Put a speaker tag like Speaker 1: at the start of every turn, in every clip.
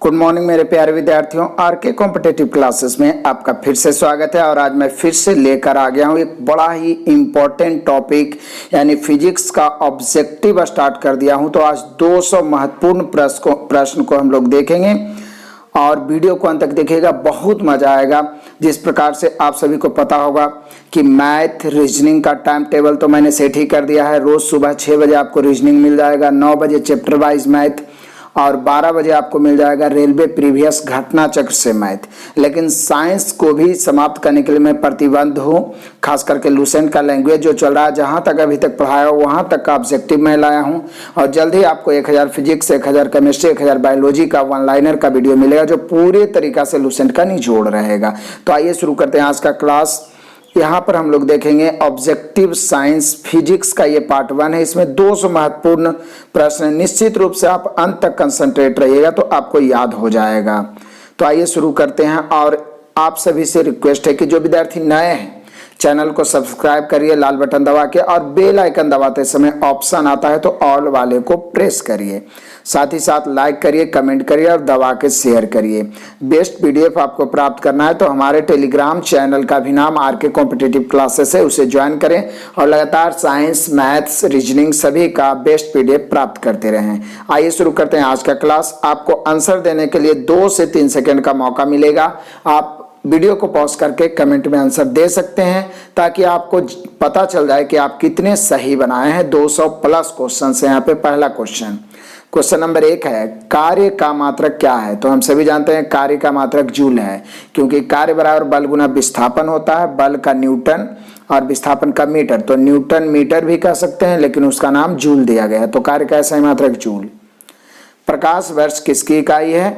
Speaker 1: Good morning मेरे प्यारे विद्यार्थियों, आरके कॉम्पिटिटिव क्लासेस में आपका फिर से स्वागत है। और आज मैं फिर से लेकर आ गया हूँ एक बड़ा ही इम्पोर्टेंट टॉपिक यानी फिजिक्स का ऑब्जेक्टिव स्टार्ट कर दिया हूँ। तो आज 200 महत्वपूर्ण प्रश्न को हम लोग देखेंगे और वीडियो को अंत तक देखिएगा, बहुत मजा आएगा। जिस प्रकार से आप सभी को पता होगा कि मैथ रीजनिंग का टाइम टेबल तो मैंने सेट ही कर दिया है। रोज सुबह 6 बजे आपको रीजनिंग मिल जाएगा, 9 बजे चैप्टर वाइज मैथ और 12 बजे आपको मिल जाएगा रेलवे प्रीवियस घटना चक्र से मैथ। लेकिन साइंस को भी समाप्त करने के लिए मैं प्रतिबद्ध हूँ, खास करके लूसेंट का लैंग्वेज जो चल रहा है, जहाँ तक अभी तक पढ़ाया वहाँ तक का ऑब्जेक्टिव मैं लाया हूँ। और जल्द ही आपको 1000 फिजिक्स, 1000 केमिस्ट्री, 1000 बायोलॉजी का वन लाइनर का वीडियो मिलेगा जो पूरे तरीका से लूसेंट का निचोड़ रहेगा। तो आइए शुरू करते हैं आज का क्लास। यहाँ पर हम लोग देखेंगे ऑब्जेक्टिव साइंस फिजिक्स का ये पार्ट 1 है। इसमें 200 महत्वपूर्ण प्रश्न, निश्चित रूप से आप अंत तक कंसंट्रेट रहिएगा तो आपको याद हो जाएगा। तो आइए शुरू करते हैं। और आप सभी से रिक्वेस्ट है कि जो विद्यार्थी नए हैं चैनल को सब्सक्राइब करिए लाल बटन दबा के, और बेल आइकन दबाते समय ऑप्शन आता है तो ऑल वाले को प्रेस करिए। साथ ही साथ लाइक करिए, कमेंट करिए और दबा के शेयर करिए। बेस्ट पीडीएफ आपको प्राप्त करना है तो हमारे टेलीग्राम चैनल का भी नाम आरके कॉम्पिटिटिव क्लासेस है, उसे ज्वाइन करें और लगातार साइंस, मैथ्स, रीजनिंग सभी का बेस्ट पीडीएफ प्राप्त करते रहें। आइए शुरू करते हैं आज का क्लास। आपको आंसर देने के लिए 2 से 3 सेकेंड का मौका मिलेगा। आप वीडियो को पॉज करके कमेंट में आंसर दे सकते हैं ताकि आपको पता चल जाए कि आप कितने सही बनाए हैं। 200 प्लस क्वेश्चन है यहाँ पे। पहला क्वेश्चन नंबर 1 है, कार्य का मात्रक क्या है? तो हम सभी जानते हैं कार्य का मात्रक जूल है, क्योंकि कार्य बराबर बल गुना विस्थापन होता है। बल का न्यूटन और विस्थापन का मीटर, तो न्यूटन मीटर भी कह सकते हैं लेकिन उसका नाम जूल दिया गया है। तो कार्य का सही मात्रक जूल। प्रकाश वर्ष किसकी इकाई है?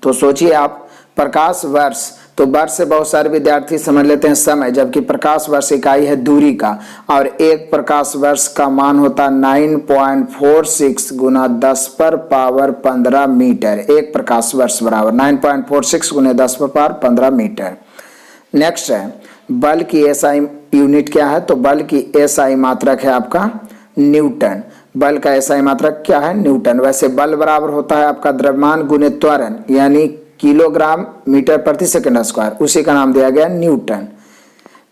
Speaker 1: तो सोचिए आप, प्रकाश वर्ष, तो वर्ष से बहुत सारे विद्यार्थी समझ लेते हैं समय, जबकि प्रकाश वर्ष इकाई है दूरी का। और एक प्रकाश वर्ष का मान होता है 9.46 गुना 10 पर पावर 15 मीटर। एक प्रकाश वर्ष बराबर 9.46 गुना 10 पर पावर 15 मीटर। नेक्स्ट है, बल की एसआई यूनिट क्या है? तो बल की एसआई मात्रक है आपका न्यूटन। बल का एसआई मात्रक क्या है? न्यूटन। वैसे बल बराबर होता है आपका द्रव्यमान गुने त्वरण, यानी किलोग्राम मीटर प्रति सेकंड स्क्वायर, उसी का नाम दिया गया न्यूटन।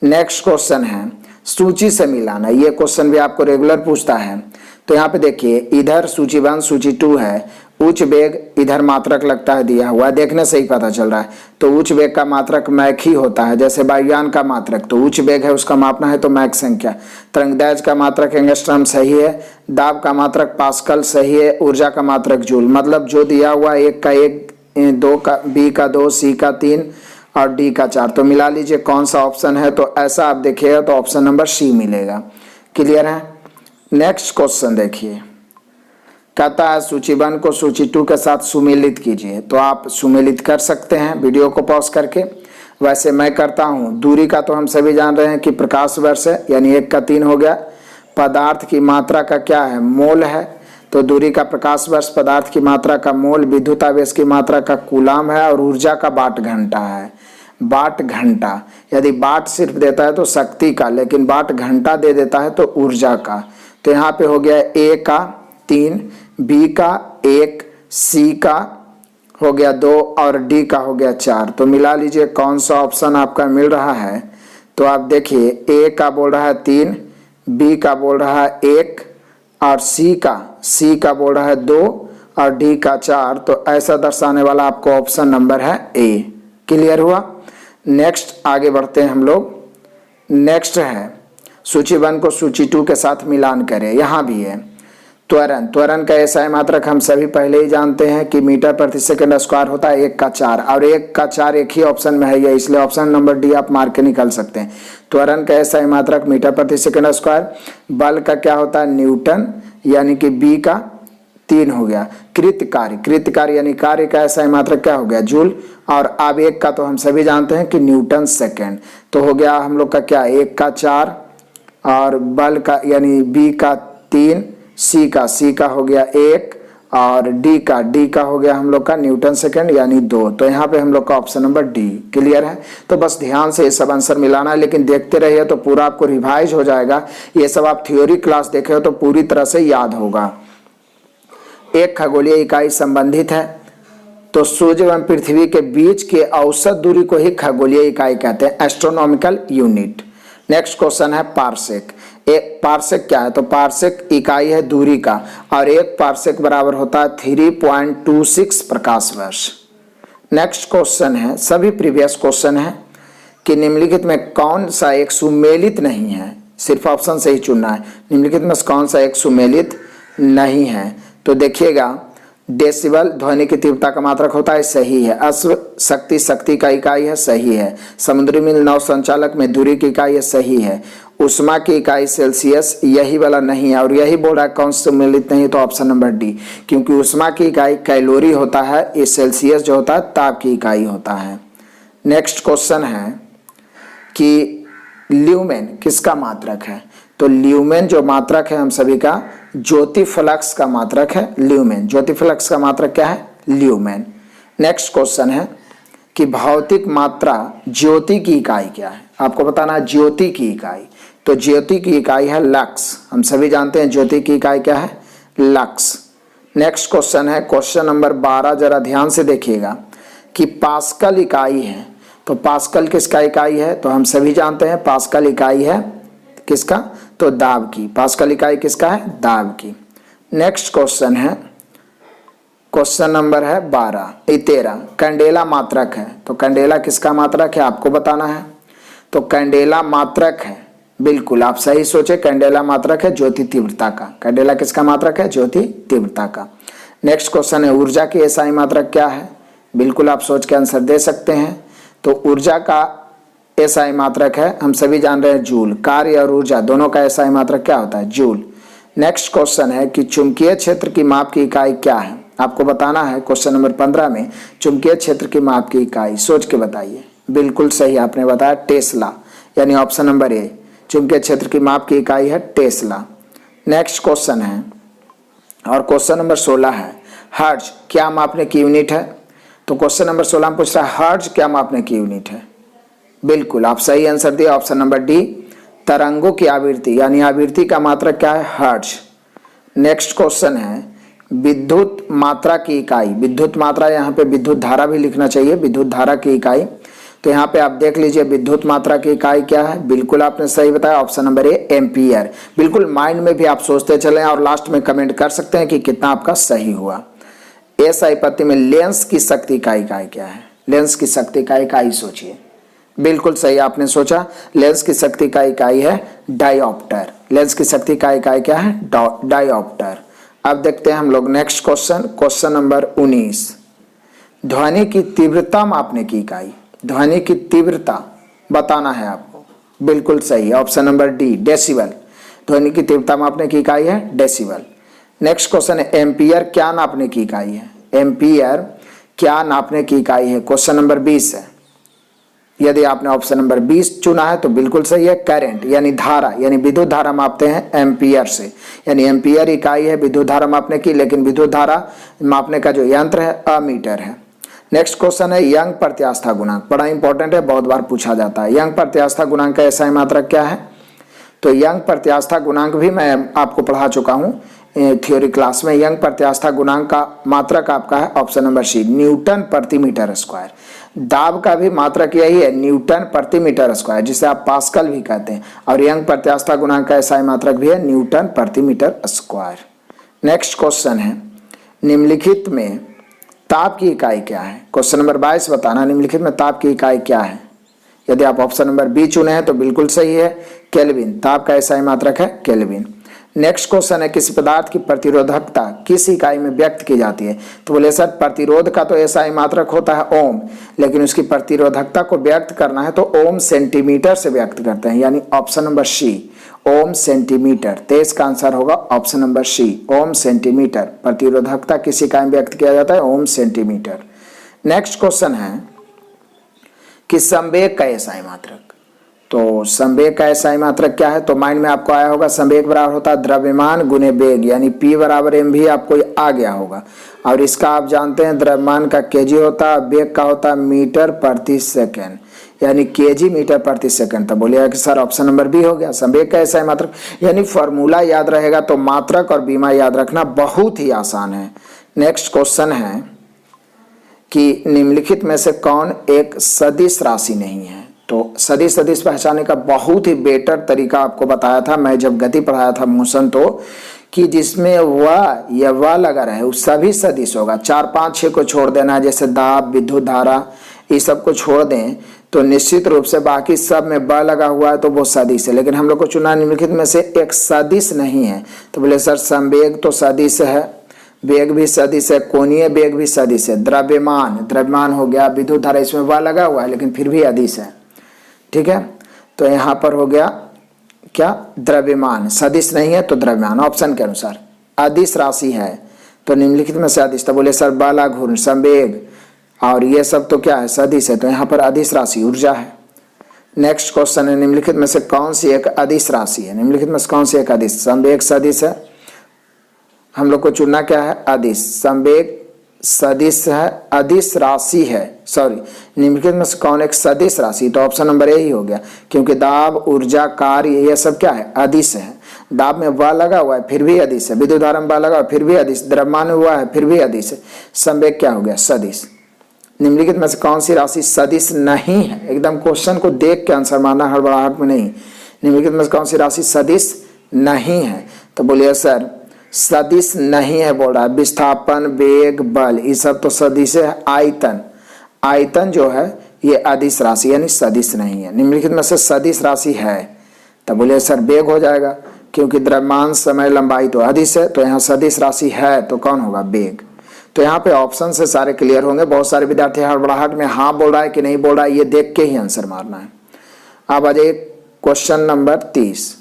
Speaker 1: नेक्स्ट क्वेश्चन है, सूची से मिलाना। ये क्वेश्चन भी आपको रेगुलर पूछता है। तो यहाँ पे देखिए, इधर सूची 1 सूची 2 है। उच्च वेग इधर मात्रक लगता है दिया हुआ, देखने से ही पता चल रहा है। तो उच्च वेग का मात्रक मैक ही होता है। जैसे वायुयान का मात्रक तो उच्च वेग है, उसका मापना है तो मैक संख्या। तरंगदैर्घ्य का मात्रक एंगस्ट्रॉम सही है। दाब का मात्रक पास्कल सही है। ऊर्जा का मात्रक जूल। मतलब जो दिया हुआ 1 का 1, 2 का, बी का 2, सी का 3 और डी का 4। तो मिला लीजिए कौन सा ऑप्शन है। तो ऐसा आप देखिएगा तो ऑप्शन नंबर सी मिलेगा। क्लियर है? नेक्स्ट क्वेश्चन देखिए, कहता है सूची 1 को सूची 2 के साथ सुमेलित कीजिए। तो आप सुमेलित कर सकते हैं वीडियो को पॉज करके। वैसे मैं करता हूँ। दूरी का तो हम सभी जान रहे हैं कि प्रकाश वर्ष है, यानी 1 का 3 हो गया। पदार्थ की मात्रा का क्या है? मोल है। तो दूरी का प्रकाश वर्ष, पदार्थ की मात्रा का मोल, विद्युत आवेश की मात्रा का कूलाम है और ऊर्जा का वाट घंटा है। वाट घंटा, यदि वाट सिर्फ देता है तो शक्ति का, लेकिन वाट घंटा दे देता है तो ऊर्जा का। तो यहाँ पे हो गया ए का 3, बी का 1, सी का हो गया 2 और डी का हो गया 4। तो मिला लीजिए कौन सा ऑप्शन आपका मिल रहा है। तो आप देखिए, ए का बोल रहा है 3, बी का बोल रहा है 1 और सी का बोल रहा है 2 और डी का 4। तो ऐसा दर्शाने वाला आपको ऑप्शन नंबर है ए। क्लियर हुआ? नेक्स्ट आगे बढ़ते हैं हम लोग। नेक्स्ट है, सूची 1 को सूची 2 के साथ मिलान करें। यहाँ भी है त्वरण का एसआई मात्रक हम सभी पहले ही जानते हैं कि मीटर प्रति सेकंड स्क्वायर होता है 1 का 4, और 1 का 4 एक ही ऑप्शन में है, इसलिए ऑप्शन नंबर डी आप मार के निकल सकते हैं। त्वरण का एसआई मात्रक मीटर प्रति सेकंड स्क्वायर। बल का क्या होता है? न्यूटन, यानी कि बी का 3 हो गया। कृत कार्य यानी कार्य का एसआई मात्रक क्या हो गया? जूल। और आवेग का तो हम सभी जानते हैं कि न्यूटन सेकेंड। तो हो गया हम लोग का क्या? 1 का 4 और बल का यानी बी का 3, सी का हो गया 1 और डी का हो गया हम लोग का न्यूटन सेकेंड यानी 2। तो यहाँ पे हम लोग का ऑप्शन नंबर डी। क्लियर है? तो बस ध्यान से ये सब आंसर मिलाना है, लेकिन देखते रहिए तो पूरा आपको रिवाइज हो जाएगा। ये सब आप थ्योरी क्लास देखे हो तो पूरी तरह से याद होगा। एक खगोलीय इकाई संबंधित है तो सूर्य एवं पृथ्वी के बीच के औसत दूरी को ही खगोलीय इकाई कहते हैं, एस्ट्रोनॉमिकल यूनिट। नेक्स्ट क्वेश्चन है पार्सेक। एक पार्सेक क्या है? तो पार्सेक इकाई है दूरी का, और एक पार्सेक बराबर होता है 3.26 प्रकाश वर्ष। नेक्स्ट क्वेश्चन है, सभी प्रीवियस क्वेश्चन है कि निम्नलिखित में कौन सा एक सुमेलित नहीं है, सिर्फ ऑप्शन से ही चुनना है। निम्नलिखित में कौन सा एक सुमेलित नहीं है? तो देखिएगा, डेसिबल ध्वनि की तीव्रता का मात्रक होता है, सही है। अश्व शक्ति शक्ति का इकाई है, सही है। समुद्री मील नौ संचालक में दूरी की इकाई है, सही है। उष्मा की इकाई सेल्सियस, यही वाला नहीं है, और यही बोल रहा है कौन सा सम्मिलित नहीं है, तो ऑप्शन नंबर डी, क्योंकि उष्मा की इकाई कैलोरी होता है, ये सेल्सियस जो होता है ताप की इकाई होता है। नेक्स्ट क्वेश्चन है कि ल्यूमेन किसका मात्रक है? तो ल्यूमेन जो मात्रक है हम सभी का, ज्योति फ्लक्स का मात्रक है ल्यूमेन। ज्योति फ्लक्स का मात्रक क्या है? ल्यूमेन। नेक्स्ट क्वेश्चन है कि भौतिक मात्रा ज्योति की इकाई क्या है? आपको बताना है ज्योति की इकाई। तो ज्योति की इकाई है लक्स। हम सभी जानते हैं ज्योति की इकाई क्या है? लक्स। नेक्स्ट क्वेश्चन है क्वेश्चन नंबर 12, जरा ध्यान से देखिएगा कि पास्कल इकाई है। तो पास्कल किसका इकाई है? तो हम सभी जानते हैं पास्कल इकाई है किसका? तो दाब की। पास्कल इकाई किसका है? दाब की। नेक्स्ट क्वेश्चन है क्वेश्चन नंबर है 13, कैंडेला मात्रक है। तो कैंडेला किसका मात्रक है आपको बताना है। तो कैंडेला मात्रक है, बिल्कुल आप सही सोचे, कैंडेला मात्रक है ज्योति तीव्रता का। कैंडेला किसका मात्रक है? ज्योति तीव्रता का। नेक्स्ट क्वेश्चन है ऊर्जा की एसआई मात्रक क्या है? बिल्कुल आप सोच के आंसर दे सकते हैं। तो ऊर्जा का एसआई मात्रक है, हम सभी जान रहे हैं जूल। कार्य और ऊर्जा दोनों का एसआई मात्रक क्या होता है? जूल। नेक्स्ट क्वेश्चन है कि चुंबकीय क्षेत्र की माप की इकाई क्या है? आपको बताना है क्वेश्चन नंबर 15 में चुंबकीय क्षेत्र की माप की इकाई, सोच के बताइए। बिल्कुल सही आपने बताया, टेस्ला, यानी ऑप्शन नंबर ए, चुंबकीय क्षेत्र की माप की इकाई है टेस्ला। नेक्स्ट क्वेश्चन है और क्वेश्चन नंबर 16 है हर्ट्ज क्या मापने की यूनिट है? तो क्वेश्चन नंबर 16 में पूछ रहा है हर्ट्ज क्या मापने की यूनिट है? बिल्कुल आप सही आंसर दिया, ऑप्शन नंबर डी, तरंगों की आवृत्ति, यानी आवृत्ति का मात्रक क्या है? हर्ट्ज। नेक्स्ट क्वेश्चन है विद्युत मात्रा की इकाई। विद्युत मात्रा, यहाँ पे विद्युत धारा भी लिखना चाहिए, विद्युत धारा की इकाई। तो यहाँ पे आप देख लीजिए विद्युत मात्रा की इकाई क्या है? बिल्कुल आपने सही बताया, ऑप्शन नंबर ए, एम्पियर। बिल्कुल माइंड में भी आप सोचते चलें और लास्ट में कमेंट कर सकते हैं कि कितना आपका सही हुआ। एसआई पत्ती में लेंस की शक्ति इकाई क्या है? लेंस की शक्ति का इकाई सोचिए। बिल्कुल सही आपने सोचा, लेंस की शक्ति का इकाई है डायोप्टर। लेंस की शक्ति का इकाई क्या है? डायोप्टर। अब देखते हैं हम लोग नेक्स्ट क्वेश्चन, क्वेश्चन नंबर 19, ध्वनि की तीव्रता मापने की इकाई। ध्वनि की तीव्रता बताना है आपको। बिल्कुल सही, ऑप्शन नंबर डी, डेसिबल। ध्वनि की तीव्रता मापने की इकाई है डेसिबल। नेक्स्ट क्वेश्चन है एम्पियर क्या नापने की इकाई है? एम्पियर क्या नापने की इकाई है? क्वेश्चन नंबर 20 है। यदि आपने ऑप्शन नंबर 20 चुना है तो बिल्कुल सही है, करंट यानी धारा, यानी विद्युत धारा मापते हैं एम्पियर से, यानी एम्पियर इकाई है विद्युत धारा मापने की, लेकिन विद्युत धारा मापने का जो यंत्र है अमीटर है। नेक्स्ट क्वेश्चन है यंग प्रत्यास्था गुणांक, बड़ा इंपॉर्टेंट है, बहुत बार पूछा जाता है। यंग प्रत्यास्था गुणांक का एसआई मात्रक क्या है? तो यंग प्रत्यास्था गुणांक भी मैं आपको पढ़ा चुका हूँ थ्योरी क्लास में। यंग प्रत्यास्था गुणांक का मात्रक आपका है ऑप्शन नंबर सी, न्यूटन प्रति मीटर स्क्वायर। दाब का भी मात्रक यही है, न्यूटन प्रति मीटर स्क्वायर, जिसे आप पास्कल भी कहते हैं। और यंग प्रत्यास्था गुणांक का एसआई मात्रक भी है न्यूटन प्रति मीटर स्क्वायर। नेक्स्ट क्वेश्चन है निम्नलिखित में ताप की इकाई क्या है? क्वेश्चन नंबर 22 बताना, निम्नलिखित में ताप की इकाई क्या है? यदि आप ऑप्शन नंबर बी चुने हैं तो बिल्कुल सही है, केल्विन। ताप का एसआई मात्रक है केल्विन। नेक्स्ट क्वेश्चन है किसी पदार्थ की प्रतिरोधकता किस इकाई में व्यक्त की जाती है? तो बोले सर प्रतिरोध का तो एसआई मात्रक होता है ओम, लेकिन उसकी प्रतिरोधकता को व्यक्त करना है तो ओम सेंटीमीटर से व्यक्त करते हैं, यानी ऑप्शन नंबर सी, ओम सेंटीमीटर। तो इसका आंसर होगा ऑप्शन नंबर सी, ओम सेंटीमीटर। प्रतिरोधकता किस इकाई में व्यक्त किया जाता है? ओम सेंटीमीटर। नेक्स्ट क्वेश्चन है कि संवेग का एसआई मात्रक। तो संवेग का एसआई मात्रक क्या है? तो माइंड में आपको आया होगा संवेग बराबर होता है द्रव्यमान गुने वेग, यानी P बराबर mv आपको आ गया होगा। और इसका आप जानते हैं द्रव्यमान का केजी होता है, वेग का होता है मीटर प्रति सेकेंड, यानी केजी मीटर प्रति सेकंड। तो बोलिएगा कि सर ऑप्शन नंबर बी हो गया संवेग का एसआई मात्रक। यानी फॉर्मूला याद रहेगा तो मात्रक और बीमा याद रखना बहुत ही आसान है। नेक्स्ट क्वेश्चन है कि निम्नलिखित में से कौन एक सदिश राशि नहीं है। तो सदिश पहचानने का बहुत ही बेटर तरीका आपको बताया था मैं जब गति पढ़ाया था मोशन, तो कि जिसमें वह या वह लगा रहे वो सभी सदिश होगा। 4, 5, 6 को छोड़ देना है, जैसे दाब, विद्युत धारा, ये सब को छोड़ दें तो निश्चित रूप से बाकी सब में ब लगा हुआ है तो वो सदिश है। लेकिन हम लोग को चुना निम्नलिखित में से एक सदिश नहीं है। तो बोले सर संवेग तो सदिश है, वेग भी सदिश है, कोणीय वेग भी सदिश है, द्रव्यमान हो गया, विद्युत धारा इसमें वह लगा हुआ है लेकिन फिर भी अदिश है। ठीक है, तो यहाँ पर हो गया क्या, द्रव्यमान। सदिश नहीं है तो द्रव्यमान, ऑप्शन के अनुसार अदिश राशि है तो निम्नलिखित में से अदिश। तो बोले सर बल, घूर्ण, संवेग और ये सब तो क्या है, सदिश है, तो यहाँ पर अदिश राशि ऊर्जा है। नेक्स्ट क्वेश्चन है निम्नलिखित में से कौन सी एक अदिश राशि है। निम्नलिखित में से कौन सी एक अदिश, संवेग सदिश है, हम लोग को चुनना क्या है, अदिश। संवेग सदिश है, अदिश राशि है, सॉरी निम्नलिखित में से कौन एक सदिश राशि, तो ऑप्शन नंबर ए ही हो गया, क्योंकि दाब, ऊर्जा, कार्य ये सब क्या है, अदिश है। दाब में व लगा हुआ है फिर भी अदिश है, विद्युत धारा में व लगा हुआ है फिर भी अदिश, द्रव्यमान हुआ है फिर भी अदिश है। संवेग क्या हो गया, सदिश। निम्नलिखित में से कौन सी राशि सदिश नहीं है, एकदम क्वेश्चन को देख के आंसर मारना, हड़बड़ाहट में नहीं। निम्नलिखित में से कौन सी राशि सदिश नहीं है, तो बोलिए सर सदिश नहीं है बोल रहा है। विस्थापन, वेग, बल ये सब तो सदिश है। आयतन जो है ये अदिश राशि यानी सदिश नहीं है। निम्नलिखित में से सदिश राशि है, तो बोलिए सर वेग हो जाएगा, क्योंकि द्रव्यमान, समय, लंबाई तो अदिश है, तो यहाँ सदिश राशि है तो कौन होगा, वेग। तो यहाँ पे ऑप्शन से सारे क्लियर होंगे। बहुत सारे विद्यार्थी हड़बड़ाहट में हाँ बोल रहा है कि नहीं बोल रहा है, ये देख के ही आंसर मारना है। अब आ जाइए क्वेश्चन नंबर 30।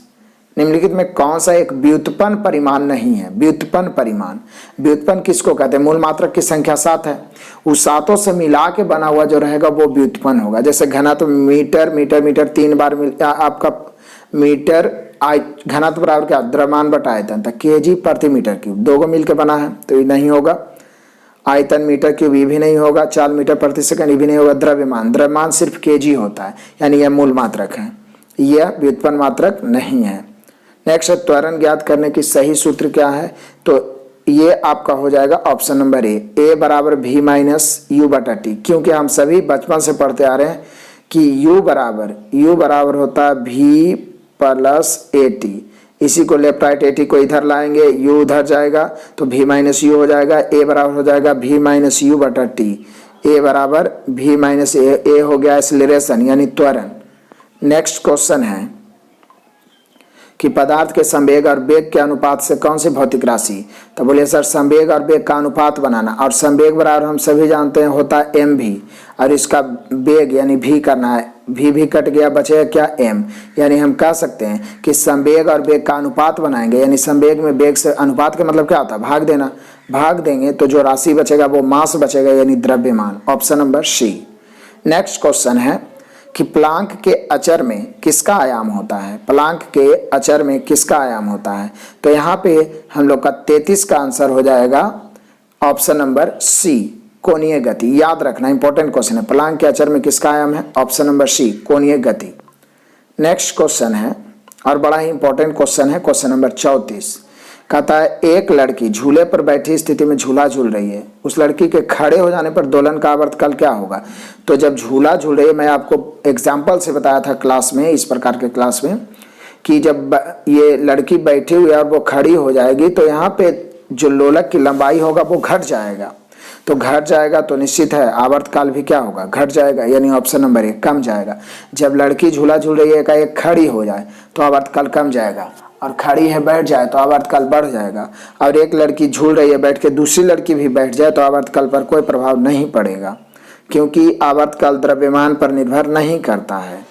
Speaker 1: निम्नलिखित में कौन सा एक व्युत्पन्न परिमाण नहीं है। व्युत्पन्न परिमाण, व्युत्पन्न किसको कहते हैं, मूल मात्रक की संख्या 7 है, उस सातों से मिला के बना हुआ जो रहेगा वो व्युत्पन्न होगा। जैसे घनत्व मीटर, मीटर 3 बार आपका मीटर घनत्व बराबर क्या, द्रव्यमान बटा आयतन, तो केजी प्रति मीटर क्यूब, 2 को मिलकर बना है तो ये नहीं होगा। आयतन मीटर क्यूब ये भी नहीं होगा। 4 मीटर प्रति सेकंड ये भी नहीं होगा। द्रव्यमान सिर्फ केजी होता है, यानी यह मूल मात्रक है, यह व्युत्पन्न मात्रक नहीं है। नेक्स्ट है त्वरण ज्ञात करने की सही सूत्र क्या है, तो ये आपका हो जाएगा ऑप्शन नंबर ए बराबर v माइनस यू बटा टी। क्योंकि हम सभी बचपन से पढ़ते आ रहे हैं कि u बराबर होता है v प्लस ए टी। इसी को लेफ्ट राइट ए टी को इधर लाएंगे, u उधर जाएगा तो v माइनस यू हो जाएगा। a बराबर हो जाएगा v माइनस यू बटा टी। a बराबर v माइनस ए हो गया एक्सीलरेशन यानी त्वरण। नेक्स्ट क्वेश्चन है कि पदार्थ के संवेग और वेग के अनुपात से कौन सी भौतिक राशि, तो बोलिए सर संवेग और वेग का अनुपात बनाना। और संवेग बराबर हम सभी जानते हैं होता है एम भी, और इसका वेग यानी भी करना है, भी कट गया, बचेगा क्या, एम। यानी हम कह सकते हैं कि संवेग और वेग का अनुपात बनाएंगे, यानी संवेग में वेग से अनुपात का मतलब क्या होता है, भाग देना। भाग देंगे तो जो राशि बचेगा वो मास बचेगा यानी द्रव्यमान, option number C. Next question है कि प्लांक के अचर में किसका आयाम होता है। प्लांक के अचर में किसका आयाम होता है, तो यहाँ पे हम लोग का 33 का आंसर हो जाएगा ऑप्शन नंबर सी, कोणीय गति। याद रखना, इंपॉर्टेंट क्वेश्चन है। प्लांक के अचर में किसका आयाम है, ऑप्शन नंबर सी, कोणीय गति। नेक्स्ट क्वेश्चन है और बड़ा ही इंपॉर्टेंट क्वेश्चन है, क्वेश्चन नंबर 34। कहता है एक लड़की झूले पर बैठी स्थिति में झूला झूल रही है, उस लड़की के खड़े हो जाने पर दोलन का आवर्तकाल क्या होगा। तो जब झूला झूल रही है, मैं आपको एग्जाम्पल से बताया था क्लास में, इस प्रकार के क्लास में, कि जब ये लड़की बैठी हुई है और वो खड़ी हो जाएगी तो यहाँ पे जो लोलक की लंबाई होगा वो घट जाएगा। तो घट जाएगा तो निश्चित है आवर्तकाल भी क्या होगा, घट जाएगा, यानी ऑप्शन नंबर 1 कम जाएगा। जब लड़की झूला झूल रही है एकाएक खड़ी हो जाए तो आवर्तकाल कम जाएगा, और खड़ी है बैठ जाए तो आवर्तकाल बढ़ जाएगा। और एक लड़की झूल रही है बैठ के दूसरी लड़की भी बैठ जाए तो आवर्तकाल पर कोई प्रभाव नहीं पड़ेगा, क्योंकि आवर्तकाल द्रव्यमान पर निर्भर नहीं करता है।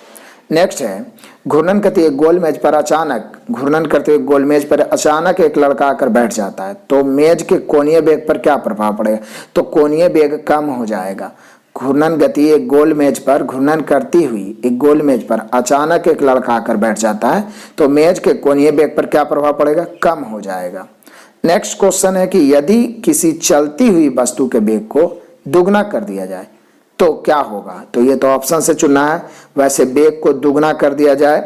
Speaker 1: नेक्स्ट है घूर्णन करते हुए गोल मेज पर अचानक, घूर्णन करते हुए गोल मेज पर अचानक एक लड़का आकर बैठ जाता है, तो मेज के कोणीय वेग पर क्या प्रभाव पड़ेगा, तो कोणीय वेग कम हो जाएगा। घूर्णन गति एक गोल मेज पर, घूर्णन करती हुई एक गोल मेज पर अचानक एक लड़का आकर बैठ जाता है तो मेज के कोणीय वेग पर क्या प्रभाव पड़ेगा, कम हो जाएगा। नेक्स्ट क्वेश्चन है कि यदि किसी चलती हुई वस्तु के वेग को दुगना कर दिया जाए तो क्या होगा, तो ये तो ऑप्शन से चुनना है। वैसे वेग को दुगना कर दिया जाए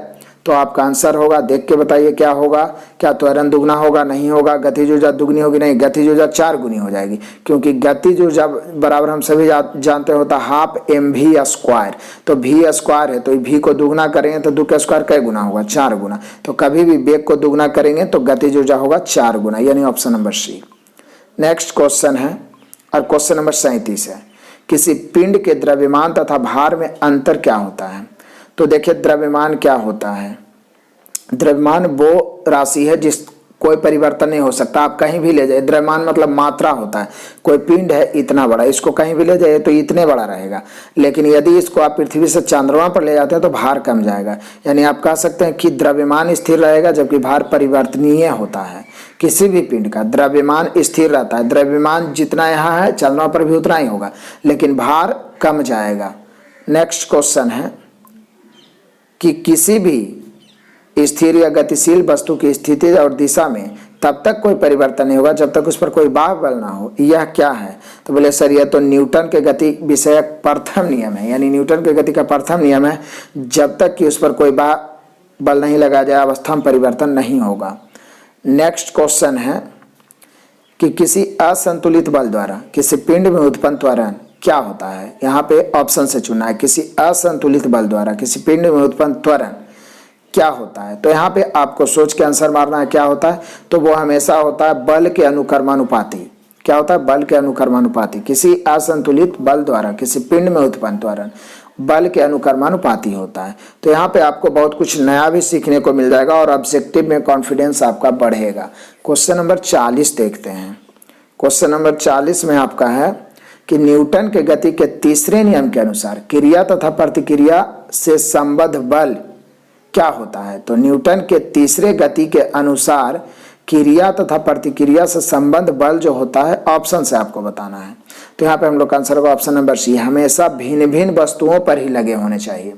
Speaker 1: तो आपका आंसर होगा, देख के बताइए क्या होगा। क्या त्वरण दुगना होगा? नहीं होगा। गतिज ऊर्जा दुगनी होगी? नहीं, गतिज ऊर्जा 4 गुनी हो जाएगी, क्योंकि गतिज ऊर्जा बराबर हम सभी जानते होता हाफ mv स्क्वायर। तो v स्क्वायर है तो v को दुगना करेंगे तो 2 का स्क्वायर कै गुना होगा? 4 गुना। तो कभी भी वेग को दुगना करेंगे तो गतिज ऊर्जा होगा 4 गुना, यानी option number C. Next question है, और क्वेश्चन नंबर 37 है, किसी पिंड के द्रव्यमान तथा भार में अंतर क्या होता है? तो देखिए द्रव्यमान क्या होता है। द्रव्यमान वो राशि है जिस कोई परिवर्तन नहीं हो सकता, आप कहीं भी ले जाए। द्रव्यमान मतलब मात्रा होता है। कोई पिंड है इतना बड़ा, इसको कहीं भी ले जाए तो इतने बड़ा रहेगा, लेकिन यदि इसको आप पृथ्वी से चंद्रमा पर ले जाते हैं तो भार कम जाएगा। यानी आप कह सकते हैं कि द्रव्यमान स्थिर रहेगा जबकि भार परिवर्तनीय होता है। किसी भी पिंड का द्रव्यमान स्थिर रहता है, द्रव्यमान जितना यहाँ है चंद्रमा पर भी उतना ही होगा, लेकिन भार कम जाएगा। नेक्स्ट क्वेश्चन है कि किसी भी स्थिर या गतिशील वस्तु की स्थिति और दिशा में तब तक कोई परिवर्तन नहीं होगा जब तक उस पर कोई बाह्य बल ना हो। यह क्या है? तो बोले सर यह तो न्यूटन के गति विषयक प्रथम नियम है, यानी न्यूटन के गति का प्रथम नियम है, जब तक कि उस पर कोई बाह्य बल नहीं लगा जाए अवस्था में परिवर्तन नहीं होगा। नेक्स्ट क्वेश्चन है कि किसी असंतुलित बल द्वारा किसी पिंड में उत्पन्न त्वरण क्या होता है? यहाँ पे ऑप्शन से चुना है, किसी असंतुलित बल द्वारा किसी पिंड में उत्पन्न त्वरण क्या होता है? तो यहाँ पे आपको सोच के आंसर मारना है क्या होता है। तो वो हमेशा होता है बल के अनुक्रमानुपाती। क्या होता है? बल के अनुक्रमानुपाती। किसी असंतुलित बल द्वारा किसी पिंड में उत्पन्न त्वरण बल के अनुक्रमानुपाती होता है। तो यहाँ पे आपको बहुत कुछ नया भी सीखने को मिल जाएगा और ऑब्जेक्टिव में कॉन्फिडेंस आपका बढ़ेगा। क्वेश्चन नंबर 40 देखते हैं। क्वेश्चन नंबर 40 में आपका है कि न्यूटन के गति के तीसरे नियम के अनुसार क्रिया तथा प्रतिक्रिया से संबद्ध बल क्या होता है? तो न्यूटन के तीसरे गति के अनुसार क्रिया तथा प्रतिक्रिया से संबंध बल जो होता है ऑप्शन से आपको बताना है। तो यहाँ पे हम लोग का आंसर होगा ऑप्शन नंबर सी, हमेशा भिन्न भिन्न वस्तुओं पर ही लगे होने चाहिए।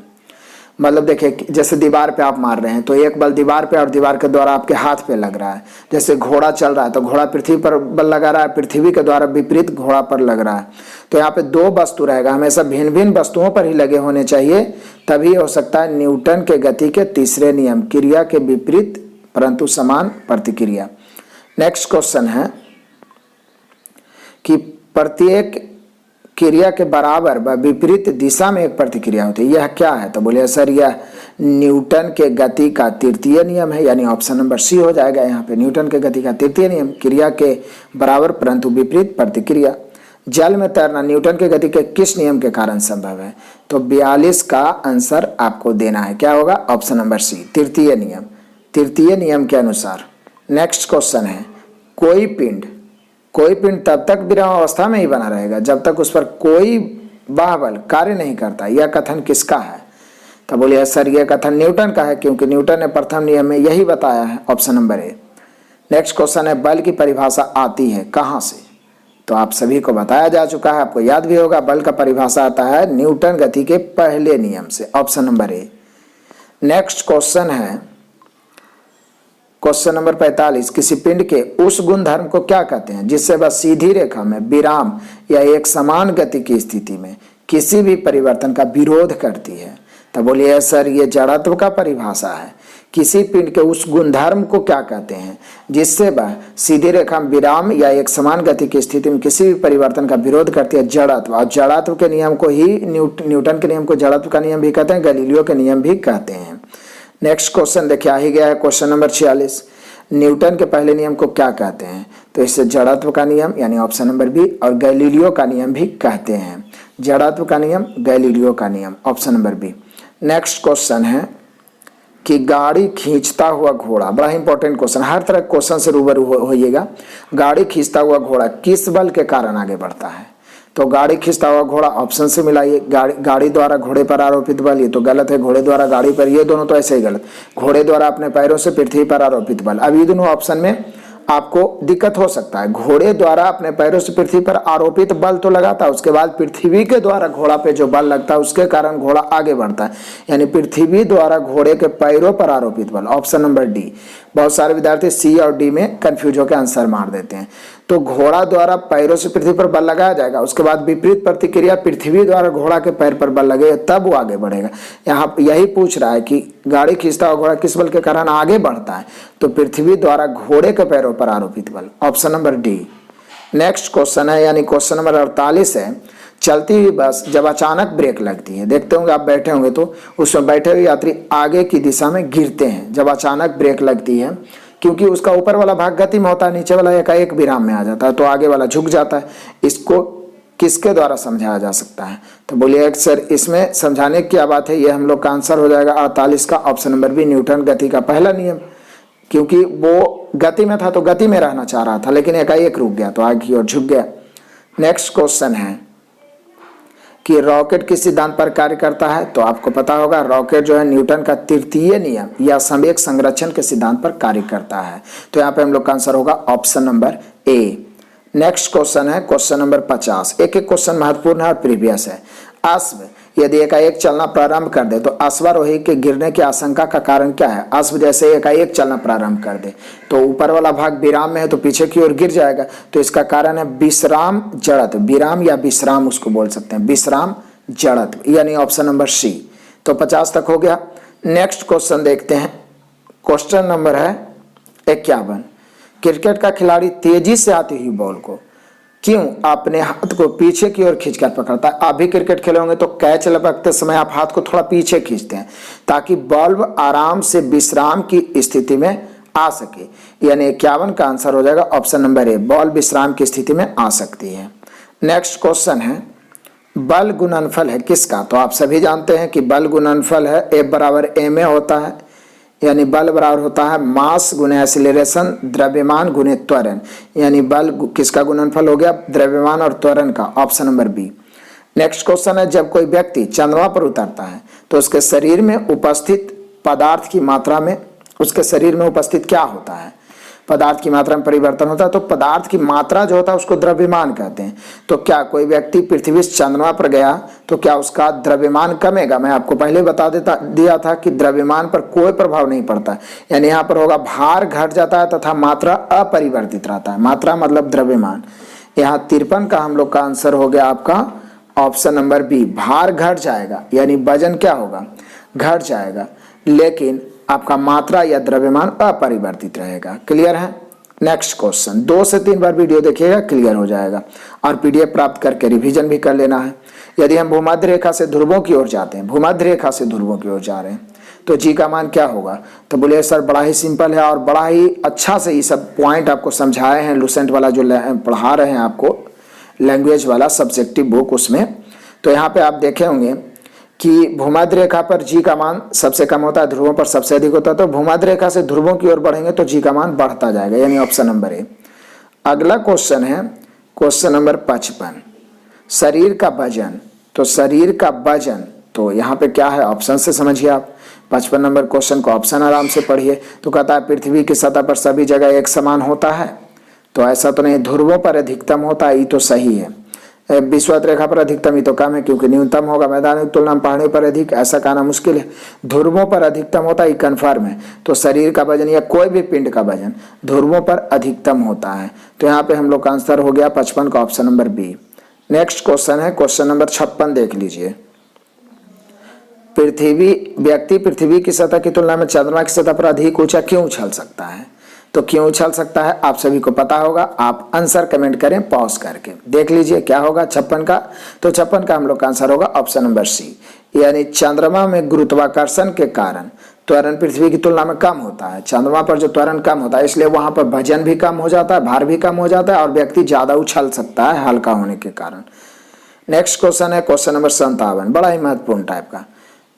Speaker 1: मतलब देखिए जैसे दीवार पे आप मार रहे हैं तो एक बल दीवार पे और दीवार के द्वारा आपके हाथ पे लग रहा है। जैसे घोड़ा चल रहा है तो घोड़ा पृथ्वी पर बल लगा रहा है, पृथ्वी के द्वारा विपरीत घोड़ा पर लग रहा है। तो यहाँ पे 2 वस्तु रहेगा, हमेशा भिन्न भिन्न वस्तुओं पर ही लगे होने चाहिए, तभी हो सकता है न्यूटन के गति के तीसरे नियम, क्रिया के विपरीत परंतु समान प्रतिक्रिया। नेक्स्ट क्वेश्चन है कि प्रत्येक क्रिया के बराबर व विपरीत दिशा में एक प्रतिक्रिया होती है, यह क्या है? तो बोले सर यह न्यूटन के गति का तृतीय नियम है, यानी ऑप्शन नंबर सी हो जाएगा। यहाँ पे न्यूटन के गति का तृतीय नियम, क्रिया के बराबर परंतु विपरीत प्रतिक्रिया। जल में तैरना न्यूटन के गति के किस नियम के कारण संभव है? तो 42 का आंसर आपको देना है, क्या होगा? ऑप्शन नंबर सी, तृतीय नियम, तृतीय नियम के अनुसार। नेक्स्ट क्वेश्चन है कोई पिंड तब तक विराम अवस्था में ही बना रहेगा जब तक उस पर कोई बाह्य बल कार्य नहीं करता, यह कथन किसका है? तो बोलिए सर यह कथन न्यूटन का है, क्योंकि न्यूटन ने प्रथम नियम में यही बताया है, option number A. Next question है बल की परिभाषा आती है कहाँ से? तो आप सभी को बताया जा चुका है, आपको याद भी होगा, बल का परिभाषा आता है न्यूटन गति के पहले नियम से, option number A. Next question है क्वेश्चन नंबर 45, किसी पिंड के उस गुण धर्म को क्या कहते हैं जिससे वह सीधी रेखा में विराम या एक समान गति की स्थिति में किसी भी परिवर्तन का विरोध करती है? तो बोलिए सर ये जड़त्व का परिभाषा है। किसी पिंड के उस गुणधर्म को क्या कहते हैं जिससे वह सीधी रेखा में विराम या एक समान गति की स्थिति में किसी भी परिवर्तन का विरोध करती है? जड़त्व। और जड़त्व के नियम को ही न्यूटन के नियम को जड़त्व का नियम भी कहते हैं, गैलीलियो के नियम भी कहते हैं। नेक्स्ट क्वेश्चन देखिए आ ही गया है, क्वेश्चन नंबर 46, न्यूटन के पहले नियम को क्या कहते हैं? तो इससे जड़त्व का नियम यानी ऑप्शन नंबर बी, और गैलीलियो का नियम भी कहते हैं। जड़त्व का नियम, गैलीलियो का नियम, option number B. Next question है कि गाड़ी खींचता हुआ घोड़ा, बड़ा इंपॉर्टेंट क्वेश्चन, हर तरह क्वेश्चन से रूबरू होइएगा। गाड़ी खींचता हुआ घोड़ा किस बल के कारण आगे बढ़ता है? तो गाड़ी खींचता हुआ घोड़ा ऑप्शन से मिलाइए, गाड़ी द्वारा घोड़े पर आरोपित बल, ये तो गलत है, घोड़े द्वारा गाड़ी पर, ये दोनों तो ऐसे ही गलत। घोड़े द्वारा अपने पैरों से पृथ्वी पर आरोपित बल, अब ये दोनों ऑप्शन में आपको दिक्कत हो सकता है। घोड़े द्वारा अपने पैरों से पृथ्वी पर आरोपित बल तो लगाता है, उसके बाद पृथ्वी के द्वारा घोड़ा पे जो बल लगता है उसके कारण घोड़ा आगे बढ़ता है, यानी पृथ्वी द्वारा घोड़े के पैरों पर आरोपित बल, ऑप्शन नंबर डी। बहुत सारे विद्यार्थी सी और डी में कंफ्यूज होकर आंसर मार देते हैं। तो घोड़ा द्वारा पैरों से पृथ्वी पर बल लगाया जाएगा, उसके बाद विपरीत प्रतिक्रिया पृथ्वी द्वारा घोड़ा के पैर पर बल लगेगा, तब वो आगे बढ़ेगा। यहाँ यही पूछ रहा है कि गाड़ी खींचता हुआ घोड़ा किस बल के कारण आगे बढ़ता है, तो पृथ्वी द्वारा घोड़े के पैरों पर आरोपित बल, option number D. Next question है यानी क्वेश्चन नंबर 48 है, चलती हुई बस जब अचानक ब्रेक लगती है, देखते होंगे आप बैठे होंगे तो उसमें बैठे हुए यात्री आगे की दिशा में गिरते हैं जब अचानक ब्रेक लगती है, क्योंकि उसका ऊपर वाला भाग गति में होता है, नीचे वाला एकाएक विराम में आ जाता है, तो आगे वाला झुक जाता है। इसको किसके द्वारा समझाया जा सकता है, तो बोलिए सर इसमें समझाने की क्या बात है, ये हम लोग का आंसर हो जाएगा 48 का ऑप्शन नंबर बी, न्यूटन गति का पहला नियम। क्योंकि वो गति में था तो गति में रहना चाह रहा था, लेकिन एकाएक रुक गया तो आगे की ओर झुक गया। नेक्स्ट क्वेश्चन है कि रॉकेट किस सिद्धांत पर कार्य करता है, तो आपको पता होगा रॉकेट जो है न्यूटन का तृतीय नियम या संवेग संरक्षण के सिद्धांत पर कार्य करता है, तो यहाँ पे हम लोग का आंसर होगा option number A. Next question है क्वेश्चन नंबर 50, एक एक क्वेश्चन महत्वपूर्ण है और प्रीवियस है। अश्व यदि एकाएक चलना प्रारंभ कर दे तो अश्वारोही के गिरने की आशंका का कारण क्या है। अश्व जैसे एकाएक चलना प्रारंभ कर दे तो ऊपर वाला भाग विराम में है तो पीछे की ओर गिर जाएगा, तो इसका कारण है विश्राम जड़त्व, विराम या विश्राम उसको बोल सकते हैं, विश्राम जड़त्व, यानी ऑप्शन नंबर सी। तो 50 तक हो गया। नेक्स्ट क्वेश्चन देखते हैं, क्वेश्चन नंबर है 51, क्रिकेट का खिलाड़ी तेजी से आती हुई बॉल को क्यों अपने हाथ को पीछे की ओर खींचकर पकड़ता है। आप भी क्रिकेट खेले होंगे तो कैच लपकते समय आप हाथ को थोड़ा पीछे खींचते हैं ताकि बॉल आराम से विश्राम की स्थिति में आ सके, यानी 51 का आंसर हो जाएगा ऑप्शन नंबर ए, बॉल विश्राम की स्थिति में आ सकती है। नेक्स्ट क्वेश्चन है बल गुणनफल है किसका, तो आप सभी जानते हैं कि बल गुणनफल है F बराबर ma होता है, यानी बल बराबर होता है मास गुने एक्सीलरेशन द्रव्यमान गुने त्वरण, यानी बल किसका गुणनफल हो गया, द्रव्यमान और त्वरण का, option number B. Next question है जब कोई व्यक्ति चंद्रमा पर उतरता है तो उसके शरीर में उपस्थित पदार्थ की मात्रा में, उसके शरीर में उपस्थित क्या होता है, पदार्थ की मात्रा में परिवर्तन होता है, तो पदार्थ की मात्रा जो होता है उसको द्रव्यमान कहते हैं। तो क्या कोई व्यक्ति पृथ्वी से चंद्रमा पर गया तो क्या उसका द्रव्यमान कमेगा, मैं आपको पहले बता दिया था कि द्रव्यमान पर कोई प्रभाव नहीं पड़ता, यानी यहाँ पर होगा भार घट जाता है तथा मात्रा अपरिवर्तित रहता है, मात्रा मतलब द्रव्यमान। यहाँ 53 का हम लोग का आंसर हो गया आपका ऑप्शन नंबर बी, भार घट जाएगा, यानी वजन क्या होगा, घट जाएगा, लेकिन आपका मात्रा या द्रव्यमान अपरिवर्तित रहेगा। क्लियर है। नेक्स्ट क्वेश्चन 2 से 3 बार वीडियो देखिएगा, क्लियर हो जाएगा, और पीडीएफ प्राप्त करके रिवीजन भी कर लेना है। यदि हम भूमध्य रेखा से ध्रुवों की ओर जाते हैं, भूमध्य रेखा से ध्रुवों की ओर जा रहे हैं तो जी का मान क्या होगा, तो बोले सर बड़ा ही सिंपल है और बड़ा ही अच्छा से ये सब पॉइंट आपको समझाए हैं, लुसेंट वाला जो पढ़ा रहे हैं आपको लैंग्वेज वाला सब्जेक्टिव बुक, उसमें तो यहाँ पे आप देखे होंगे कि भूमध्य रेखा पर जी का मान सबसे कम होता है, ध्रुवों पर सबसे अधिक होता है, तो भूमध्य रेखा से ध्रुवों की ओर बढ़ेंगे तो जी का मान बढ़ता जाएगा, यानी ऑप्शन नंबर ए। अगला क्वेश्चन है क्वेश्चन नंबर 55, शरीर का वजन, तो शरीर का वजन तो यहाँ पे क्या है, ऑप्शन से समझिए आप। 55 नंबर क्वेश्चन को ऑप्शन आराम से पढ़िए। तो कहता है पृथ्वी की सतह पर सभी जगह एक समान होता है, तो ऐसा तो नहीं, ध्रुवों पर अधिकतम होता है, ये तो सही है। विषुवत रेखा पर अधिकतम ही तो कम है क्योंकि न्यूनतम होगा, मैदान की तुलना में पहाड़ियों पर अधिक, ऐसा कहना मुश्किल है। ध्रुवों पर अधिकतम होता है, कन्फर्म है। तो शरीर का वजन या कोई भी पिंड का वजन ध्रुवों पर अधिकतम होता है, तो यहाँ पे हम लोग का आंसर हो गया 55 का option number B. Next question है क्वेश्चन नंबर 56, देख लीजिए। व्यक्ति पृथ्वी की सतह की तुलना में चंद्रमा की सतह पर अधिक ऊंचा क्यों उछल सकता है, तो क्यों उछल सकता है आप सभी को पता होगा, आप आंसर कमेंट करें पॉज करके, देख लीजिए क्या होगा 56 का, तो 56 का हम लोग का आंसर होगा ऑप्शन नंबर सी, यानी चंद्रमा में गुरुत्वाकर्षण के कारण त्वरण पृथ्वी की तुलना में कम होता है। चंद्रमा पर जो त्वरण कम होता है इसलिए वहां पर वजन भी कम हो जाता है, भार भी कम हो जाता है और व्यक्ति ज्यादा उछल सकता है हल्का होने के कारण। नेक्स्ट क्वेश्चन है क्वेश्चन नंबर 57, बड़ा ही महत्वपूर्ण टाइप का।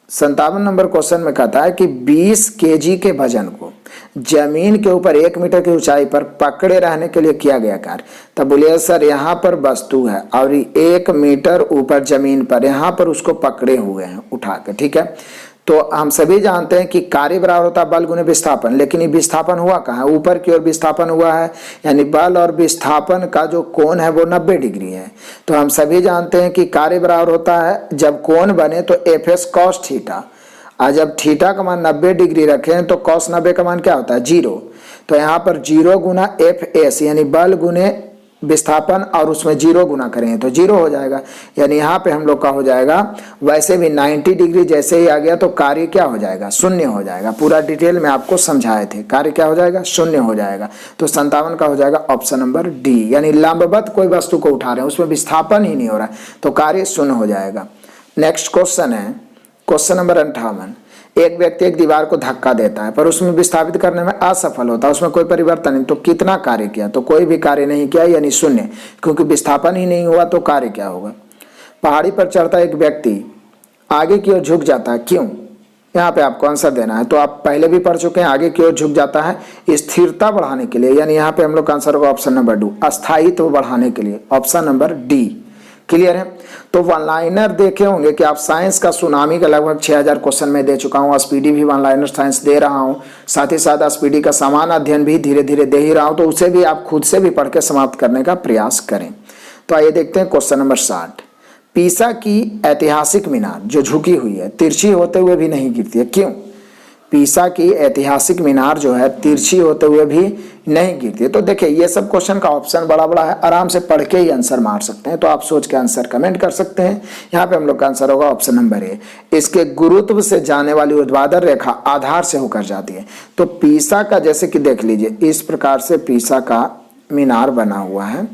Speaker 1: 57 नंबर क्वेश्चन में कहता है कि 20 kg के वजन को जमीन के ऊपर 1 मीटर की ऊंचाई पर पकड़े रहने के लिए किया गया कार्य। तब बोलिए सर यहाँ पर वस्तु है और 1 मीटर ऊपर जमीन पर यहाँ पर उसको पकड़े हुए हैं उठा के, ठीक है। तो हम सभी जानते हैं कि कार्य बराबर होता है बल गुने विस्थापन, लेकिन ये विस्थापन हुआ कहाँ, ऊपर की ओर विस्थापन हुआ है, यानी बल और विस्थापन का जो कोण है वो 90 डिग्री है। तो हम सभी जानते हैं कि कार्य बराबर होता है जब कोण बने तो एफ एस कॉस थीटा, आज जब थीटा का मान 90 डिग्री रखें तो cos 90 का मान क्या होता है 0। तो यहाँ पर 0 गुना एफ एस यानी बल गुने विस्थापन और उसमें 0 गुना करेंगे तो 0 हो जाएगा। यानी यहाँ पे हम लोग का हो जाएगा वैसे भी 90 डिग्री जैसे ही आ गया तो कार्य क्या हो जाएगा शून्य हो जाएगा। पूरा डिटेल में आपको समझाए थे, कार्य क्या हो जाएगा शून्य हो जाएगा। तो 57 का हो जाएगा ऑप्शन नंबर डी, यानी लंबवत कोई वस्तु को उठा रहे हैं उसमें विस्थापन ही नहीं हो रहा है तो कार्य शून्य हो जाएगा। नेक्स्ट क्वेश्चन है क्वेश्चन नंबर 58। एक व्यक्ति एक दीवार को धक्का देता है पर उसमें विस्थापित करने में असफल होता है, उसमें कोई परिवर्तन नहीं, तो कितना कार्य किया, तो कोई भी कार्य नहीं किया यानी शून्य, क्योंकि विस्थापन ही नहीं हुआ तो कार्य क्या होगा। पहाड़ी पर चढ़ता एक व्यक्ति आगे की ओर झुक जाता है, क्यों, यहाँ पे आपको आंसर देना है। तो आप पहले भी पढ़ चुके हैं, आगे की ओर झुक जाता है स्थिरता बढ़ाने के लिए, यानी यहाँ पे हम लोग का आंसर होगा ऑप्शन नंबर डी, अस्थायित्व बढ़ाने के लिए, ऑप्शन नंबर डी। क्लियर है। तो वन लाइनर देखे होंगे कि आप साइंस का सुनामी का लगभग 6000 क्वेश्चन में दे चुका हूँ, स्पीडी भी वन लाइनर साइंस दे रहा हूँ, साथ ही साथ स्पीडी का समान अध्ययन भी धीरे धीरे दे ही रहा हूँ, तो उसे भी आप खुद से भी पढ़ के समाप्त करने का प्रयास करें। तो आइए देखते हैं क्वेश्चन नंबर 60। पीसा की ऐतिहासिक मीनार जो झुकी हुई है तिरछी होते हुए भी नहीं गिरती है, क्यों। पीसा की ऐतिहासिक मीनार जो है तिरछी होते हुए भी नहीं गिरती है। तो देखिए ये सब क्वेश्चन का ऑप्शन बड़ा बड़ा है, आराम से पढ़ के ही आंसर मार सकते हैं, तो आप सोच के आंसर कमेंट कर सकते हैं। यहाँ पे हम लोग का आंसर होगा ऑप्शन नंबर ए, इसके गुरुत्व से जाने वाली ऊर्ध्वाधर रेखा आधार से होकर जाती है। तो पीसा का जैसे कि देख लीजिए इस प्रकार से पीसा का मीनार बना हुआ है,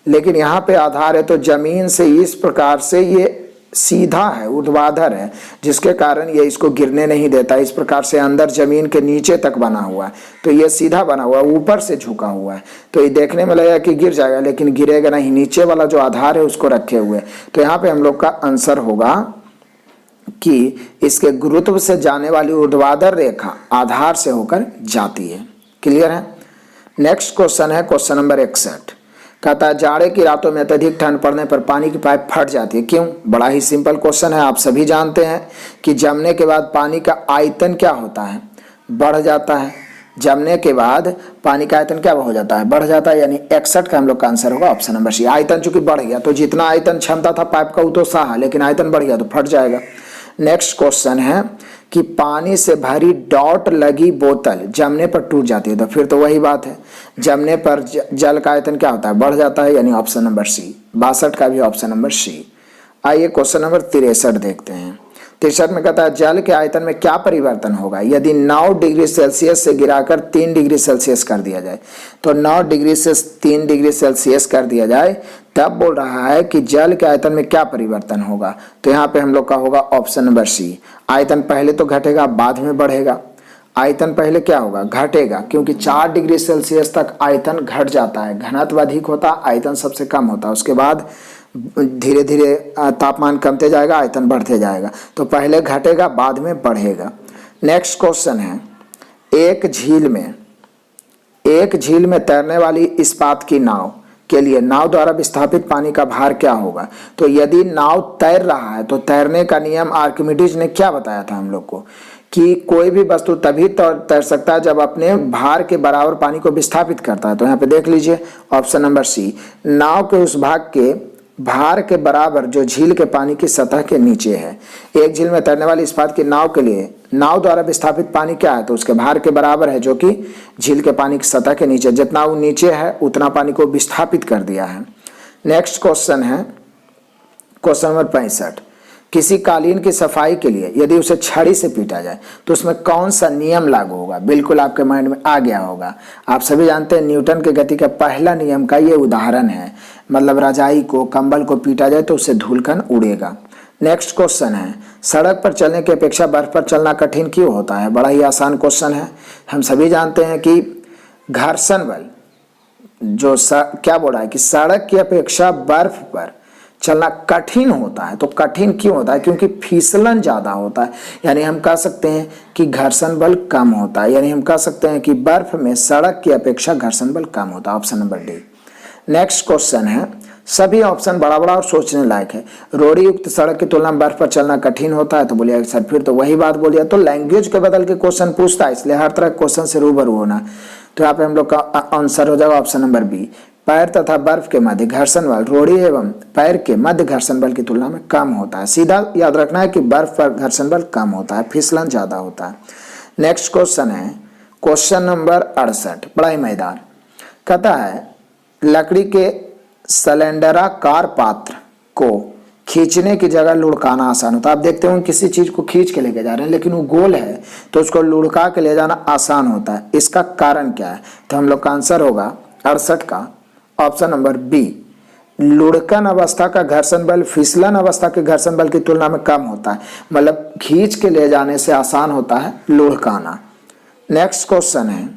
Speaker 1: लेकिन यहाँ पे आधार है तो जमीन से इस प्रकार से ये सीधा है, ऊर्ध्वाधर है, जिसके कारण ये इसको गिरने नहीं देता। इस प्रकार से अंदर जमीन के नीचे तक बना हुआ है, तो ये सीधा बना हुआ है, ऊपर से झुका हुआ है, तो ये देखने में लगेगा कि गिर जाएगा लेकिन गिरेगा नहीं, नीचे वाला जो आधार है उसको रखे हुए। तो यहाँ पे हम लोग का आंसर होगा कि इसके गुरुत्व से जाने वाली ऊर्ध्वाधर रेखा आधार से होकर जाती है। क्लियर है। नेक्स्ट क्वेश्चन है क्वेश्चन नंबर 61। कहता है जाड़े की रातों में अत्यधिक ठंड पड़ने पर पानी की पाइप फट जाती है, क्यों। बड़ा ही सिंपल क्वेश्चन है, आप सभी जानते हैं कि जमने के बाद पानी का आयतन क्या होता है, बढ़ जाता है। जमने के बाद पानी का आयतन क्या हो जाता है, बढ़ जाता है, यानी 61 का हम लोग का आंसर होगा ऑप्शन नंबर सी। आयतन चूंकि बढ़ गया तो जितना आयतन क्षमता था पाइप का वो तो सहा, लेकिन आयतन बढ़ गया तो फट जाएगा। नेक्स्ट क्वेश्चन है कि पानी से भरी डॉट लगी बोतल जमने पर टूट जाती है, तो फिर तो वही बात है, जमने पर जल का आयतन क्या होता है, बढ़ जाता है, यानी ऑप्शन नंबर सी। 62 का भी ऑप्शन नंबर सी। आइए क्वेश्चन नंबर 63 देखते हैं। 63 में कहता है जल के आयतन में क्या परिवर्तन होगा यदि 9 डिग्री सेल्सियस से गिराकर 3 डिग्री सेल्सियस कर दिया जाए। तो 9 डिग्री से 3 डिग्री सेल्सियस कर दिया जाए, तब बोल रहा है कि जल के आयतन में क्या परिवर्तन होगा। तो यहाँ पे हम लोग का होगा ऑप्शन नंबर सी। आयतन पहले तो घटेगा बाद में बढ़ेगा। आयतन पहले क्या होगा, घटेगा, क्योंकि 4 डिग्री सेल्सियस तक आयतन घट जाता है, घनत्व अधिक होता है, आयतन सबसे कम होता है। उसके बाद धीरे धीरे तापमान कमते जाएगा, आयतन बढ़ते जाएगा, तो पहले घटेगा बाद में बढ़ेगा। नेक्स्ट क्वेश्चन है एक झील में तैरने वाली इस्पात की नाव के लिए नाव द्वारा विस्थापित पानी का भार क्या होगा। तो यदि नाव तैर रहा है तो तैरने का नियम आर्किमिडीज ने क्या बताया था हम लोग को, कि कोई भी वस्तु तभी तैर सकता है जब अपने भार के बराबर पानी को विस्थापित करता है। तो यहाँ पे देख लीजिए ऑप्शन नंबर सी, नाव के उस भाग के भार के बराबर जो झील के पानी की सतह के नीचे है। एक झील में तैरने वाली इस्पात की नाव के लिए नाव द्वारा विस्थापित पानी क्या है, तो उसके भार के बराबर है, जो कि झील के पानी की सतह के नीचे, जितना वो नीचे है उतना पानी को विस्थापित कर दिया है। नेक्स्ट क्वेश्चन है क्वेश्चन नंबर 65। किसी कालीन की सफाई के लिए यदि उसे छड़ी से पीटा जाए तो उसमें कौन सा नियम लागू होगा। बिल्कुल आपके माइंड में आ गया होगा, आप सभी जानते हैं न्यूटन के गति का पहला नियम का ये उदाहरण है, मतलब रजाई को कंबल को पीटा जाए तो उससे धूलकण उड़ेगा। नेक्स्ट क्वेश्चन है सड़क पर चलने की अपेक्षा बर्फ पर चलना कठिन क्यों होता है। बड़ा ही आसान क्वेश्चन है, हम सभी जानते हैं कि घर्षण बल जो क्या बोल रहा है कि सड़क की अपेक्षा बर्फ पर चलना कठिन होता है। तो कठिन क्यों होता है, क्योंकि फिसलन ज्यादा होता है, यानी हम कह सकते हैं कि घर्षण बल कम होता है, यानी हम कह सकते हैं कि बर्फ में सड़क की अपेक्षा घर्षण बल कम होता है, option number D. Next question है सभी ऑप्शन बड़ा बड़ा और सोचने लायक है। रोड़ी युक्त सड़क की तुलना में बर्फ पर चलना कठिन होता है, तो बोलिए सर फिर तो वही बात बोलिए, तो लैंग्वेज के बदल के क्वेश्चन पूछता है, इसलिए हर तरह क्वेश्चन से रूबरू होना। तो यहाँ पे हम लोग का आंसर हो जाएगा ऑप्शन नंबर बी। पैर तथा बर्फ के मध्य घर्षण बल रोड़ी एवं पैर के मध्य घर्षण बल की तुलना में कम होता है। सीधा याद रखना है कि बर्फ पर घर्षण बल कम होता है, फिसलन ज्यादा होता है। नेक्स्ट क्वेश्चन है क्वेश्चन नंबर 68, बड़ा ही मजेदार। कहता है लकड़ी के सिलेंडराकार पात्र को खींचने की जगह लुढ़काना आसान होता है। आप देखते हो किसी चीज को खींच के लेके जा रहे हैं लेकिन वो गोल है तो उसको लुढ़का के ले जाना आसान होता है। इसका कारण क्या है? तो हम लोग का आंसर होगा 68 का ऑप्शन नंबर बी। लुढ़कन अवस्था का घर्षण बल फिसलन अवस्था के घर्षण बल की तुलना में कम होता है, मतलब खींच के ले जाने से आसान होता है लुढ़काना। नेक्स्ट क्वेश्चन है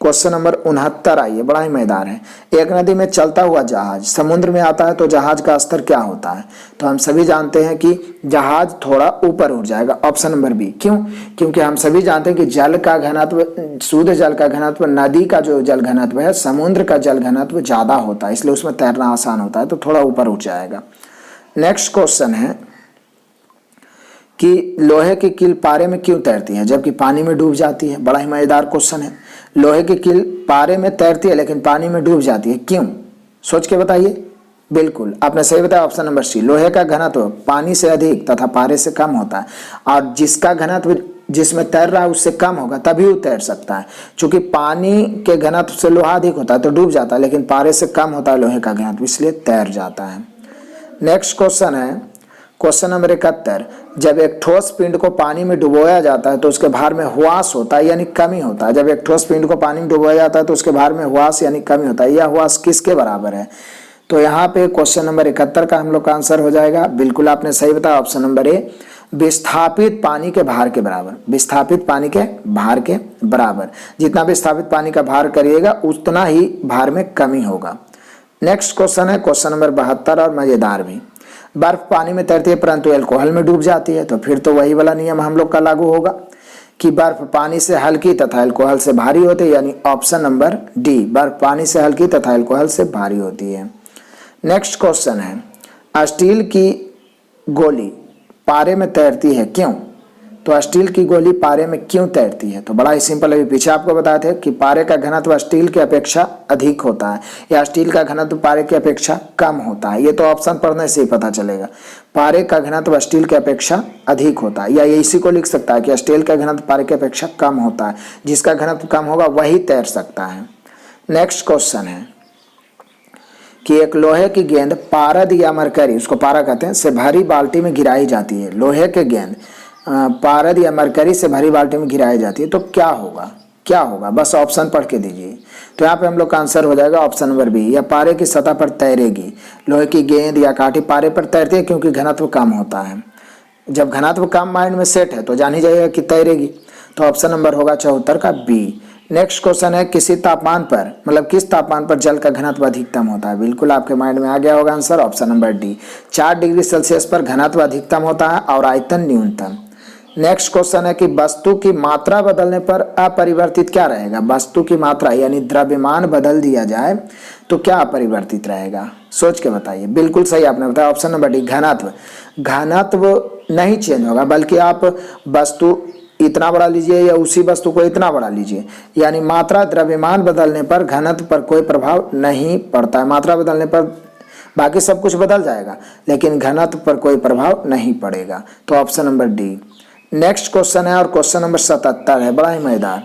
Speaker 1: क्वेश्चन नंबर 69, आइए, बड़ा ही मजेदार है। एक नदी में चलता हुआ जहाज समुद्र में आता है तो जहाज का स्तर क्या होता है? तो हम सभी जानते हैं कि जहाज थोड़ा ऊपर उठ जाएगा, ऑप्शन नंबर बी। क्यों? क्योंकि हम सभी जानते हैं कि जल का घनत्व, शुद्ध जल का घनत्व, नदी का जो जल घनत्व है, समुद्र का जल घनत्व ज्यादा होता है, इसलिए उसमें तैरना आसान होता है, तो थोड़ा ऊपर उठ जाएगा। नेक्स्ट क्वेश्चन है कि लोहे की कील पारे में क्यों तैरती है जबकि पानी में डूब जाती है? बड़ा ही मजेदार क्वेश्चन है। लोहे की कील पारे में तैरती है लेकिन पानी में डूब जाती है, क्यों? सोच के बताइए। बिल्कुल आपने सही बताया, ऑप्शन नंबर सी। लोहे का घनत्व पानी से अधिक तथा पारे से कम होता है, और जिसका घनत्व जिसमें तैर रहा है उससे कम होगा तभी वो तैर सकता है। चूंकि पानी के घनत्व से लोहा अधिक होता है तो डूब जाता है, लेकिन पारे से कम होता है लोहे का घनत्व, इसलिए तैर जाता है। नेक्स्ट क्वेश्चन है क्वेश्चन नंबर 71। जब एक ठोस पिंड को पानी में डुबोया जाता है तो उसके भार में ह्रास होता है यानी कमी होता है। जब एक ठोस पिंड को पानी में डुबोया जाता है तो उसके भार में ह्रास यानी कमी होता है। यह ह्रास किसके बराबर है? तो यहाँ पे क्वेश्चन नंबर 71 का हम लोग का आंसर हो जाएगा, बिल्कुल आपने सही बताया, ऑप्शन नंबर ए, विस्थापित पानी के भार के बराबर। विस्थापित पानी के भार के बराबर, जितना विस्थापित पानी का भार करिएगा उतना ही भार में कमी होगा। नेक्स्ट क्वेश्चन है क्वेश्चन नंबर 72 और मजेदार भी। बर्फ पानी में तैरती है परंतु अल्कोहल में डूब जाती है, तो फिर तो वही वाला नियम हम लोग का लागू होगा कि बर्फ पानी से हल्की तथा अल्कोहल से भारी होती है, यानी ऑप्शन नंबर डी, बर्फ पानी से हल्की तथा अल्कोहल से भारी होती है। नेक्स्ट क्वेश्चन है स्टील की गोली पारे में तैरती है, क्यों? तो स्टील की गोली पारे में क्यों तैरती है? तो बड़ा ही सिंपल, अभी पीछे आपको बताए थे कि पारे का घनत्व स्टील की अपेक्षा अधिक होता है या स्टील का घनत्व पारे की अपेक्षा कम होता है। ये तो ऑप्शन पढ़ने से ही पता चलेगा। पारे का घनत्व स्टील की अपेक्षा अधिक होता है, या इसी को लिख सकता है कि स्टील का घनत्व पारे की अपेक्षा कम होता है, जिसका घनत्व कम होगा वही तैर सकता है। नेक्स्ट क्वेश्चन है कि एक लोहे की गेंद पारद या मरकरी, उसको पारा कहते हैं, से भरी बाल्टी में गिराई जाती है। लोहे के गेंद पारद या मरकरी से भरी बाल्टी में गिराई जाती है तो क्या होगा? क्या होगा? बस ऑप्शन पढ़ के दीजिए। तो यहाँ पे हम लोग का आंसर हो जाएगा ऑप्शन नंबर बी, या पारे की सतह पर तैरेगी। लोहे की गेंद या काठी पारे पर तैरती है क्योंकि घनत्व कम होता है। जब घनत्व कम माइंड में सेट है तो जान ही जाइएगा कि तैरेगी, तो ऑप्शन नंबर होगा 74 का बी। नेक्स्ट क्वेश्चन है किसी तापमान पर, मतलब किस तापमान पर जल का घनत्व अधिकतम होता है? बिल्कुल आपके माइंड में आ गया होगा answer, option number D, 4 degree Celsius पर घनत्व अधिकतम होता है और आयतन न्यूनतम। नेक्स्ट क्वेश्चन है कि वस्तु की मात्रा बदलने पर अपरिवर्तित क्या रहेगा? वस्तु की मात्रा यानी द्रव्यमान बदल दिया जाए तो क्या अपरिवर्तित रहेगा? सोच के बताइए। बिल्कुल सही आपने बताया, ऑप्शन नंबर डी, घनत्व। घनत्व नहीं चेंज होगा, बल्कि आप वस्तु इतना बड़ा लीजिए या उसी वस्तु को इतना बड़ा लीजिए, यानी मात्रा द्रव्यमान बदलने पर घनत्व पर कोई प्रभाव नहीं पड़ता है। मात्रा बदलने पर बाकी सब कुछ बदल जाएगा लेकिन घनत्व पर कोई प्रभाव नहीं पड़ेगा, तो option number D. Next question है और क्वेश्चन नंबर 77 है, बड़ा ही मजेदार।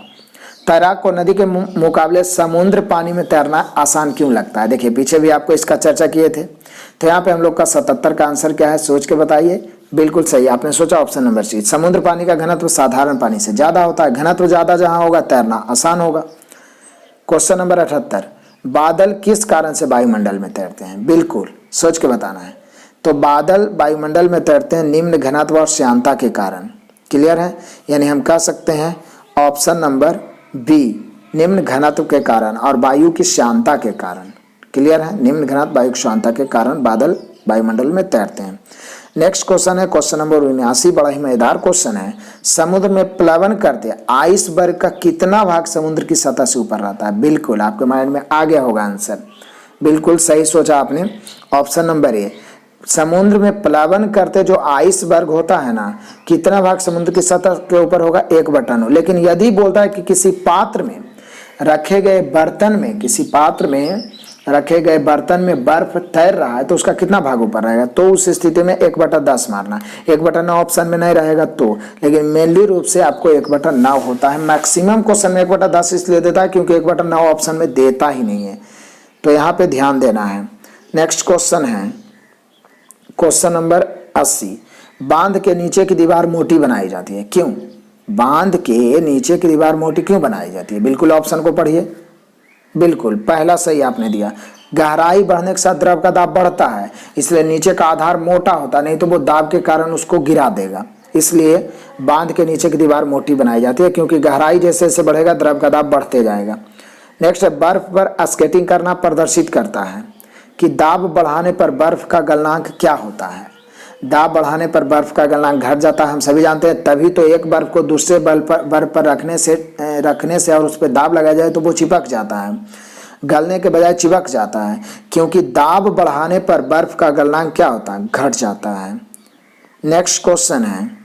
Speaker 1: तैराक को नदी के मुकाबले समुद्र पानी में तैरना आसान क्यों लगता है? देखिए पीछे भी आपको इसका चर्चा किए थे, तो यहाँ पे हम लोग का 77 का आंसर क्या है? सोच के बताइए। बिल्कुल सही आपने सोचा, ऑप्शन नंबर सी, समुद्र पानी का घनत्व साधारण पानी से ज्यादा होता है। घनत्व ज्यादा जहां होगा तैरना आसान होगा। क्वेश्चन नंबर 78, बादल किस कारण से वायुमंडल में तैरते हैं? बिल्कुल सोच के बताना है। तो बादल वायुमंडल में तैरते हैं निम्न घनत्व और श्यानता के कारण। क्लियर है? यानी हम कह सकते हैं ऑप्शन नंबर बी, निम्न घनत्व के कारण और वायु की श्यानता के कारण। क्लियर है? निम्न घनत्व वायु की श्यानता के कारण बादल वायुमंडल में तैरते हैं। नेक्स्ट क्वेश्चन है क्वेश्चन नंबर 79, बड़ा ही मजेदार क्वेश्चन है। समुद्र में प्लवन करते आइसबर्ग का कितना भाग समुद्र की सतह से ऊपर रहता है? बिल्कुल आपके माइंड में आ गया होगा आंसर, बिल्कुल सही सोचा आपने, ऑप्शन नंबर ए। समुद्र में प्लवन करते जो आइसबर्ग होता है ना, कितना भाग समुद्र की सतह के ऊपर होगा? 1/9। लेकिन यदि बोलता है कि किसी पात्र में रखे गए बर्तन में, किसी पात्र में रखे गए बर्तन में बर्फ तैर रहा है तो उसका कितना भाग ऊपर रहेगा, तो उस स्थिति में 1/10 मारना। 1/9 ऑप्शन में नहीं रहेगा तो, लेकिन मेनली रूप से आपको 1/9 होता है। मैक्सिमम क्वेश्चन में 1/10 इसलिए देता है क्योंकि 1/9 ऑप्शन में देता ही नहीं है, तो यहाँ पे ध्यान देना है। नेक्स्ट क्वेश्चन है क्वेश्चन नंबर 80। बांध के नीचे की दीवार मोटी बनाई जाती है, क्यों? बांध के नीचे की दीवार मोटी क्यों बनाई जाती है? बिल्कुल ऑप्शन को पढ़िए। बिल्कुल पहला सही आपने दिया। गहराई बढ़ने के साथ द्रव का दाब बढ़ता है, इसलिए नीचे का आधार मोटा होता, नहीं तो वो दाब के कारण उसको गिरा देगा। इसलिए बांध के नीचे की दीवार मोटी बनाई जाती है, क्योंकि गहराई जैसे जैसे बढ़ेगा द्रव का दाब बढ़ते जाएगा। नेक्स्ट है बर्फ पर स्केटिंग करना प्रदर्शित करता है कि दाब बढ़ाने पर बर्फ का गलनांक क्या होता है। दाब बढ़ाने पर बर्फ का गलनांक घट जाता है, हम सभी जानते हैं। तभी तो एक बर्फ को दूसरे बर्फ पर रखने से और उस पर दाब लगाया जाए तो वो चिपक जाता है, गलने के बजाय चिपक जाता है, क्योंकि दाब बढ़ाने पर बर्फ का गलनांक क्या होता है, घट जाता है। नेक्स्ट क्वेश्चन है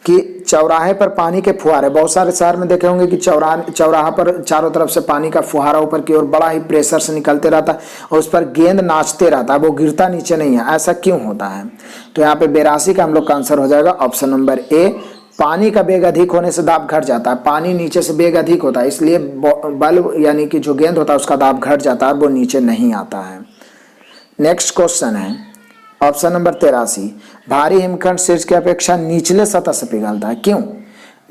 Speaker 1: कि चौराहे पर पानी के फुहारे, बहुत सारे शहर में देखे होंगे कि चौराहा पर चारों तरफ से पानी का फुहारा ऊपर की ओर बड़ा ही प्रेशर से निकलते रहता है और उस पर गेंद नाचते रहता है, वो गिरता नीचे नहीं है। ऐसा क्यों होता है? तो यहाँ पे 82 का हम लोग का आंसर हो जाएगा ऑप्शन नंबर ए। पानी का वेग अधिक होने से दाब घट जाता है, पानी नीचे से वेग अधिक होता है, इसलिए बल्ब यानी कि जो गेंद होता है उसका दाब घट जाता है, वो नीचे नहीं आता है। नेक्स्ट क्वेश्चन है ऑप्शन नंबर 83। भारी हिमखंड शीर्ष की अपेक्षा निचले सतह से पिघलता है, क्यों?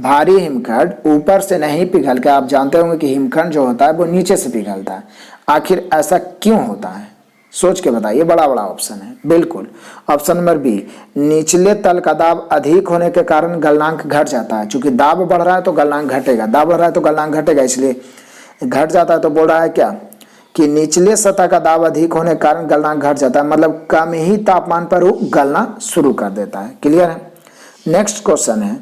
Speaker 1: भारी हिमखंड ऊपर से नहीं पिघल के, आप जानते होंगे कि हिमखंड जो होता है वो नीचे से पिघलता है। आखिर ऐसा क्यों होता है? सोच के बताइए, बड़ा बड़ा ऑप्शन है। बिल्कुल ऑप्शन नंबर बी, निचले तल का दाब अधिक होने के कारण गलनांक घट जाता है। चूंकि दाब बढ़ रहा है तो गलनांक घटेगा, दाब बढ़ रहा है तो गलनांक घटेगा, इसलिए घट जाता है। तो बोल रहा है क्या कि निचले सतह का दाब अधिक होने के कारण गलनांक घट जाता है, मतलब कम ही तापमान पर वो गलना शुरू कर देता है। क्लियर है? नेक्स्ट क्वेश्चन है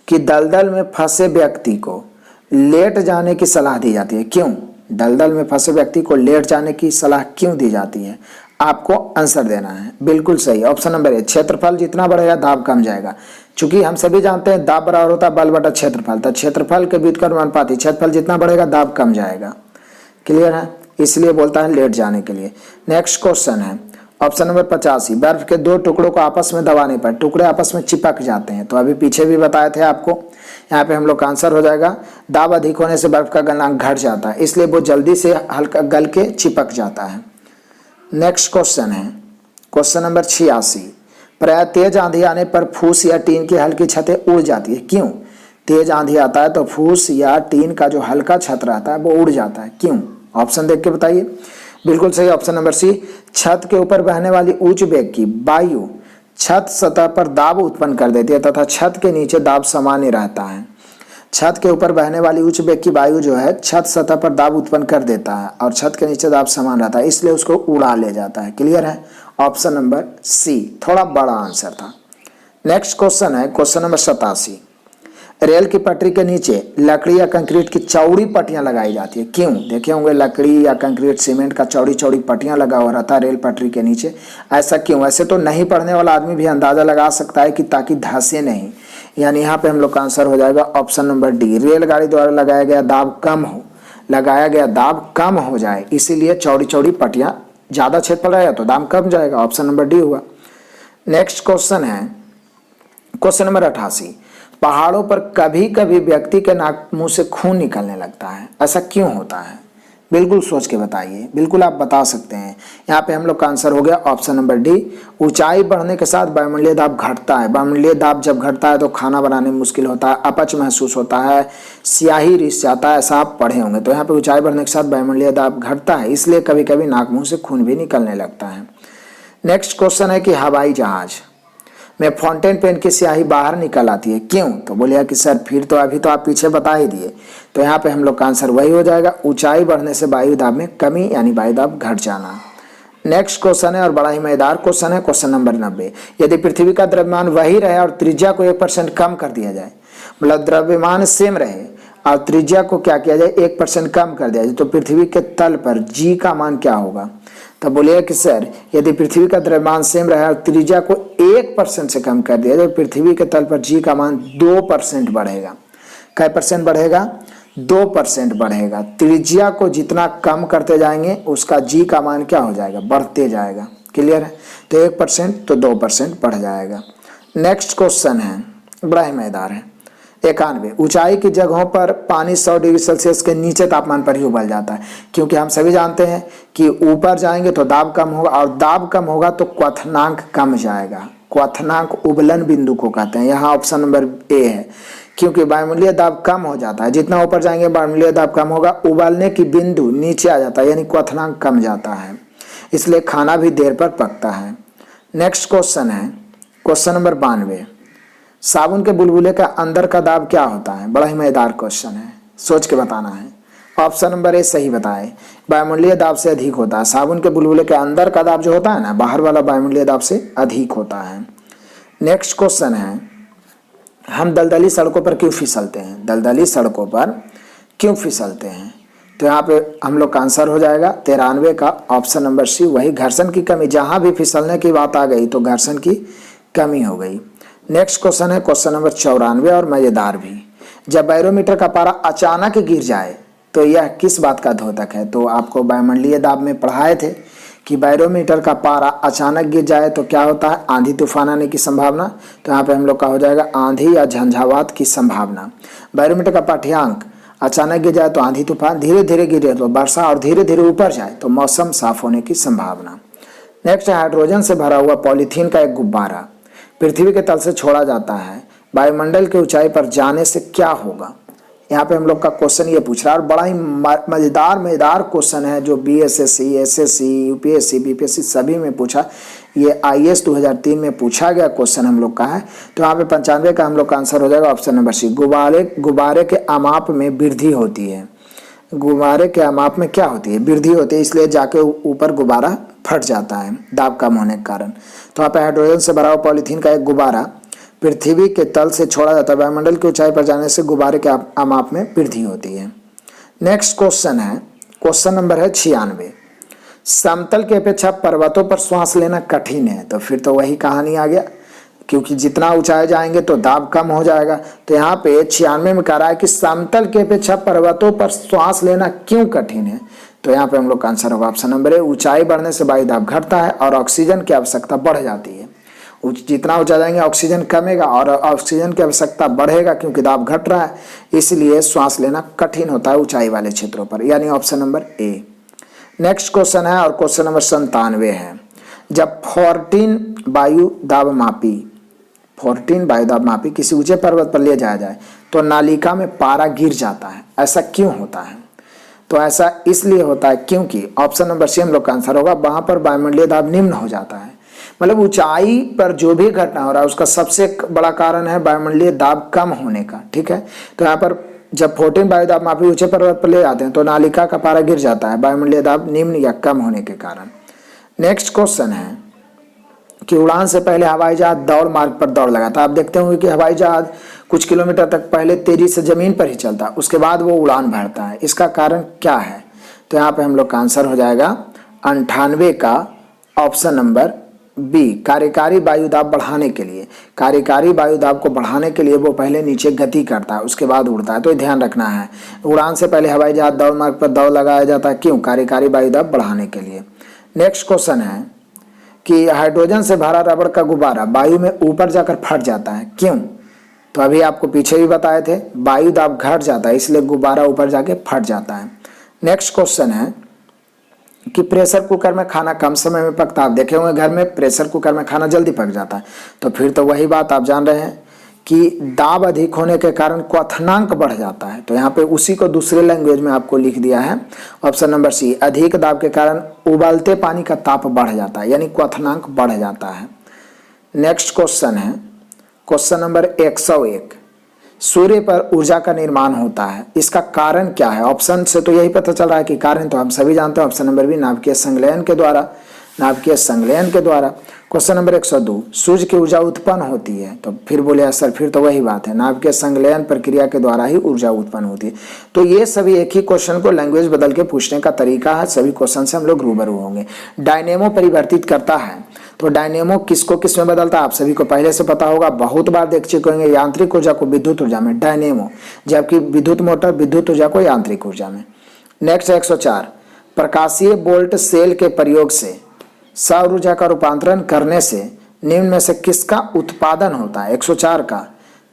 Speaker 1: कि दलदल में फंसे व्यक्ति को लेट जाने की सलाह दी जाती है, क्यों? दलदल में फंसे व्यक्ति को लेट जाने की सलाह क्यों दी जाती है? आपको आंसर देना है। बिल्कुल सही ऑप्शन नंबर ए, क्षेत्रफल जितना बढ़ेगा दाब कम जाएगा। चूंकि हम सभी जानते हैं दाब बराबर होता है बल बटा क्षेत्रफल, तो क्षेत्रफल के बीच का अनुपाती, क्षेत्रफल जितना बढ़ेगा दाब कम जाएगा। क्लियर है? इसलिए बोलता है लेट जाने के लिए। नेक्स्ट क्वेश्चन है ऑप्शन नंबर 85। बर्फ के दो टुकड़ों को आपस में दबाने पर टुकड़े आपस में चिपक जाते हैं, तो अभी पीछे भी बताए थे आपको। यहाँ पे हम लोग का आंसर हो जाएगा दाब अधिक होने से बर्फ का गलनांक घट जाता है, इसलिए वो जल्दी से हल्का गल के चिपक जाता है। नेक्स्ट क्वेश्चन है क्वेश्चन नंबर 86। प्राय तेज आंधी आने पर फूस या टीन की हल्की छतें उड़ जाती है, क्यों? तेज आंधी आता है तो फूस या टीन का जो हल्का छत रहता है वो उड़ जाता है, क्यों? ऑप्शन देख के बताइए। बिल्कुल सही ऑप्शन नंबर सी। छत के ऊपर बहने वाली उच्च वेग की वायु छत सतह पर दाब उत्पन्न कर देती है तथा छत के नीचे दाब सामान्य रहता है। छत के ऊपर बहने वाली उच्च वेग की वायु जो है छत सतह पर दाब उत्पन्न कर देता है और छत के नीचे दाब समान रहता है, इसलिए उसको उड़ा ले जाता है। क्लियर है? ऑप्शन नंबर सी थोड़ा बड़ा आंसर था। नेक्स्ट क्वेश्चन है क्वेश्चन नंबर 87। रेल की पटरी के नीचे लकड़ी या कंक्रीट की चौड़ी पट्टियां लगाई जाती है, क्यों? देखे होंगे लकड़ी या कंक्रीट सीमेंट का चौड़ी चौड़ी पट्टियां लगा हुआ रहता है रेल पटरी के नीचे। ऐसा क्यों? वैसे तो नहीं पढ़ने वाला आदमी भी अंदाजा लगा सकता है कि ताकि धंसे नहीं, यानी यहाँ पे हम लोग का आंसर हो जाएगा ऑप्शन नंबर डी। रेलगाड़ी द्वारा लगाया गया दाब कम हो जाए, इसीलिए चौड़ी चौड़ी पट्टियां, ज्यादा क्षेत्रफल रहेगा तो दाब कम जाएगा, ऑप्शन नंबर डी हुआ। नेक्स्ट क्वेश्चन है क्वेश्चन नंबर 88। पहाड़ों पर कभी कभी व्यक्ति के नाक मुंह से खून निकलने लगता है, ऐसा क्यों होता है? बिल्कुल सोच के बताइए, बिल्कुल आप बता सकते हैं। यहाँ पे हम लोग का आंसर हो गया ऑप्शन नंबर डी। ऊंचाई बढ़ने के साथ वायुमंडलीय दाब घटता है, वायुमंडलीय दाब जब घटता है तो खाना बनाने में मुश्किल होता है, अपच महसूस होता है, स्याही रिस जाता है, ऐसा आप पढ़े होंगे। तो यहाँ पे ऊंचाई बढ़ने के साथ वायुमंडलीय दाब घटता है, इसलिए कभी कभी नाक मुंह से खून भी निकलने लगता है। नेक्स्ट क्वेश्चन है कि हवाई जहाज में फाउंटेन पेन की स्याही बाहर निकल आती है, क्यों? तो बोलिए कि सर फिर तो अभी तो आप पीछे बता ही दिए। तो यहाँ पे हम लोग का आंसर वही हो जाएगा, ऊंचाई बढ़ने से वायु दाब में कमी यानी वायु दाब घट जाना। नेक्स्ट क्वेश्चन है और बड़ा ही मजेदार क्वेश्चन है क्वेश्चन नंबर 90। यदि पृथ्वी का द्रव्यमान वही रहे और त्रिज्या को 1% कम कर दिया जाए, मतलब द्रव्यमान सेम रहे और त्रिज्या को क्या किया जाए 1% कम कर दिया जाए, तो पृथ्वी के तल पर जी का मान क्या होगा? तब बोलिए कि सर यदि पृथ्वी का द्रव्यमान सेम रहा और त्रिज्या को 1% से कम कर दिया तो पृथ्वी के तल पर जी का मान 2% बढ़ेगा। कै % बढ़ेगा? 2% बढ़ेगा। त्रिज्या को जितना कम करते जाएंगे उसका जी का मान क्या हो जाएगा, बढ़ते जाएगा। क्लियर है। तो 1% तो 2% बढ़ जाएगा। नेक्स्ट क्वेश्चन है, बड़ा ही मजेदार है। 91, ऊंचाई की जगहों पर पानी 100 डिग्री सेल्सियस के नीचे तापमान पर ही उबल जाता है, क्योंकि हम सभी जानते हैं कि ऊपर जाएंगे तो दाब कम होगा, और दाब कम होगा तो क्वथनांक कम जाएगा। क्वथनांक उबलन बिंदु को कहते हैं। यहाँ ऑप्शन नंबर ए है, क्योंकि वायुमंडलीय दाब कम हो जाता है, जितना ऊपर जाएंगे वायुमंडलीय दाब कम होगा, उबालने की बिंदु नीचे आ जाता है, यानी क्वथनांक कम जाता है, इसलिए खाना भी देर पर पकता है। नेक्स्ट क्वेश्चन है क्वेश्चन नंबर 92, साबुन के बुलबुले का अंदर का दाब क्या होता है। बड़ा ही मजेदार क्वेश्चन है, सोच के बताना है। ऑप्शन नंबर ए सही बताए, वायुमंडलीय दाब से अधिक होता है। साबुन के बुलबुले के अंदर का दाब जो होता है ना, बाहर वाला वायुमंडलीय दाब से अधिक होता है। नेक्स्ट क्वेश्चन है, हम दलदली सड़कों पर क्यों फिसलते हैं। दलदली सड़कों पर क्यों फिसलते हैं, तो यहाँ पे हम लोग का आंसर हो जाएगा 93 का ऑप्शन नंबर सी, वही घर्षण की कमी। जहाँ भी फिसलने की बात आ गई तो घर्षण की कमी हो गई। नेक्स्ट क्वेश्चन है क्वेश्चन नंबर 94 और मजेदार भी, जब बैरोमीटर का पारा अचानक गिर जाए तो यह किस बात का द्योतक है। तो आपको वायुमंडलीय दाब में पढ़ाए थे कि बैरोमीटर का पारा अचानक गिर जाए तो क्या होता है, आंधी तूफान आने की संभावना। तो यहाँ पे हम लोग का हो जाएगा आंधी या झंझावात की संभावना। बैरोमीटर का पाठ्यांक अचानक गिर जाए तो आंधी तूफान, धीरे धीरे गिरे तो वर्षा, और धीरे धीरे ऊपर जाए तो मौसम साफ होने की संभावना। नेक्स्ट है, हाइड्रोजन से भरा हुआ पॉलीथीन का एक गुब्बारा पृथ्वी के तल से छोड़ा जाता है, वायुमंडल की ऊंचाई पर जाने से क्या होगा। यहाँ पे हम लोग का क्वेश्चन ये पूछ रहा है, और बड़ा ही मजेदार क्वेश्चन है, जो बीएसएससी, एसएससी, यूपीएससी, बीपीएससी सभी में पूछा। ये आईएएस 2003 में पूछा गया क्वेश्चन हम लोग का है। तो यहाँ पे 95 का हम लोग का आंसर हो जाएगा ऑप्शन नंबर सी, गुब्बारे के आमाप में वृद्धि होती है। गुब्बारे के आमाप में क्या होती है, वृद्धि होती है, इसलिए जाके ऊपर गुब्बारा फट जाता है दाब कम होने के कारण। तो यहाँ पे हाइड्रोजन से भरा हुआ पॉलीथीन का एक गुब्बारा पृथ्वी के तल से छोड़ा जाता है, वायुमंडल की ऊंचाई पर जाने से गुब्बारे के आमाप में वृद्धि होती है। नेक्स्ट क्वेश्चन है क्वेश्चन नंबर है 96, समतल की अपेक्षा पर्वतों पर श्वास लेना कठिन है। तो फिर तो वही कहानी आ गया, क्योंकि जितना ऊंचाई जाएंगे तो दाब कम हो जाएगा। तो यहाँ पे 96 में कह रहा है कि समतल की अपेक्षा पर्वतों पर श्वास लेना क्यों कठिन है। तो यहाँ पे हम लोग का आंसर होगा ऑप्शन नंबर ए, ऊंचाई बढ़ने से वायु दाब घटता है और ऑक्सीजन की आवश्यकता बढ़ जाती है। जितना ऊंचा जाएंगे ऑक्सीजन कमेगा और ऑक्सीजन की आवश्यकता बढ़ेगा, क्योंकि दाब घट रहा है, इसलिए श्वास लेना कठिन होता है ऊंचाई वाले क्षेत्रों पर, यानी option number A. Next question है और क्वेश्चन नंबर 97 है, जब 14 वायु दाब मापी किसी ऊंचे पर्वत पर ले जाया जाए तो नालिका में पारा गिर जाता है, ऐसा क्यों होता है। तो ऐसा इसलिए होता है क्योंकि ऑप्शन नंबर सी हम लोग का आंसर होगा, वहां पर वायुमंडलीय दाब निम्न हो जाता है। मतलब ऊंचाई पर जो भी घटना हो रहा है उसका सबसे बड़ा कारण है वायुमंडलीय दाब कम होने का। ठीक है, तो यहाँ पर जब 14 वायु दाब मापी ऊंचे पर्वत पर ले जाते हैं तो नालिका का पारा गिर जाता है वायुमंडलीय दाब निम्न या कम होने के कारण। नेक्स्ट क्वेश्चन है कि उड़ान से पहले हवाई जहाज दौड़ मार्ग पर दौड़ लगाता है। आप देखते होंगे कि हवाई जहाज कुछ किलोमीटर तक पहले तेजी से जमीन पर ही चलता है, उसके बाद वो उड़ान भरता है, इसका कारण क्या है। तो यहाँ पे हम लोग का आंसर हो जाएगा 98 का ऑप्शन नंबर बी, कार्यकारी वायु दाब बढ़ाने के लिए। कार्यकारी वायु दाब को बढ़ाने के लिए वो पहले नीचे गति करता है, उसके बाद उड़ता है। तो ध्यान रखना है, उड़ान से पहले हवाई जहाज दौड़ मार्ग पर दौड़ लगाया जाता है, क्यों, कार्यकारी वायु दाब बढ़ाने के लिए। नेक्स्ट क्वेश्चन है कि हाइड्रोजन से भरा रबड़ का गुब्बारा वायु में ऊपर जाकर फट जाता है, क्यों। तो अभी आपको पीछे भी बताए थे, वायु दाब घट जाता है इसलिए गुब्बारा ऊपर जाके फट जाता है। नेक्स्ट क्वेश्चन है कि प्रेशर कुकर में खाना कम समय में पकता है। आप देखे होंगे घर में प्रेशर कुकर में खाना जल्दी पक जाता है। तो फिर तो वही बात आप जान रहे हैं कि दाब अधिक होने के कारण क्वथनांक बढ़ जाता है। तो यहाँ पे उसी को दूसरे लैंग्वेज में आपको लिख दिया है ऑप्शन नंबर सी, अधिक दाब के कारण उबालते पानी का ताप बढ़ जाता है, यानी क्वथनांक बढ़ जाता है। नेक्स्ट क्वेश्चन है क्वेश्चन नंबर 101, सूर्य पर ऊर्जा का निर्माण होता है, इसका कारण क्या है। ऑप्शन से तो यही पता चल रहा है कि कारण तो हम सभी जानते हैं, ऑप्शन नंबर बी, नाभिकीय संलयन के द्वारा। नाभिकीय संलयन के द्वारा। क्वेश्चन नंबर 102, सूर्य की ऊर्जा उत्पन्न होती है, तो फिर बोले सर फिर तो वही बात है, नाभिकीय संलयन प्रक्रिया के द्वारा ही ऊर्जा उत्पन्न होती है। तो ये सभी एक ही क्वेश्चन को लैंग्वेज बदल के पूछने का तरीका है, सभी क्वेश्चन से हम लोग रूबरू होंगे। डायनेमो परिवर्तित करता है, तो डायनेमो किसको किस में बदलता है आप सभी को पहले से पता होगा, बहुत बार देख चुके होंगे, यांत्रिक ऊर्जा को विद्युत ऊर्जा में डायनेमो, जबकि विद्युत मोटर विद्युत ऊर्जा को यांत्रिक ऊर्जा में। नेक्स्ट 104, प्रकाशीय बोल्ट सेल के प्रयोग से सौर ऊर्जा का रूपांतरण करने से निम्न में से किसका उत्पादन होता है? 104 का,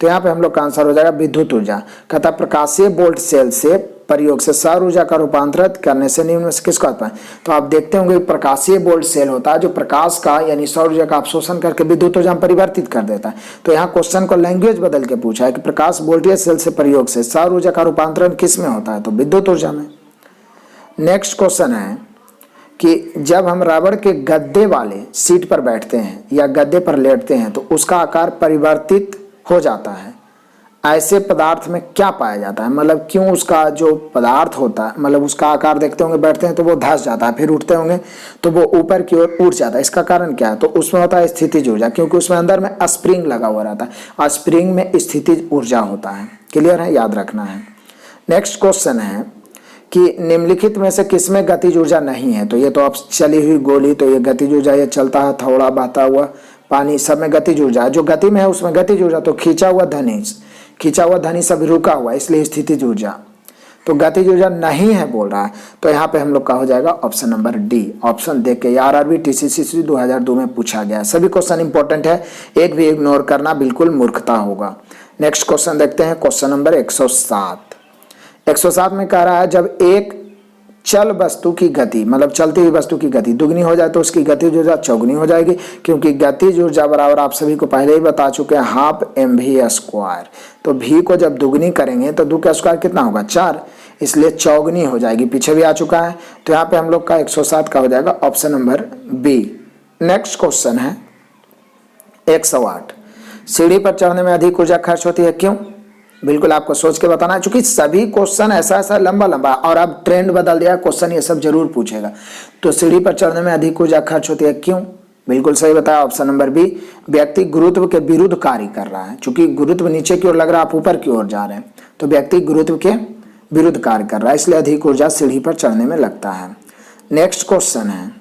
Speaker 1: तो यहाँ पे हम लोग का आंसर हो जाएगा विद्युत ऊर्जा। कहता प्रकाशीय बोल्ट सेल से प्रयोग से सौर ऊर्जा का रूपांतरित करने से निम्न में से किसका उत्पादन? तो आप देखते होंगे प्रकाशीय बोल्ट सेल होता है जो प्रकाश का यानी सौर ऊर्जा का अवशोषण करके विद्युत ऊर्जा में परिवर्तित कर देता है। तो यहाँ क्वेश्चन को लैंग्वेज बदल के पूछा है कि प्रकाश बोल्टीय सेल से प्रयोग से सौर ऊर्जा का रूपांतरण किस में होता है? तो विद्युत ऊर्जा में। नेक्स्ट क्वेश्चन है कि जब हम रबड़ के गद्दे वाले सीट पर बैठते हैं या गद्दे पर लेटते हैं तो उसका आकार परिवर्तित हो जाता है, ऐसे पदार्थ में क्या पाया जाता है? मतलब क्यों उसका जो पदार्थ होता है, मतलब उसका आकार देखते होंगे, बैठते हैं तो वो धंस जाता है, फिर उठते होंगे तो वो ऊपर की ओर उठ जाता है, इसका कारण क्या है? तो उसमें होता है स्थितिज ऊर्जा, क्योंकि उसमें अंदर में स्प्रिंग लगा हुआ रहता है और स्प्रिंग में स्थितिज ऊर्जा होता है। क्लियर है, याद रखना है। नेक्स्ट क्वेश्चन है कि निम्नलिखित में से किसमें गतिज ऊर्जा नहीं है? तो ये तो अब चली हुई गोली, तो ये गतिज ऊर्जा, ये चलता है थोड़ा बहता हुआ पानी, सब में गतिज ऊर्जा है। जो गति में है उसमें गतिज ऊर्जा, तो खींचा हुआ धनी सब रुका हुआ, इसलिए स्थितिज ऊर्जा। तो गतिज ऊर्जा नहीं है बोल रहा है, तो यहाँ पे हम लोग का हो जाएगा ऑप्शन नंबर डी। ऑप्शन देख के आरआरबी टीसीसी 2002 में पूछा गया। सभी क्वेश्चन इंपॉर्टेंट है, एक भी इग्नोर करना बिल्कुल मूर्खता होगा। नेक्स्ट क्वेश्चन देखते हैं, क्वेश्चन नंबर 107। 107 में कह रहा है जब एक चल वस्तु की गति, मतलब चलती हुई वस्तु की गति दुगनी हो जाए तो उसकी गतिज ऊर्जा चौगुनी हो जाएगी, क्योंकि गतिज ऊर्जा बराबर आप सभी को पहले ही बता चुके हैं हाफ mv²। तो v को जब दुगनी करेंगे तो 2 का स्क्वायर कितना होगा? 4, इसलिए चौगुनी हो जाएगी, पीछे भी आ चुका है। तो यहाँ पे हम लोग का 107 का हो जाएगा option number B. Next question है 108, सीढ़ी पर चढ़ने में अधिक ऊर्जा खर्च होती है, क्यों? बिल्कुल आपको सोच के बताना है, क्योंकि सभी क्वेश्चन ऐसा लंबा और अब ट्रेंड बदल दिया, क्वेश्चन ये सब जरूर पूछेगा। तो सीढ़ी पर चढ़ने में अधिक ऊर्जा खर्च होती है, क्यों? बिल्कुल सही बताया, ऑप्शन नंबर बी। व्यक्ति गुरुत्व के विरुद्ध कार्य कर रहा है, चूंकि गुरुत्व नीचे की ओर लग रहा है, आप ऊपर की ओर जा रहे हैं, तो व्यक्ति गुरुत्व के विरुद्ध कार्य कर रहा है, इसलिए अधिक ऊर्जा सीढ़ी पर चढ़ने में लगता है। नेक्स्ट क्वेश्चन है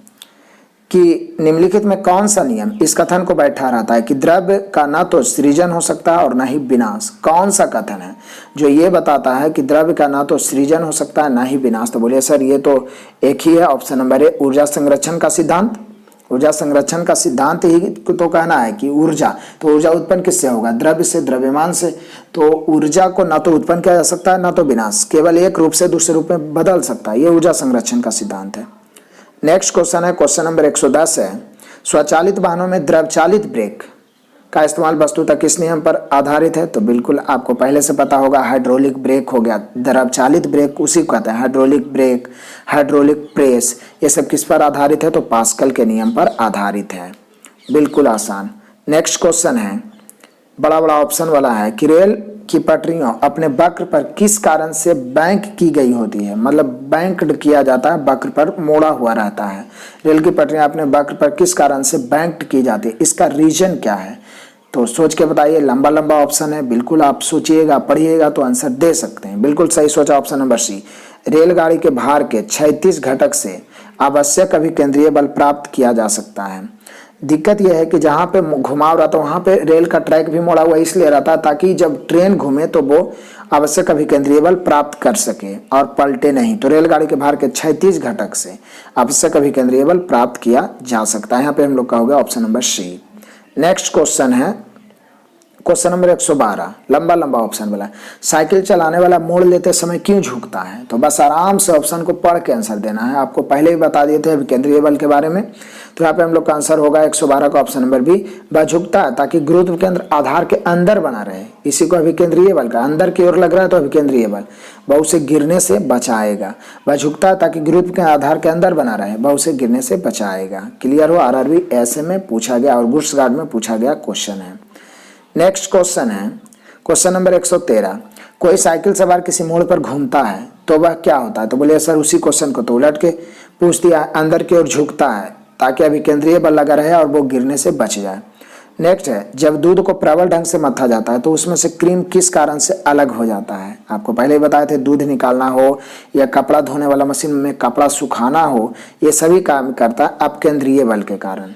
Speaker 1: कि निम्नलिखित में कौन सा नियम इस कथन को बैठा रहता है कि द्रव्य का ना तो सृजन हो सकता है और ना ही विनाश? कौन सा कथन है जो ये बताता है कि द्रव्य का ना तो सृजन हो सकता है ना ही विनाश? तो बोलिए सर ये तो एक ही है, ऑप्शन नंबर ए, ऊर्जा संरक्षण का सिद्धांत। ऊर्जा संरक्षण का सिद्धांत ही तो कहना है कि ऊर्जा, तो ऊर्जा उत्पन्न किससे होगा? द्रव्य से, द्रव्यमान से। तो ऊर्जा को ना तो उत्पन्न किया जा सकता है ना तो विनाश, केवल एक रूप से दूसरे रूप में बदल सकता है, ये ऊर्जा संरक्षण का सिद्धांत है। नेक्स्ट क्वेश्चन है, क्वेश्चन नंबर 110 है, स्वचालित वाहनों में द्रवचालित ब्रेक का इस्तेमाल वस्तुतः किस नियम पर आधारित है? तो बिल्कुल आपको पहले से पता होगा, हाइड्रोलिक ब्रेक हो गया। द्रवचालित ब्रेक उसी को कहते हैं, हाइड्रोलिक ब्रेक, हाइड्रोलिक प्रेस, ये सब किस पर आधारित है? तो पास्कल के नियम पर आधारित है, बिल्कुल आसान। नेक्स्ट क्वेश्चन है, बड़ा ऑप्शन वाला है कि रेल की पटरियां अपने वक्र पर किस कारण से बैंक की गई होती है? मतलब बैंक्ड किया जाता है, वक्र पर मोड़ा हुआ रहता है। रेल की पटरियां अपने वक्र पर किस कारण से बैंक्ड की जाती है, इसका रीजन क्या है? तो सोच के बताइए, लंबा ऑप्शन है, बिल्कुल आप सोचिएगा, पढ़िएगा तो आंसर दे सकते हैं। बिल्कुल सही सोचा, ऑप्शन नंबर सी। रेलगाड़ी के भार के 36 घटक से आवश्यक अभिकेंद्रीय बल प्राप्त किया जा सकता है। दिक्कत यह है कि जहाँ पे घुमाव रहता है वहाँ पे रेल का ट्रैक भी मोड़ा हुआ इसलिए रहता है ताकि जब ट्रेन घूमे तो वो आवश्यक अभिकेंद्रीय बल प्राप्त कर सके और पलटे नहीं। तो रेलगाड़ी के भार के 36 घटक से आवश्यक अभिकेंद्रीय बल प्राप्त किया जा सकता है। यहाँ पे हम लोग का हो गया option number C. Next question है क्वेश्चन नंबर 112, लंबा ऑप्शन वाला, साइकिल चलाने वाला मोड़ लेते समय क्यों झुकता है? तो बस आराम से ऑप्शन को पढ़ के आंसर देना है, आपको पहले ही बता दिए थे अभिकेंद्रीय बल के बारे में। तो यहाँ पे हम लोग का आंसर होगा 112 का ऑप्शन नंबर बी। वह झुकता है ताकि गुरुत्व केंद्र आधार के अंदर बना रहे, इसी को अभिकेंद्रीय बल का, अंदर की ओर लग रहा है तो अभिकेंद्रीय बल, वह उसे गिरने से बचाएगा। वह झुकता है ताकि गुरुत्व के आधार के अंदर बना रहे, वह उसे गिरने से बचाएगा। क्लियर हो, आरआरबी ऐसे में पूछा गया और गुड्स गार्ड में पूछा गया क्वेश्चन है। नेक्स्ट क्वेश्चन है क्वेश्चन नंबर 113, कोई साइकिल सवार किसी मोड़ पर घूमता है तो वह क्या होता है? तो बोलिए सर उसी क्वेश्चन को तो उलट के पूछ दिया, अंदर की ओर झुकता है ताकि अभिकेंद्रीय बल लगा रहे और वो गिरने से बच जाए। नेक्स्ट है, जब दूध को प्रबल ढंग से मथा जाता है तो उसमें से क्रीम किस कारण से अलग हो जाता है। आपको पहले ही बताए थे, दूध निकालना हो या कपड़ा धोने वाला मशीन में कपड़ा सुखाना हो, ये सभी काम करता है अपकेंद्रीय बल के कारण।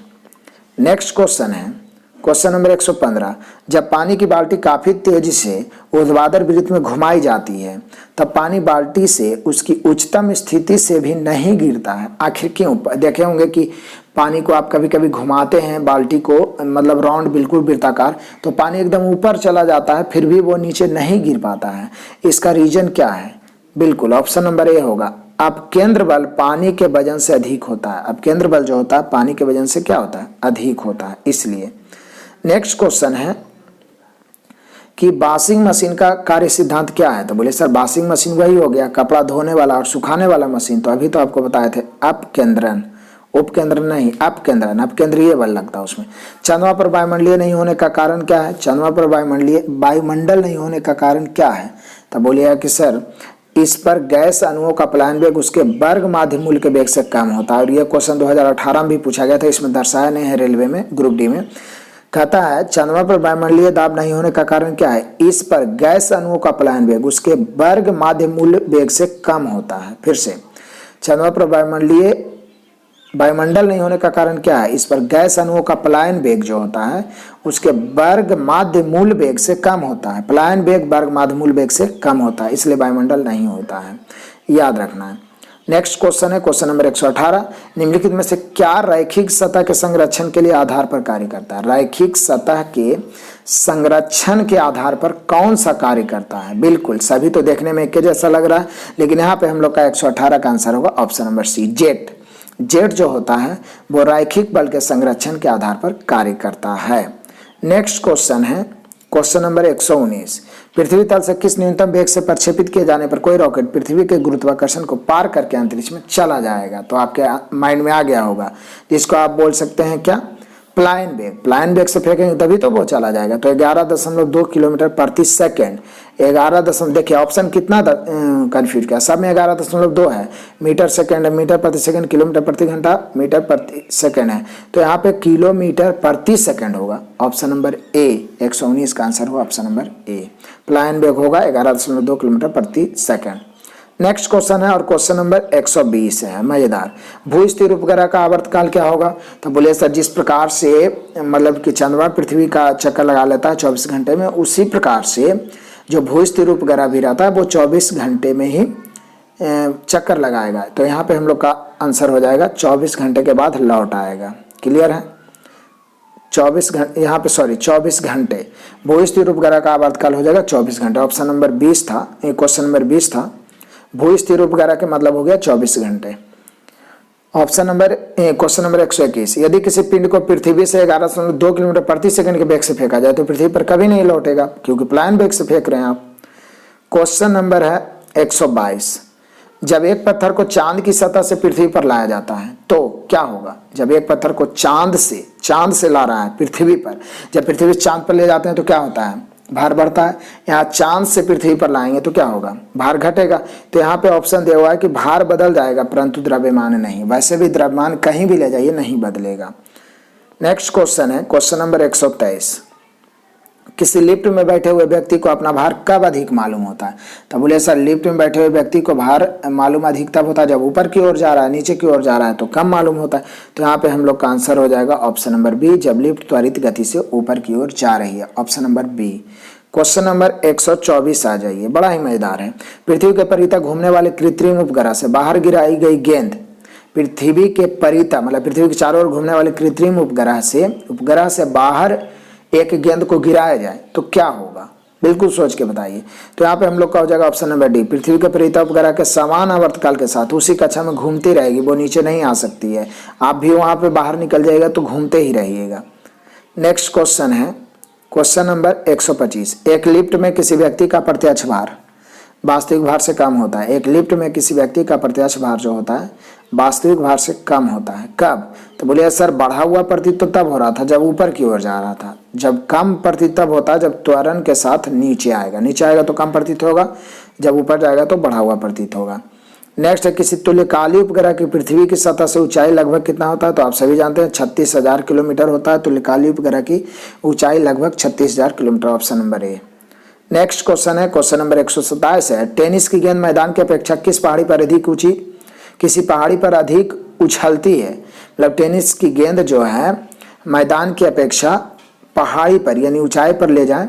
Speaker 1: नेक्स्ट क्वेश्चन है क्वेश्चन नंबर 115, जब पानी की बाल्टी काफी तेजी से ऊर्ध्वाधर वृत्त में घुमाई जाती है तब पानी बाल्टी से उसकी उच्चतम स्थिति से भी नहीं गिरता है, आखिर क्यों। देखे होंगे कि पानी को आप कभी कभी घुमाते हैं बाल्टी को, मतलब राउंड बिल्कुल वृत्ताकार, तो पानी एकदम ऊपर चला जाता है फिर भी वो नीचे नहीं गिर पाता है। इसका रीजन क्या है? बिल्कुल ऑप्शन नंबर ए होगा, अपकेंद्र बल पानी के वजन से अधिक होता है। अपकेंद्र बल जो होता है पानी के वजन से क्या होता है? अधिक होता है, इसलिए। नेक्स्ट क्वेश्चन है कि वॉशिंग मशीन का कार्य सिद्धांत क्या है। तो बोले सर वॉशिंग मशीन वही हो गया, कपड़ा धोने वाला और सुखाने वाला मशीन। तो अभी तो आपको बताए थे अपकेंद्रन, उपकेंद्रन नहीं, अपकेंद्रन, अपकेंद्रीय बल लगता है उसमें। चंद्रमा पर वायुमंडलीय नहीं होने का कारण क्या है? चंद्रमा पर वायुमंडल नहीं होने का कारण क्या है? तो बोलिएगा कि सर इस पर गैस अणुओं का पलायन वेग उसके वर्ग माध्य मूल के वेग से कम होता है। और यह क्वेश्चन 2018 में भी पूछा गया था, इसमें दर्शाया नहीं है रेलवे में, ग्रुप डी में। कहता है चंद्रमा पर वायुमंडलीय दाब नहीं होने का कारण क्या है? इस पर गैस अणुओं का पलायन वेग उसके वर्ग माध्य मूल वेग से कम होता है। फिर से, चंद्रमा पर वायुमंडल नहीं होने का कारण क्या है? इस पर गैस अणुओं का पलायन वेग जो होता है उसके वर्ग माध्य मूल वेग से कम होता है। पलायन वेग वर्ग माध्य मूल वेग से कम होता है, इसलिए वायुमंडल नहीं होता है, याद रखना है। नेक्स्ट क्वेश्चन है क्वेश्चन नंबर 118, निम्नलिखित में से क्या रैखिक सतह के संरक्षण के लिए आधार पर कार्य करता है? रैखिक सतह के संरक्षण के आधार पर कौन सा कार्य करता है? बिल्कुल सभी तो देखने में एक जैसा लग रहा है, लेकिन यहाँ पे हम लोग का 118 का आंसर होगा option number C, jet. Jet जो होता है वो रैखिक बल के संरक्षण के आधार पर कार्य करता है। नेक्स्ट क्वेश्चन है क्वेश्चन नंबर 119, पृथ्वी तल से किस न्यूनतम वेग से प्रक्षेपित किए जाने पर कोई रॉकेट पृथ्वी के गुरुत्वाकर्षण को पार करके अंतरिक्ष में चला जाएगा? तो आपके माइंड में आ गया होगा, जिसको आप बोल सकते हैं क्या? प्लायन वेग। प्लायन वेग से फेंकेंगे तभी तो वो चला जाएगा। तो 11.2 किलोमीटर प्रति सेकेंड, 11 देखिए ऑप्शन कितना कंफ्यूज किया, सब में 11.2 है, मीटर सेकेंड है, मीटर प्रति सेकेंड, किलोमीटर प्रति घंटा, मीटर प्रति सेकेंड है, तो यहाँ पे किलोमीटर प्रति सेकेंड होगा। ऑप्शन नंबर ए, 119 का आंसर होगा ऑप्शन नंबर ए, प्लायन वेग होगा 11.2 किलोमीटर प्रति सेकेंड। नेक्स्ट क्वेश्चन है और क्वेश्चन नंबर 120 है, मजेदार। भूस्थिर उपग्रह का आवर्तकाल क्या होगा? तो बोले सर जिस प्रकार से मतलब कि चंद्रमा पृथ्वी का चक्कर लगा लेता है 24 घंटे में, उसी प्रकार से जो भूस्थिर उपग्रह भी रहता है वो 24 घंटे में ही चक्कर लगाएगा। तो यहाँ पे हम लोग का आंसर हो जाएगा 24 घंटे के बाद लौट आएगा। क्लियर है? 24 घंटे, यहाँ पे सॉरी 24 घंटे, भूस्थिर उपग्रह का आवर्तकाल हो जाएगा 24 घंटे। ऑप्शन नंबर 20 था, क्वेश्चन नंबर 20 था, भूस्थिर उपग्रह के मतलब हो गया 24 घंटे। ऑप्शन नंबर क्वेश्चन नंबर 121, यदि किसी पिंड को पृथ्वी से 11.2 किलोमीटर प्रति सेकंड के वेग से फेंका जाए तो पृथ्वी पर कभी नहीं लौटेगा, क्योंकि प्लायन वेग से फेंक रहे हैं आप। क्वेश्चन नंबर है 122, जब एक पत्थर को चांद की सतह से पृथ्वी पर लाया जाता है तो क्या होगा? जब एक पत्थर को चांद से ला रहा है पृथ्वी पर, जब पृथ्वी चांद पर ले जाते हैं तो क्या होता है? भार बढ़ता है। यहाँ चांद से पृथ्वी पर लाएंगे तो क्या होगा? भार घटेगा। तो यहाँ पे ऑप्शन दिया हुआ है कि भार बदल जाएगा परंतु द्रव्यमान नहीं। वैसे भी द्रव्यमान कहीं भी ले जाइए नहीं बदलेगा। नेक्स्ट क्वेश्चन है क्वेश्चन नंबर 123, किसी लिफ्ट में बैठे हुए व्यक्ति को अपना भार कब अधिक मालूम होता है? तो बोले सर लिफ्ट में बैठे हुए व्यक्ति को भार मालूम अधिक तब होता है जब ऊपर की ओर जा रहा है, नीचे की ओर जा रहा है तो कम मालूम होता है। तो यहाँ पे हम लोग का आंसर हो जाएगा ऑप्शन नंबर बी, जब लिफ्ट त्वरित गति से ऊपर की ओर जा रही है, option number B. Question number 124 आ जाइए, बड़ा ही मजेदार है। पृथ्वी के परितः घूमने वाले कृत्रिम उपग्रह से बाहर गिराई गई गेंद पृथ्वी के परितः मतलब पृथ्वी के चारों ओर घूमने वाले कृत्रिम उपग्रह से बाहर एक गेंद को गिराया जाए तो क्या होगा? बिल्कुल सोच के बताइए। तो यहाँ पे हम लोग का हो जाएगा ऑप्शन नंबर डी, पृथ्वी के परितः उपग्रह के समान आवर्तकाल के साथ उसी कक्षा में घूमती रहेगी, वो नीचे नहीं आ सकती है। आप भी वहां पे बाहर निकल जाएगा तो घूमते ही रहिएगा। नेक्स्ट क्वेश्चन है क्वेश्चन नंबर 125, एक लिफ्ट में किसी व्यक्ति का प्रत्यक्ष भार वास्तविक भार से कम होता है। एक लिफ्ट में किसी व्यक्ति का प्रत्यक्ष भार जो होता है वास्तविक भार से कम होता है, कब? तो बोलिए सर बढ़ा हुआ प्रतीत तो तब हो रहा था जब ऊपर की ओर जा रहा था, जब कम प्रतीत तब होता है जब त्वरण के साथ नीचे आएगा तो कम प्रतीत होगा, जब ऊपर जाएगा तो बढ़ा हुआ प्रतीत होगा। नेक्स्ट है किसी तुल्यकालिक उपग्रह की पृथ्वी की सतह से ऊंचाई लगभग कितना होता है, तो आप सभी जानते हैं 36,000 किलोमीटर होता है। तुल्यकालिक उपग्रह की ऊंचाई लगभग 36,000 kilometre, option number A. Next question है क्वेश्चन नंबर 127 है, टेनिस की गेंद मैदान की अपेक्षा किस पहाड़ी पर अधिक ऊंची, किसी पहाड़ी पर अधिक उछलती है। मतलब टेनिस की गेंद जो है मैदान की अपेक्षा पहाड़ी पर यानी ऊंचाई पर ले जाएं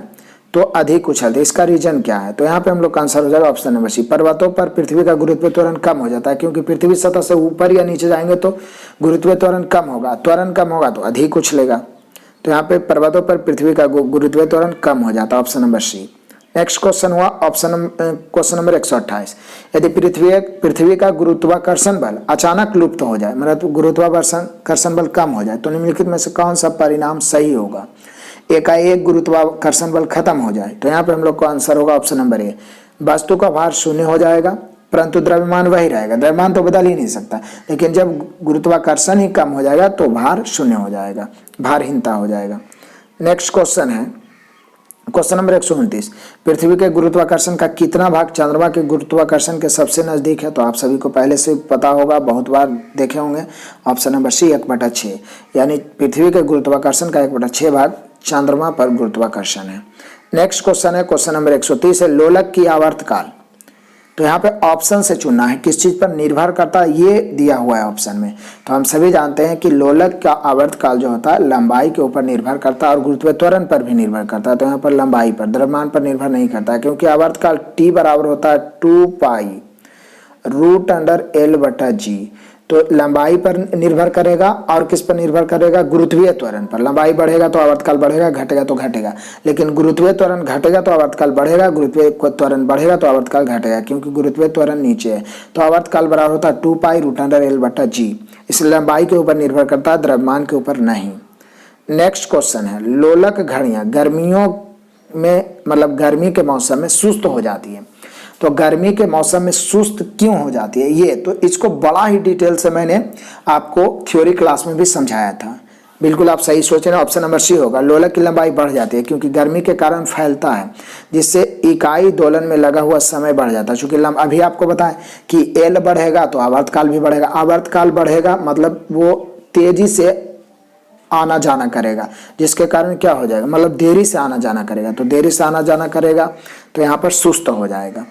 Speaker 1: तो अधिक उछलते, इसका रीजन क्या है, तो यहाँ पे हम लोग का आंसर हो जाएगा ऑप्शन नंबर सी। पर्वतों पर पृथ्वी का गुरुत्व त्वरण कम हो जाता है, क्योंकि पृथ्वी सतह से ऊपर या नीचे जाएंगे तो गुरुत्व त्वरण कम होगा, त्वरण कम होगा तो अधिक उछलेगा। तो यहाँ पे पर्वतों पर पृथ्वी का गुरुत्व त्वरण कम हो जाता है, option number C. Next question हुआ क्वेश्चन नंबर 128, यदि पृथ्वी का गुरुत्वाकर्षण बल अचानक लुप्त हो जाए, मतलब गुरुत्वाकर्षण बल कम हो जाए, तो निम्नलिखित में से कौन सा परिणाम सही होगा। एकाएक गुरुत्वाकर्षण बल खत्म हो जाए, तो यहाँ पे हम लोग का आंसर होगा ऑप्शन नंबर ए। वस्तु का भार शून्य हो जाएगा परंतु द्रव्यमान वही रहेगा, द्रव्यमान तो बदल ही नहीं सकता, लेकिन जब गुरुत्वाकर्षण ही कम हो जाएगा तो भार शून्य हो जाएगा, भारहीनता हो जाएगा। नेक्स्ट क्वेश्चन है क्वेश्चन नंबर 129, पृथ्वी के गुरुत्वाकर्षण का कितना भाग चंद्रमा के गुरुत्वाकर्षण के सबसे नजदीक है, तो आप सभी को पहले से पता होगा, बहुत बार देखे होंगे, ऑप्शन नंबर सी 1/6, यानी पृथ्वी के गुरुत्वाकर्षण का 1/6 भाग चंद्रमा पर गुरुत्वाकर्षण है। नेक्स्ट क्वेश्चन है क्वेश्चन नंबर 130 है, लोलक की आवर्तकाल, तो यहाँ पे ऑप्शन से चुनना है, किस चीज पर निर्भर करता है ये दिया हुआ है ऑप्शन में। तो हम सभी जानते हैं कि लोलक का आवर्तकाल जो होता है लंबाई के ऊपर निर्भर करता है और गुरुत्व त्वरण पर भी निर्भर करता है। तो यहाँ पर लंबाई पर, द्रव्यमान पर निर्भर नहीं करता है, क्योंकि आवर्तकाल T बराबर होता है 2π√L/g। तो लंबाई पर निर्भर करेगा और किस पर निर्भर करेगा, गुरुत्वीय त्वरण पर। लंबाई बढ़ेगा तो आवर्तकाल बढ़ेगा, घटेगा तो घटेगा, लेकिन गुरुत्वीय त्वरण घटेगा तो आवर्तकाल बढ़ेगा, गुरुत्वीय त्वरण बढ़ेगा तो आवर्तकाल घटेगा, क्योंकि गुरुत्वीय त्वरण नीचे है। तो आवर्तकाल बराबर होता है 2π√L/g। इसलिए लंबाई के ऊपर निर्भर करता है, द्रव्यमान के ऊपर नहीं। नेक्स्ट क्वेश्चन है, लोलक घड़ियां गर्मियों में, मतलब गर्मी के मौसम में सुस्त हो जाती है, तो गर्मी के मौसम में सुस्त क्यों हो जाती है ये, तो इसको बड़ा ही डिटेल से मैंने आपको थ्योरी क्लास में भी समझाया था। बिल्कुल आप सही सोच रहे हैं, ऑप्शन नंबर सी होगा। लोलक की लंबाई बढ़ जाती है क्योंकि गर्मी के कारण फैलता है, जिससे इकाई दोलन में लगा हुआ समय बढ़ जाता है। चूंकि अभी आपको बताएं कि एल बढ़ेगा तो आवर्तकाल भी बढ़ेगा, आवर्तकाल बढ़ेगा मतलब वो तेजी से आना जाना करेगा, जिसके कारण क्या हो जाएगा, मतलब देरी से आना जाना करेगा, तो देरी से आना जाना करेगा तो यहाँ पर सुस्त हो जाएगा।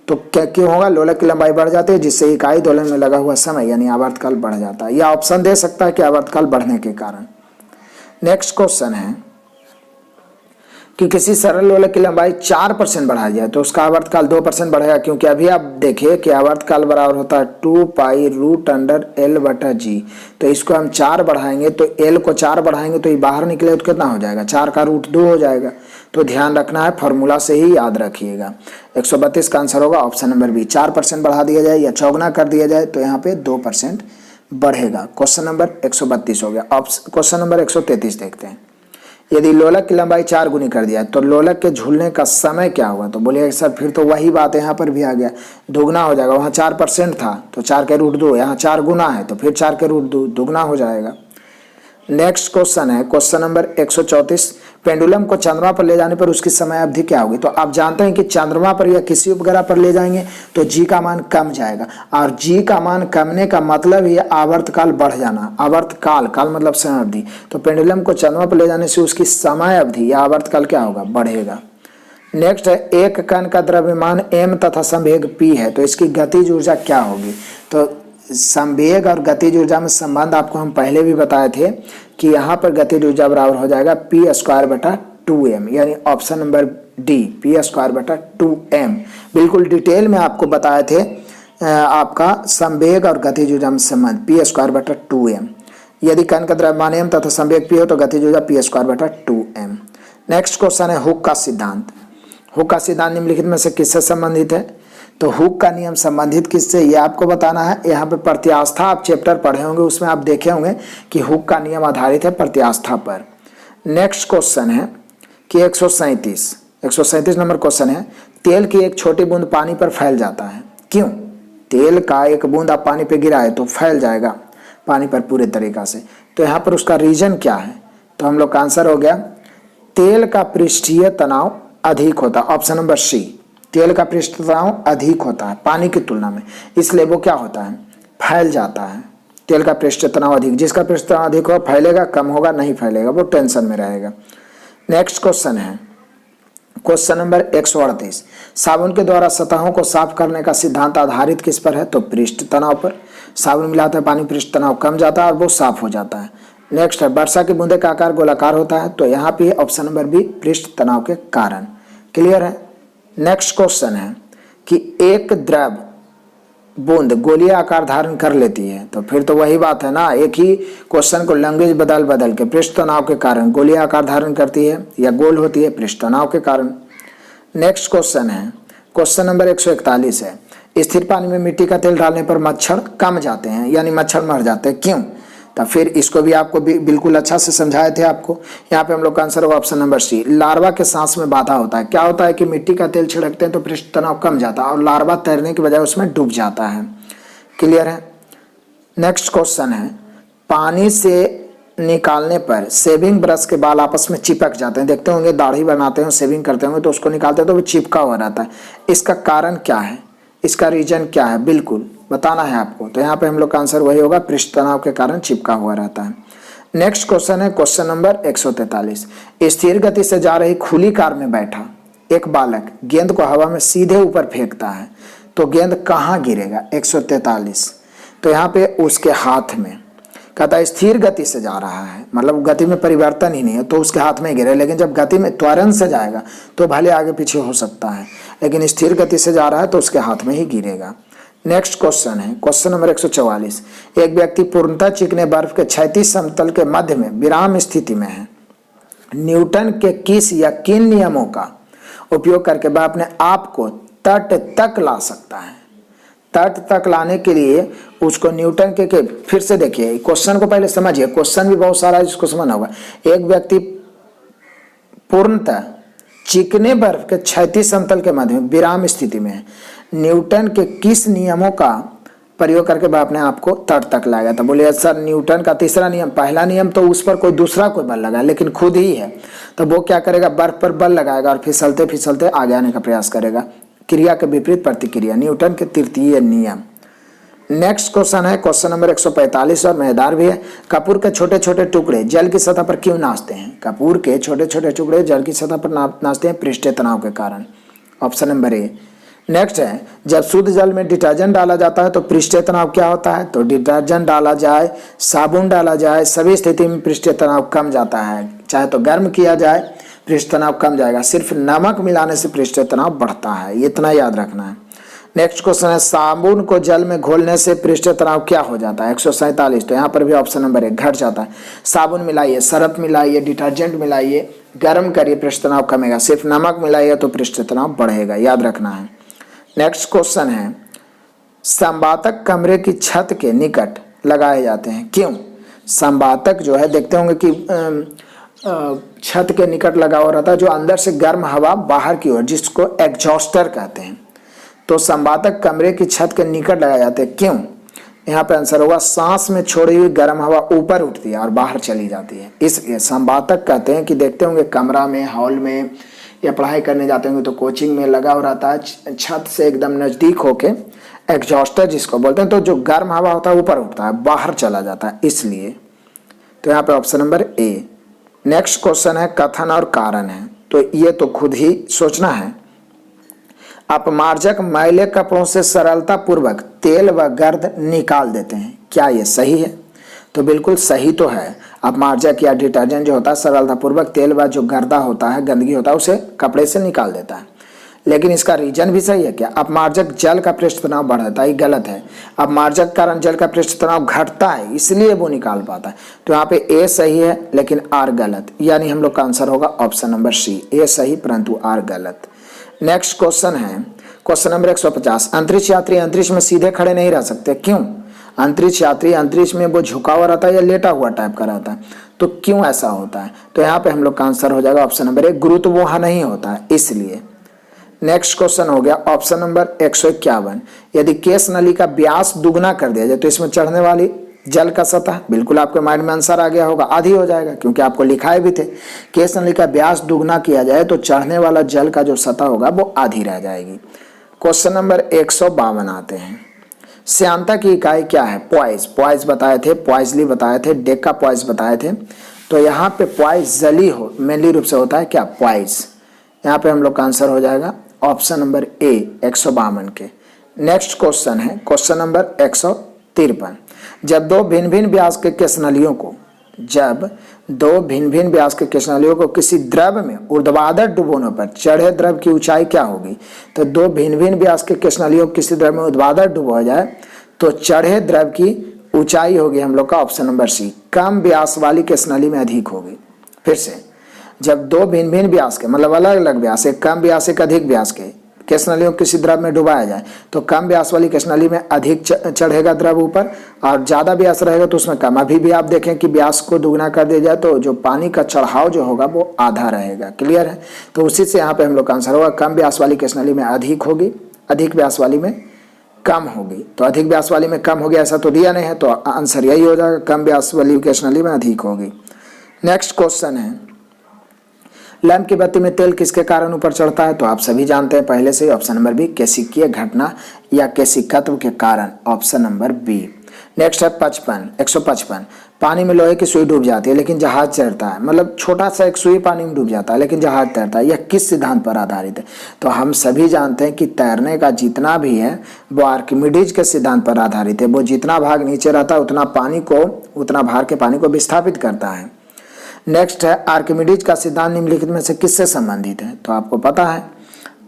Speaker 1: तो क्या क्यों होगा, लोलक की लंबाई बढ़ जाती है जिससे इकाई दोलन में लगा हुआ समय यानी आवर्तकाल बढ़ जाता है। यह ऑप्शन दे सकता है कि आवर्तकाल बढ़ने के कारण। नेक्स्ट क्वेश्चन है कि किसी सरल लोलक की लंबाई 4% बढ़ाई जाए तो उसका आवर्तकाल 2% बढ़ेगा, क्योंकि अभी आप देखिए कि आवर्तकाल बराबर होता है 2π√L/g। तो इसको हम 4 बढ़ाएंगे तो L को 4 बढ़ाएंगे तो ये बाहर निकले तो कितना हो जाएगा, 4 का रूट 2 हो जाएगा। तो ध्यान रखना है, फॉर्मूला से ही याद रखिएगा। 132 का आंसर होगा ऑप्शन नंबर बी। 4% बढ़ा दिया जाए या चौगुना कर दिया जाए तो यहाँ पे 2% बढ़ेगा। क्वेश्चन नंबर 132 हो गया। क्वेश्चन नंबर 133 देखते हैं, यदि लोलक की लंबाई 4 गुनी कर दिया तो लोलक के झूलने का समय क्या होगा, तो बोलिए सर फिर तो वही बात यहाँ पर भी आ गया, दोगुना हो जाएगा। वहाँ 4% था तो 4 के रूट 2, यहाँ 4 गुना है तो फिर 4 के रूट 2 दुगना हो जाएगा। नेक्स्ट क्वेश्चन है क्वेश्चन नंबर 134, पेंडुलम को चंद्रमा पर ले जाने पर उसकी समय अवधि क्या होगी। तो आप जानते हैं कि चंद्रमा पर या किसी उपग्रह पर ले जाएंगे तो जी का मान कम जाएगा, और जी का मान कमने का मतलब ही आवर्तकाल बढ़ जाना। आवर्तकाल, काल मतलब समय अवधि, तो पेंडुलम को चंद्रमा पर ले जाने से उसकी समय अवधि या आवर्तकाल क्या होगा, बढ़ेगा। नेक्स्ट है, एक कण का द्रव्यमान m तथा संवेग p है तो इसकी गतिज ऊर्जा क्या होगी। तो संवेग और गतिज ऊर्जा में संबंध आपको हम पहले भी बताए थे कि यहाँ पर गतिज ऊर्जा बराबर हो जाएगा p²/2m, यानी ऑप्शन नंबर डी p²/2m। बिल्कुल डिटेल में आपको बताए थे आपका संवेग और गतिज ऊर्जा में संबंध p²/2m। यदि कण का द्रव्यमान m तथा संवेग p हो तो गतिज ऊर्जा p²/2m। नेक्स्ट क्वेश्चन है, हुक का सिद्धांत। हुक का सिद्धांत निम्नलिखित में से किससे संबंधित है, तो हुक का नियम संबंधित किससे, ये आपको बताना है। यहाँ पे प्रत्यास्था आप चैप्टर पढ़े होंगे, उसमें आप देखे होंगे कि हुक का नियम आधारित है प्रत्यास्था पर। नेक्स्ट क्वेश्चन है कि 137 नंबर क्वेश्चन है, तेल की एक छोटी बूंद पानी पर फैल जाता है, क्यों। तेल का एक बूंद आप पानी पे गिराए तो फैल जाएगा पानी पर पूरे तरीका से, तो यहाँ पर उसका रीजन क्या है, तो हम लोग का आंसर हो गया तेल का पृष्ठीय तनाव अधिक होता, ऑप्शन नंबर सी। तेल का पृष्ठ तनाव अधिक होता है पानी की तुलना में, इसलिए वो क्या होता है, फैल जाता है। तेल का पृष्ठ तनाव अधिक, जिसका पृष्ठ तनाव अधिक हो फैलेगा, कम होगा नहीं फैलेगा, वो टेंशन में रहेगा। नेक्स्ट क्वेश्चन है क्वेश्चन नंबर 138, साबुन के द्वारा सतहों को साफ करने का सिद्धांत आधारित किस पर है, तो पृष्ठ तनाव पर। साबुन मिलाते हैं पानी, पृष्ठ तनाव कम जाता है और वो साफ हो जाता है। नेक्स्ट है वर्षा की बूंदे का आकार गोलाकार होता है, तो यहाँ पे ऑप्शन नंबर बी पृष्ठ तनाव के कारण। क्लियर है। नेक्स्ट क्वेश्चन है कि एक द्रव बूंद गोलीय आकार धारण कर लेती है, तो फिर तो वही बात है ना, एक ही क्वेश्चन को लैंग्वेज बदल बदल के, पृष्ठ तनाव के कारण गोलीय आकार धारण करती है या गोल होती है, पृष्ठ तनाव के कारण। नेक्स्ट क्वेश्चन है क्वेश्चन नंबर 141 है, स्थिर पानी में मिट्टी का तेल डालने पर मच्छर कम जाते हैं, यानी मच्छर मर जाते हैं, क्यों। तो फिर इसको भी आपको बिल्कुल अच्छा से समझाए थे आपको। यहाँ पे हम लोग का आंसर होगा ऑप्शन नंबर सी, लार्वा के सांस में बाधा होता है। क्या होता है कि मिट्टी का तेल छिड़कते हैं तो पृष्ठ तनाव कम जाता है और लार्वा तैरने की बजाय उसमें डूब जाता है। क्लियर है। नेक्स्ट क्वेश्चन है, पानी से निकालने पर शेविंग ब्रश के बाल आपस में चिपक जाते हैं। देखते होंगे दाढ़ी बनाते हैं, शेविंग करते होंगे तो उसको निकालते हैं तो वो चिपका हुआ रहता है। इसका कारण क्या है, इसका रीजन क्या है, बिल्कुल बताना है आपको। तो यहाँ पे हम लोग का आंसर वही होगा, पृष्ठ तनाव के कारण चिपका हुआ रहता है। नेक्स्ट क्वेश्चन है क्वेश्चन नंबर 143, स्थिर गति से जा रही खुली कार में बैठा एक बालक गेंद को हवा में सीधे ऊपर फेंकता है, तो गेंद कहाँ गिरेगा। 143, तो यहाँ पे उसके हाथ में। कहता है स्थिर गति से जा रहा है, मतलब गति में परिवर्तन ही नहीं है, तो उसके हाथ में गिरे। लेकिन जब गति में त्वरण से जाएगा तो भले आगे पीछे हो सकता है, लेकिन स्थिर गति से जा रहा है तो उसके हाथ में ही गिरेगा। नेक्स्ट क्वेश्चन है क्वेश्चन नंबर 144, एक व्यक्ति पूर्णतः चिकने बर्फ के क्षैतिज समतल के मध्य में विराम स्थिति में है। न्यूटन के किस या किन नियमों का उपयोग करके वह अपने आप को तट तक ला सकता है। तट तक लाने के लिए उसको न्यूटन के फिर से देखिए क्वेश्चन को पहले समझिए, क्वेश्चन भी बहुत सारा है जिसको समझना होगा। एक व्यक्ति पूर्णतः चिकने बर्फ के क्षैतिज समतल के मध्य में विराम स्थिति में है, न्यूटन के किस नियमों का प्रयोग करके वह अपने आप को तट तक लाएगा। तो बोले सर न्यूटन का तीसरा नियम, पहला नियम तो उस पर कोई दूसरा कोई बल लगा लेकिन खुद ही है, तो वो क्या करेगा, बर्फ पर बल लगाएगा और फिसलते फिसलते आगे आने का प्रयास करेगा। क्रिया के विपरीत प्रतिक्रिया, न्यूटन के तृतीय नियम। नेक्स्ट क्वेश्चन है क्वेश्चन नंबर 145 और मजेदार भी है, कपूर के छोटे छोटे टुकड़े जल की सतह पर क्यों नाचते हैं। कपूर के छोटे छोटे टुकड़े जल की सतह पर नाचते हैं पृष्ठीय तनाव के कारण। Option number A. नेक्स्ट है, जब शुद्ध जल में डिटर्जेंट डाला जाता है तो पृष्ठीय तनाव क्या होता है, तो डिटर्जेंट डाला जाए, साबुन डाला जाए, सभी स्थिति में पृष्ठीय तनाव कम जाता है। चाहे तो गर्म किया जाए पृष्ठ तनाव कम जाएगा, सिर्फ नमक मिलाने से पृष्ठीय तनाव बढ़ता है, इतना याद रखना है। नेक्स्ट क्वेश्चन है, साबुन को जल में घोलने से पृष्ठीय तनाव क्या हो जाता है। 147, तो यहाँ पर भी ऑप्शन नंबर 1 घट जाता है। साबुन मिलाइए, सरफ मिलाइए, डिटर्जेंट मिलाइए, गर्म करिए, पृष्ठ तनाव कमेगा, सिर्फ नमक मिलाइए तो पृष्ठीय तनाव बढ़ेगा, याद रखना है। नेक्स्ट क्वेश्चन है, संवातक कमरे की छत के निकट लगाए जाते हैं, क्यों। संवातक जो है देखते होंगे कि छत के निकट लगा हुआ रहता है, जो अंदर से गर्म हवा बाहर की ओर, जिसको एग्जॉस्टर कहते हैं। तो संवातक कमरे की छत के निकट लगाए जाते हैं, क्यों। यहाँ पे आंसर होगा, सांस में छोड़ी हुई गर्म हवा ऊपर उठती है और बाहर चली जाती है, इसलिए संवातक कहते हैं। कि देखते होंगे कमरा में, हॉल में या पढ़ाई करने जाते होंगे तो कोचिंग में लगा हुआ रहता है, छत से एकदम नजदीक होके एग्जॉस्टर जिसको बोलते हैं, तो जो गर्म हवा होता है ऊपर उठता है, बाहर चला जाता है, इसलिए। तो यहाँ पे option number A. Next question है, कथन और कारण है, तो ये तो खुद ही सोचना है। अपमार्जक मैले कपड़ों से सरलता पूर्वक तेल व गर्द निकाल देते हैं, क्या ये सही है। तो बिल्कुल सही तो है। अपमार्जक या डिटर्जेंट जो होता है सरलता पूर्वक तेल व जो गर्दा होता है, गंदगी होता है, उसे कपड़े से निकाल देता है। लेकिन इसका रीजन भी सही है क्या, अपमार्जक जल का पृष्ठ तनाव बढ़ जाता है, ये गलत है। अपमार्जक कारण जल का पृष्ठ तनाव घटता है, इसलिए वो निकाल पाता है। तो यहाँ पे ए सही है लेकिन आर गलत, यानी हम लोग का आंसर होगा ऑप्शन नंबर सी, ए सही परंतु आर गलत। नेक्स्ट क्वेश्चन है क्वेश्चन नंबर 150, अंतरिक्ष यात्री अंतरिक्ष में सीधे खड़े नहीं रह सकते, क्यों। अंतरिक्ष यात्री अंतरिक्ष में वो झुका हुआ रहता है या लेटा हुआ टाइप का रहता है, तो क्यों ऐसा होता है। तो यहाँ पे हम लोग का आंसर हो जाएगा ऑप्शन नंबर 1, गुरुत्व वहाँ नहीं होता है, इसलिए। नेक्स्ट क्वेश्चन हो गया ऑप्शन नंबर 151, यदि केस नली का व्यास दुगना कर दिया जाए तो इसमें चढ़ने वाली जल का सतह, बिल्कुल आपके माइंड में आंसर आ गया होगा, आधी हो जाएगा क्योंकि आपको लिखाए भी थे। केस नली का व्यास दुगना किया जाए तो चढ़ने वाला जल का जो सतह होगा वो आधी रह जाएगी। क्वेश्चन नंबर 152 आते हैं। श्यानता की इकाई क्या है? पॉइस, पॉइस बताए थे, पॉइजली बताए थे, डेका पॉइस बताए थे। तो यहाँ पे पॉइस जली हो मेनली रूप से होता है क्या? पॉइस। यहाँ पे हम लोग का आंसर हो जाएगा ऑप्शन नंबर ए 152 के। नेक्स्ट क्वेश्चन है क्वेश्चन नंबर 153। जब दो भिन्न भिन्न व्यास के केशनलियों को किसी द्रव में ऊर्ध्वाधर डुबोने पर चढ़े द्रव की ऊंचाई क्या होगी? तो दो भिन्न भिन्न व्यास के केशनलियों को किसी द्रव में ऊर्ध्वाधर डुबोया जाए तो चढ़े द्रव की ऊंचाई होगी हम लोग का ऑप्शन नंबर सी, कम व्यास वाली केशनली में अधिक होगी। फिर से, जब दो भिन्न भिन्न व्यास के मतलब अलग अलग व्यास, एक कम व्यास एक अधिक व्यास के केशनलियों को किसी द्रव में डुबाया जाए तो कम व्यास वाली केशनली में अधिक चढ़ेगा द्रव ऊपर, और ज़्यादा व्यास रहेगा तो उसमें कम। अभी भी आप देखें कि व्यास को दुगना कर दिया जाए तो जो पानी का चढ़ाव जो होगा वो आधा रहेगा। क्लियर है? तो उसी से यहाँ पे हम लोग का आंसर होगा कम व्यास वाली केशनली में अधिक होगी, अधिक व्यास वाली में कम होगी। तो अधिक व्यास वाली में कम होगी ऐसा तो दिया नहीं है, तो आंसर यही हो जाएगा कम व्यास वाली केशनली में अधिक होगी। नेक्स्ट क्वेश्चन है, लैंप की बत्ती में तेल किसके कारण ऊपर चढ़ता है? तो आप सभी जानते हैं पहले से ही, ऑप्शन नंबर बी, केशिकीय घटना या केशिकत्व के कारण, ऑप्शन नंबर बी। नेक्स्ट है 155। पानी में लोहे की सुई डूब जाती है लेकिन जहाज तैरता है, मतलब छोटा सा एक सुई पानी में डूब जाता है लेकिन जहाज तैरता है, यह किस सिद्धांत पर आधारित है? तो हम सभी जानते हैं कि तैरने का जितना भी है वो आर्किमिडीज के सिद्धांत पर आधारित है। वो जितना भाग नीचे रहता है उतना भार के पानी को विस्थापित करता है। नेक्स्ट है, आर्किमिडीज का सिद्धांत निम्नलिखित में से किससे संबंधित है? तो आपको पता है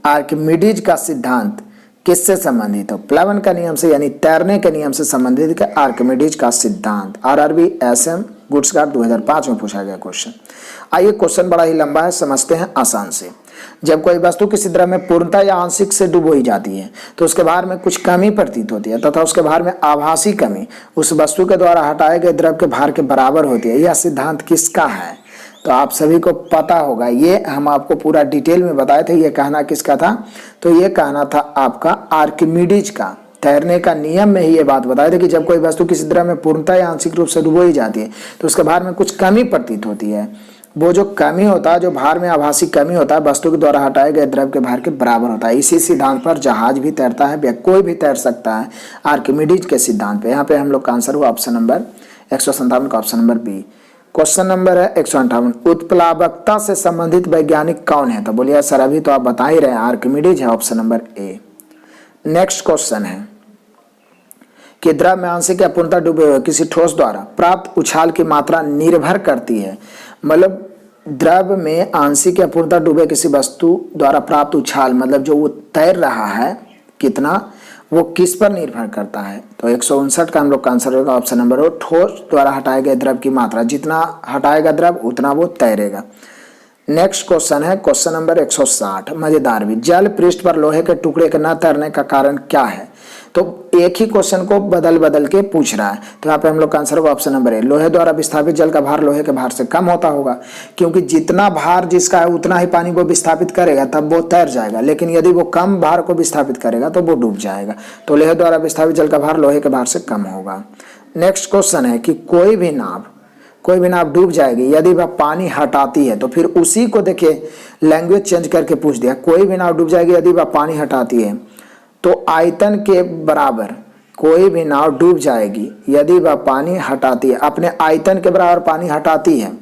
Speaker 1: आर्किमिडीज का सिद्धांत किससे संबंधित है? प्लावन का नियम से, यानी तैरने के नियम से संबंधित है आर्किमिडीज का सिद्धांत। आरआरबी एसएम गुड्स गार्ड 2005 में पूछा गया क्वेश्चन। आइए, क्वेश्चन बड़ा ही लंबा है, समझते हैं आसान से। जब कोई वस्तु किसी द्रव में पूर्णतः या आंशिक से डुबोई जाती है तो उसके भार में कुछ कमी प्रतीत होती है तथा उसके भार में आभासी कमी उस वस्तु के द्वारा हटाए गए द्रव के भार के बराबर होती है। यह सिद्धांत किसका है? तो आप सभी को पता होगा, ये हम आपको पूरा डिटेल में बताए थे। ये कहना किसका था? तो ये कहना था आपका आर्किमिडीज का। तैरने का नियम में ही ये बात बताए थे कि जब कोई वस्तु किसी द्रव में पूर्णतः या आंशिक रूप से डुबोई जाती है तो उसके भार में कुछ कमी प्रतीत होती है। वो जो कमी होता है, जो भार में आभासी कमी होता है, वस्तु के द्वारा हटाए गए द्रव के भार के बराबर होता है। इसी सिद्धांत पर जहाज भी तैरता है या कोई भी तैर सकता है, आर्किमिडीज के सिद्धांत पे। यहाँ पे हम लोग का आंसर हुआ ऑप्शन नंबर 157 का option number B. Question number है 158। उत्प्लावकता से संबंधित वैज्ञानिक कौन है? तो बोलिए सर अभी तो आप बता ही रहे हैं, आर्किमिडीज है, option number A. Next question है कि द्रव में आंशिक या पूर्णतः डूबे हुए किसी ठोस द्वारा प्राप्त उछाल की मात्रा निर्भर करती है, मतलब द्रव में आंशिक या पूर्णतः डूबे किसी वस्तु द्वारा प्राप्त उछाल, मतलब जो वो तैर रहा है कितना, वो किस पर निर्भर करता है? तो 159 का हम लोग का आंसर होगा ऑप्शन नंबर ओ, ठोस द्वारा हटाए गए द्रव की मात्रा, जितना हटाएगा द्रव उतना वो तैरेगा। नेक्स्ट क्वेश्चन है क्वेश्चन नंबर 160, मजेदार भी। जल पृष्ठ पर लोहे के टुकड़े के न तैरने का कारण क्या है? तो एक ही क्वेश्चन को बदल बदल के पूछ रहा है, तो यहाँ पे हम लोग का आंसर होगा ऑप्शन नंबर ए, लोहे द्वारा विस्थापित जल का भार लोहे के भार से कम होता होगा, क्योंकि जितना भार जिसका है उतना ही पानी को विस्थापित करेगा तब वो तैर जाएगा, लेकिन यदि वो कम भार को विस्थापित करेगा तो वो डूब जाएगा। तो लोहे द्वारा विस्थापित जल का भार लोहे के भार से कम होगा। नेक्स्ट क्वेश्चन है कि कोई भी नाव डूब जाएगी यदि वह पानी हटाती है। तो फिर उसी को देखिए लैंग्वेज चेंज करके पूछ दिया, कोई भी नाव डूब जाएगी यदि वह पानी हटाती है, तो आयतन के बराबर कोई भी नाव डूब जाएगी यदि वह पानी हटाती है, अपने आयतन के बराबर पानी हटाती है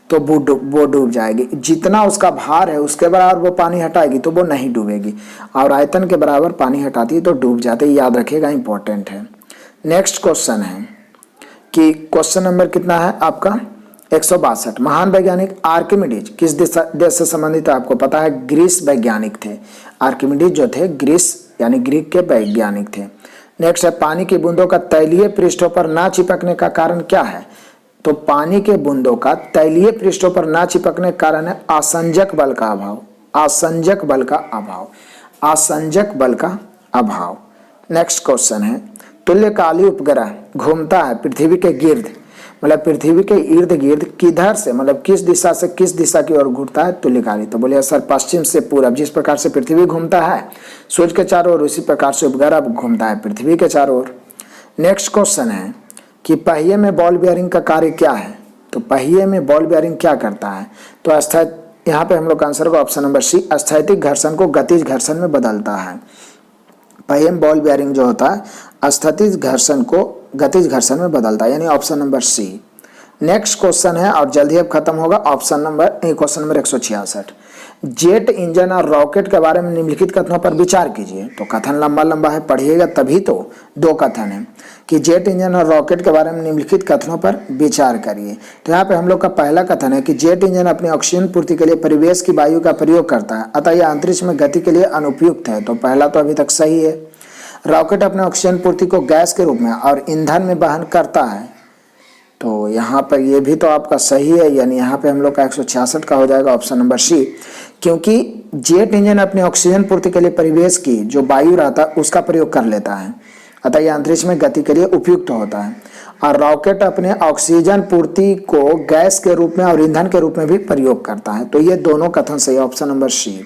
Speaker 1: तो वो डूब जाएगी। जितना उसका भार है उसके बराबर वो पानी हटाएगी तो वो नहीं डूबेगी, और आयतन के बराबर पानी हटाती है तो डूब जाते, याद रखिएगा, इंपॉर्टेंट है। नेक्स्ट क्वेश्चन है कि क्वेश्चन नंबर कितना है आपका 162। महान वैज्ञानिक आर्किमिडीज किस देश से संबंधित है? आपको पता है ग्रीस वैज्ञानिक थे। आर्किमिडीज जो थे ग्रीस यानी ग्रीक के वैज्ञानिक थे। नेक्स्ट है, पानी की बूंदों का तैलीय पृष्ठों पर ना चिपकने का कारण क्या है? तो पानी के बूंदों का तैलीय पृष्ठों पर ना चिपकने का कारण है आसंजक बल का अभाव। आसंजक बल का अभाव, आसंजक बल का अभाव। नेक्स्ट क्वेश्चन है, तुल्यकाली उपग्रह घूमता है पृथ्वी के गिर्द, मतलब पृथ्वी के इर्द गिर्द किधर से, मतलब किस दिशा से किस दिशा की ओर घूमता है तुल्यकाली? तो बोलिए सर पश्चिम से पूरब। जिस प्रकार से पृथ्वी घूमता है सूर्य के चारों ओर, उसी प्रकार से उपग्रह घूमता है पृथ्वी के चारों ओर। नेक्स्ट क्वेश्चन है कि पहिए में बॉल बेयरिंग का कार्य क्या है। तो पहिए में बॉल बेयरिंग क्या करता है, तो यहाँ पे हम लोग का आंसर होगा ऑप्शन नंबर सी, स्थैतिक घर्षण को गतिज घर्षण में बदलता है। पहिए में बॉल बेयरिंग जो होता है स्थैतिक घर्षण को गतिज घर्षण में बदलता है, यानी option number C. Next question है और जल्दी अब खत्म होगा, क्वेश्चन नंबर 166। जेट इंजन और रॉकेट के बारे में निम्नलिखित कथनों पर विचार कीजिए। तो कथन लंबा लंबा है, पढ़िएगा तभी तो। दो कथन है कि जेट इंजन और रॉकेट के बारे में निम्नलिखित कथनों पर विचार करिए। तो यहाँ पे हम लोग का पहला कथन है कि जेट इंजन अपनी ऑक्सीजन पूर्ति के लिए परिवेश की वायु का प्रयोग करता है, अतः यह अंतरिक्ष में गति के लिए अनुपयुक्त है। तो पहला तो अभी तक सही है। रॉकेट अपने ऑक्सीजन पूर्ति को गैस के रूप में और ईंधन में वहन करता है, तो यहाँ पर ये भी तो आपका सही है, यानी यहाँ पे हम लोग का 166 का हो जाएगा ऑप्शन नंबर सी। क्योंकि जेट इंजन अपनी ऑक्सीजन पूर्ति के लिए परिवेश की जो वायु रहता है उसका प्रयोग कर लेता है, अतः यह अंतरिक्ष में गति के लिए उपयुक्त होता है। और रॉकेट अपने ऑक्सीजन पूर्ति को गैस के रूप में और ईंधन के रूप में भी प्रयोग करता है। तो ये दोनों कथन सही, option number C.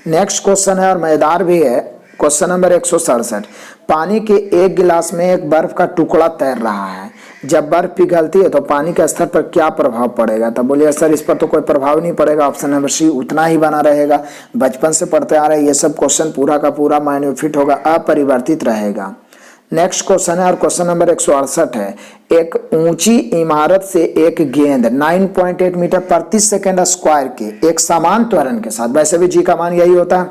Speaker 1: Next question है और मजेदार भी है, क्वेश्चन नंबर 167। पानी के एक गिलास में एक बर्फ का टुकड़ा तैर रहा है, जब बर्फ पिघलती है तो पानी के स्तर पर क्या प्रभाव पड़ेगा। तब बोलिए सर इस पर तो कोई प्रभाव नहीं पड़ेगा, ऑप्शन नंबर सी उतना ही बना रहेगा। बचपन से पढ़ते आ रहे हैं ये सब क्वेश्चन, पूरा का पूरा माइंड में फिट होगा, अपरिवर्तित रहेगा। नेक्स्ट क्वेश्चन है और क्वेश्चन नंबर 168 है। एक ऊंची इमारत से एक गेंद 9.8 मीटर प्रति सेकंड स्क्वायर के एक समान त्वरण के साथ, वैसे भी जी का मान यही होता है,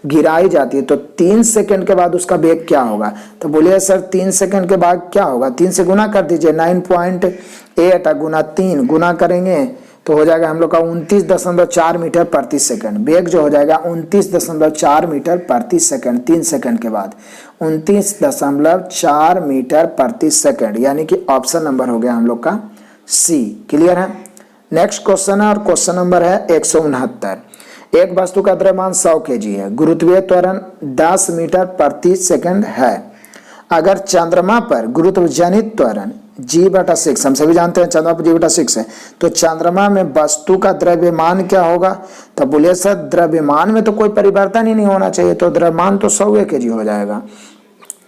Speaker 1: गिराई जाती है, तो 3 सेकंड के बाद उसका वेग क्या होगा। तो बोलिए सर 3 सेकंड के बाद क्या होगा, 3 से गुना कर दीजिए, 9.8 गुना 3 गुना करेंगे तो हो जाएगा हम लोग का 29.4 मीटर प्रति सेकंड। वेग जो हो जाएगा 29.4 मीटर प्रति सेकंड, 3 सेकंड के बाद 29.4 मीटर प्रति सेकंड, यानी कि ऑप्शन नंबर हो गया हम लोग का सी। क्लियर है। नेक्स्ट क्वेश्चन है और क्वेश्चन नंबर है 169। एक वस्तु का द्रव्यमान 100 kg है, गुरुत्वीय त्वरण 10 मीटर प्रति सेकंड है। अगर चंद्रमा पर गुरुत्व जनित त्वरण g/6, हम सभी जानते हैं चंद्रमा पर g/6 है, तो चंद्रमा में वस्तु का द्रव्यमान क्या होगा। तो बोलिए सर द्रव्यमान में तो कोई परिवर्तन ही नहीं होना चाहिए, तो द्रव्यमान तो 100 kg हो जाएगा,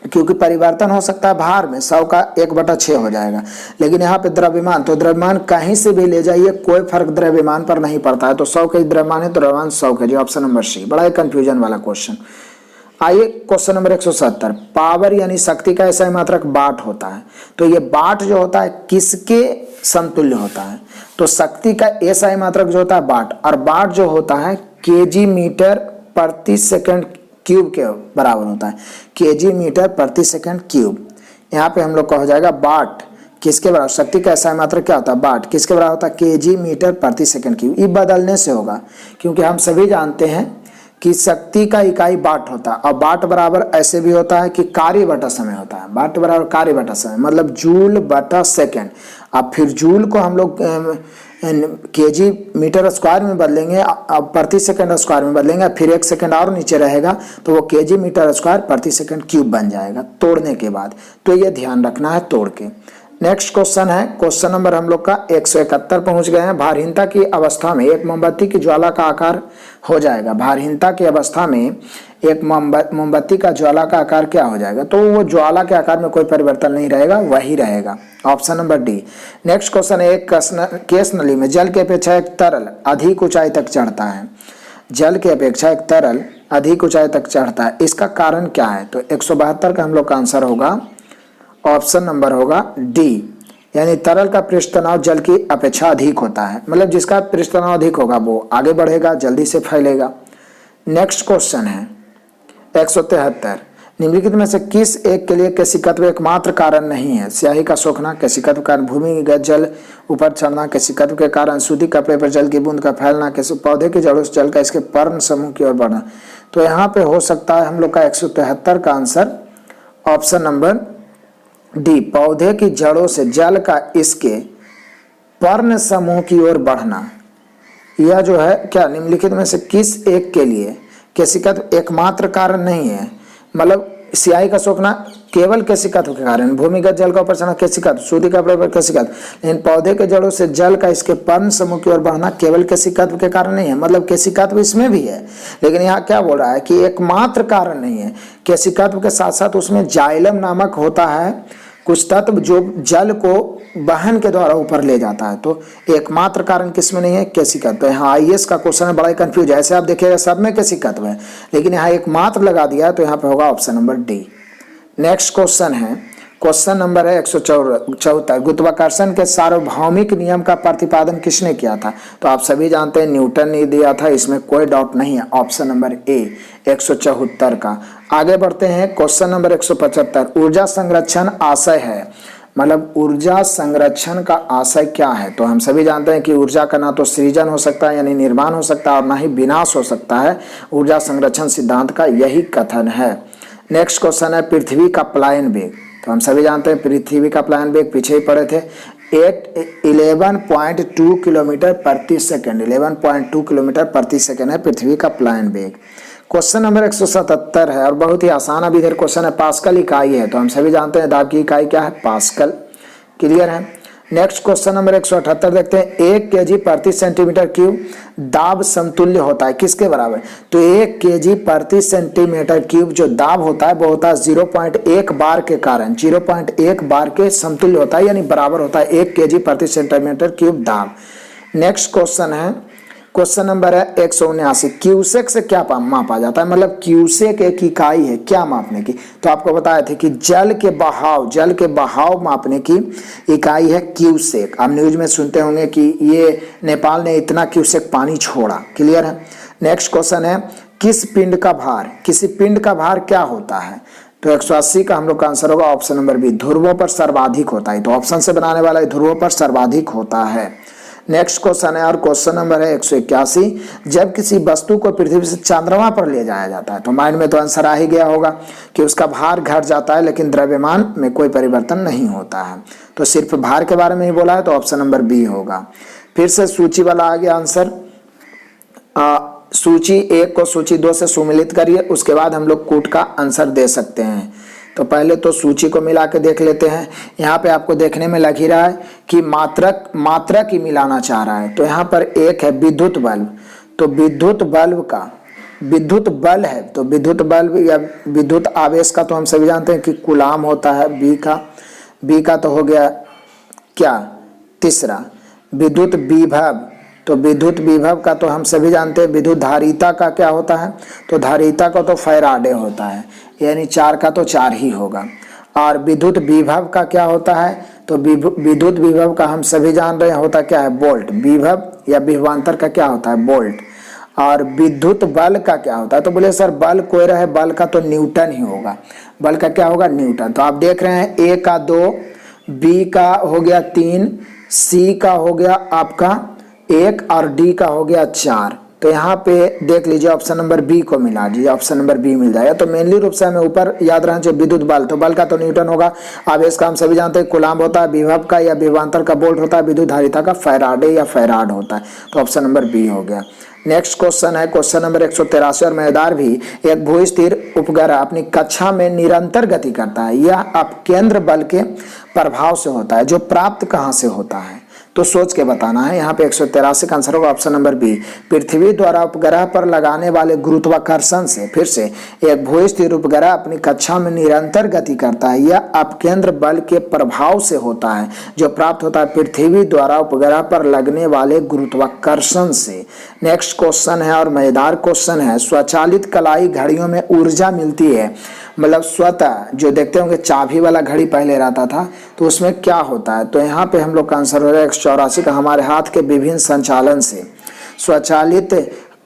Speaker 1: क्योंकि परिवर्तन हो सकता है भार में, 100 का 1/6 हो जाएगा। लेकिन यहाँ पे द्रव्यमान, तो द्रव्यमान कहीं से भी ले जाइए कोई फर्क द्रव्यमान पर नहीं पड़ता है। तो 100 kg द्रव्यमान है तो द्रव्यमान 100 kg, ऑप्शन नंबर सी। बड़ा ही कंफ्यूजन वाला क्वेश्चन। आइए क्वेश्चन नंबर 170। पावर यानी शक्ति का ऐसा मात्रक वाट होता है, तो ये वाट जो होता है किसके समतुल्य होता है। तो शक्ति का ऐसा मात्रक जो होता है वाट, और वाट जो होता है केजी मीटर प्रति सेकंड क्यूब के बराबर होता है, केजी मीटर प्रति सेकंड क्यूब। यहाँ पे हम लोग का हो जाएगा वाट किसके बराबर, शक्ति का ऐसा मात्रक क्या होता है वाट, किसके बराबर होता है केजी मीटर प्रति सेकंड क्यूब। ये बदलने से होगा, क्योंकि हम सभी जानते हैं कि शक्ति का इकाई वाट होता है, और वाट बराबर ऐसे भी होता है कि कार्य बटा समय होता है। वाट बराबर कार्य बटा समय, मतलब जूल बटा सेकंड। अब फिर जूल को हम लोग केजी मीटर स्क्वायर में बदलेंगे, अब प्रति सेकंड स्क्वायर में बदलेंगे, फिर 1 सेकंड और नीचे रहेगा तो वो केजी मीटर स्क्वायर प्रति सेकंड क्यूब बन जाएगा तोड़ने के बाद। तो ये ध्यान रखना है तोड़ के। नेक्स्ट क्वेश्चन है, क्वेश्चन नंबर हम लोग का 171 पहुंच गए हैं। भारहीनता की अवस्था में एक मोमबत्ती की ज्वाला का आकार हो जाएगा। भारहीनता की अवस्था में एक मोमबत्ती का ज्वाला का आकार क्या हो जाएगा। तो वो ज्वाला के आकार में कोई परिवर्तन नहीं रहेगा, वही रहेगा, option number D. Next question है, एक केस नली में जल की अपेक्षा एक तरल अधिक ऊंचाई तक चढ़ता है। जल की अपेक्षा एक तरल अधिक ऊंचाई तक चढ़ता है, इसका कारण क्या है। तो 172 का हम लोग का आंसर होगा, ऑप्शन नंबर होगा डी, यानी तरल का पृष्ठ तनाव जल की अपेक्षा अधिक होता है, मतलब जिसका पृष्ठ तनाव अधिक होगा वो आगे बढ़ेगा, जल्दी से फैलेगा। नेक्स्ट क्वेश्चन है 173। निम्नलिखित में से किस एक के लिए केशिकत्व एकमात्र कारण नहीं है। स्याही का सोखना, केशिकत्व के कारण भूमिगत जल ऊपर चढ़ना, केशिकत्व के कारण सूती कपड़े पर जल की बूंद का फैलना, पौधे की जड़ों से जल का इसके पर्ण समूह की ओर बढ़ना। तो यहाँ पे हो सकता है हम लोग का 173 का आंसर ऑप्शन नंबर डी, पौधे की जड़ों से जल का इसके पर्ण समूह की ओर बढ़ना। यह जो है क्या निम्नलिखित में से किस एक के लिए केशिकत्व एकमात्र कारण नहीं है। मतलब स्याही का सोखना केवल केशिकत्व के कारण, भूमिगत जल का ऊपर चढ़ना केशिकत्व, सूती कपड़े पर केशिकत्व, लेकिन पौधे के जड़ों से जल का इसके पर्ण समूह की ओर बढ़ना केवल केशिकत्व के कारण नहीं है। मतलब केशिकत्व इसमें भी है, लेकिन यहाँ क्या बोल रहा है कि एकमात्र कारण नहीं है। केशिकत्व के साथ साथ उसमें जाइलम नामक होता है कुछ तत्व जो जल को वहन के द्वारा ऊपर ले जाता है। तो एकमात्र कारण किसमें नहीं है, केशिकत्व। यहाँ आईएएस का क्वेश्चन है, बड़ा ही कंफ्यूज है। ऐसे आप देखिएगा सब में केशिकत्व है, लेकिन यहाँ एकमात्र लगा दिया है, तो यहाँ पे होगा option number D. Next question है, क्वेश्चन नंबर है 174, गुरुत्वाकर्षण के सार्वभौमिक नियम का प्रतिपादन किसने किया था? तो आप सभी जानते हैं न्यूटन ने दिया था, इसमें कोई डाउट नहीं है। ऑप्शन नंबर ए 174 का। आगे बढ़ते हैं, क्वेश्चन नंबर 175, ऊर्जा संरक्षण आशय है, मतलब ऊर्जा संरक्षण का आशय क्या है? तो हम सभी जानते हैं कि ऊर्जा का ना तो सृजन हो सकता है यानी निर्माण हो सकता है, और ना ही विनाश हो सकता है। ऊर्जा संरक्षण सिद्धांत का यही कथन है। नेक्स्ट क्वेश्चन है, पृथ्वी का पलायन वेग। तो हम सभी जानते हैं पृथ्वी का पलायन वेग, पीछे ही पढ़े थे, 11.2 किलोमीटर प्रति सेकंड। 11.2 किलोमीटर प्रति सेकंड है पृथ्वी का पलायन वेग। क्वेश्चन नंबर 177 है और बहुत ही आसान अभी इधर क्वेश्चन है, पास्कल इकाई है। तो हम सभी जानते हैं दाब की इकाई क्या है, पास्कल। क्लियर है। नेक्स्ट क्वेश्चन नंबर 178 देखते हैं, 1 केजी प्रति सेंटीमीटर क्यूब दाब समतुल्य होता है किसके बराबर? तो 1 केजी प्रति सेंटीमीटर क्यूब जो दाब होता है वो होता है 0.1 बार के कारण, 0.1 बार के समतुल्य होता है, यानी बराबर होता है 1 केजी प्रति सेंटीमीटर क्यूब दाब। नेक्स्ट क्वेश्चन है, क्वेश्चन नंबर है 179, क्यूसेक से क्या मापा जाता है? मतलब क्यूसेक एक इकाई है क्या मापने की? तो आपको बताया था कि जल के बहाव मापने की इकाई है क्यूसेक। आप न्यूज में सुनते होंगे कि ये नेपाल ने इतना क्यूसेक पानी छोड़ा। क्लियर है। नेक्स्ट क्वेश्चन है, किसी पिंड का भार क्या होता है? तो 180 का हम लोग का आंसर होगा ऑप्शन नंबर बी, ध्रुवों पर सर्वाधिक होता है। तो ऑप्शन से बनाने वाला ध्रुवों पर सर्वाधिक होता है। नेक्स्ट क्वेश्चन है और क्वेश्चन नंबर है 181, जब किसी वस्तु को पृथ्वी से चंद्रमा पर ले जाया जाता है, तो माइंड में तो आंसर आ ही गया होगा कि उसका भार घट जाता है, लेकिन द्रव्यमान में कोई परिवर्तन नहीं होता है। तो सिर्फ भार के बारे में ही बोला है, तो ऑप्शन नंबर बी होगा। फिर से सूची वाला आ गया आंसर। सूची 1 को सूची 2 से सुमिलित करिए, उसके बाद हम लोग कूट का आंसर दे सकते हैं। तो पहले तो सूची को मिला के देख लेते हैं। यहाँ पे आपको देखने में लग ही रहा है कि मात्रक ही मिलाना चाह रहा है। तो यहाँ पर एक है विद्युत बल्ब, तो विद्युत बल है, तो विद्युत बल्ब या विद्युत आवेश का तो हम सभी जानते हैं कि कूलाम होता है। बी का तो हो गया क्या, तीसरा। विद्युत विभव, तो विद्युत विभव का तो हम सभी जानते हैं। विद्युत धारिता का क्या होता है? तो धारिता का तो फैराडे होता है, यानी 4 का तो 4 ही होगा। और विद्युत विभव का क्या होता है? तो विद्युत विभव का हम सभी जान रहे हैं होता क्या है, वोल्ट। विभव या विभवांतर का क्या होता है, वोल्ट। और विद्युत बल का क्या होता है? तो बोले सर बल कोई रहे, बल का तो न्यूटन ही होगा। बल का क्या होगा, न्यूटन। तो आप देख रहे हैं ए का 2, बी का हो गया 3, सी का हो गया आपका 1 और डी का हो गया 4। तो यहाँ पे देख लीजिए ऑप्शन नंबर बी को मिला दीजिए, ऑप्शन नंबर बी मिल जाएगा। तो मेनली रूप से हमें ऊपर याद रहना चाहिए विद्युत बल, तो बल का तो न्यूटन होगा। आवेश का हम सभी जानते हैं कूलाम्ब होता है, विभव का या विभवांतर का वोल्ट होता है, विद्युत धारिता का फैराडे या फैराड होता है। तो ऑप्शन नंबर बी हो गया। नेक्स्ट क्वेश्चन है क्वेश्चन नंबर 183, और मजेदार भी, एक भूस्थिर उपग्रह अपनी कक्षा में निरंतर गति करता है, यह अपकेंद्र बल के प्रभाव से होता है, जो प्राप्त कहाँ से होता है? तो सोच के बताना है। यहाँ पे 183 का आंसर होगा ऑप्शन नंबर बी, पृथ्वी द्वारा उपग्रह पर लगाने वाले गुरुत्वाकर्षण से। फिर से, एक भूस्थिर उपग्रह अपनी कक्षा में निरंतर गति करता है, यह अपकेंद्र बल के प्रभाव से होता है, जो प्राप्त होता है पृथ्वी द्वारा उपग्रह पर लगने वाले गुरुत्वाकर्षण से। नेक्स्ट क्वेश्चन है और मजेदार क्वेश्चन है, स्वचालित कलाई घड़ियों में ऊर्जा मिलती है, मतलब स्वतः, जो देखते होंगे चाबी वाला घड़ी पहले रहता था, तो उसमें क्या होता है? तो यहाँ पे हम लोग का आंसर हो रहा है 184 का, हमारे हाथ के विभिन्न संचालन से। स्वचालित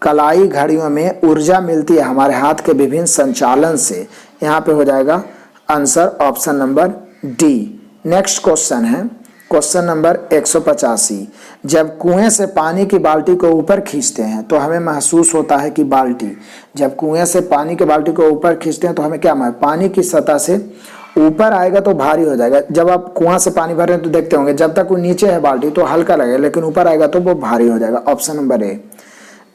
Speaker 1: कलाई घड़ियों में ऊर्जा मिलती है हमारे हाथ के विभिन्न संचालन से। यहाँ पे हो जाएगा answer option number D. Next question है क्वेश्चन नंबर 185, जब कुएं से पानी की बाल्टी को ऊपर खींचते हैं तो हमें महसूस होता है कि जब कुएं से पानी की बाल्टी को ऊपर खींचते हैं तो हमें क्या महसूस, पानी की सतह से ऊपर आएगा तो भारी हो जाएगा। जब आप कुआं से पानी भर रहे हैं तो देखते होंगे जब तक वो नीचे है बाल्टी तो हल्का लगेगा, लेकिन ऊपर आएगा तो वो भारी हो जाएगा। Option number A.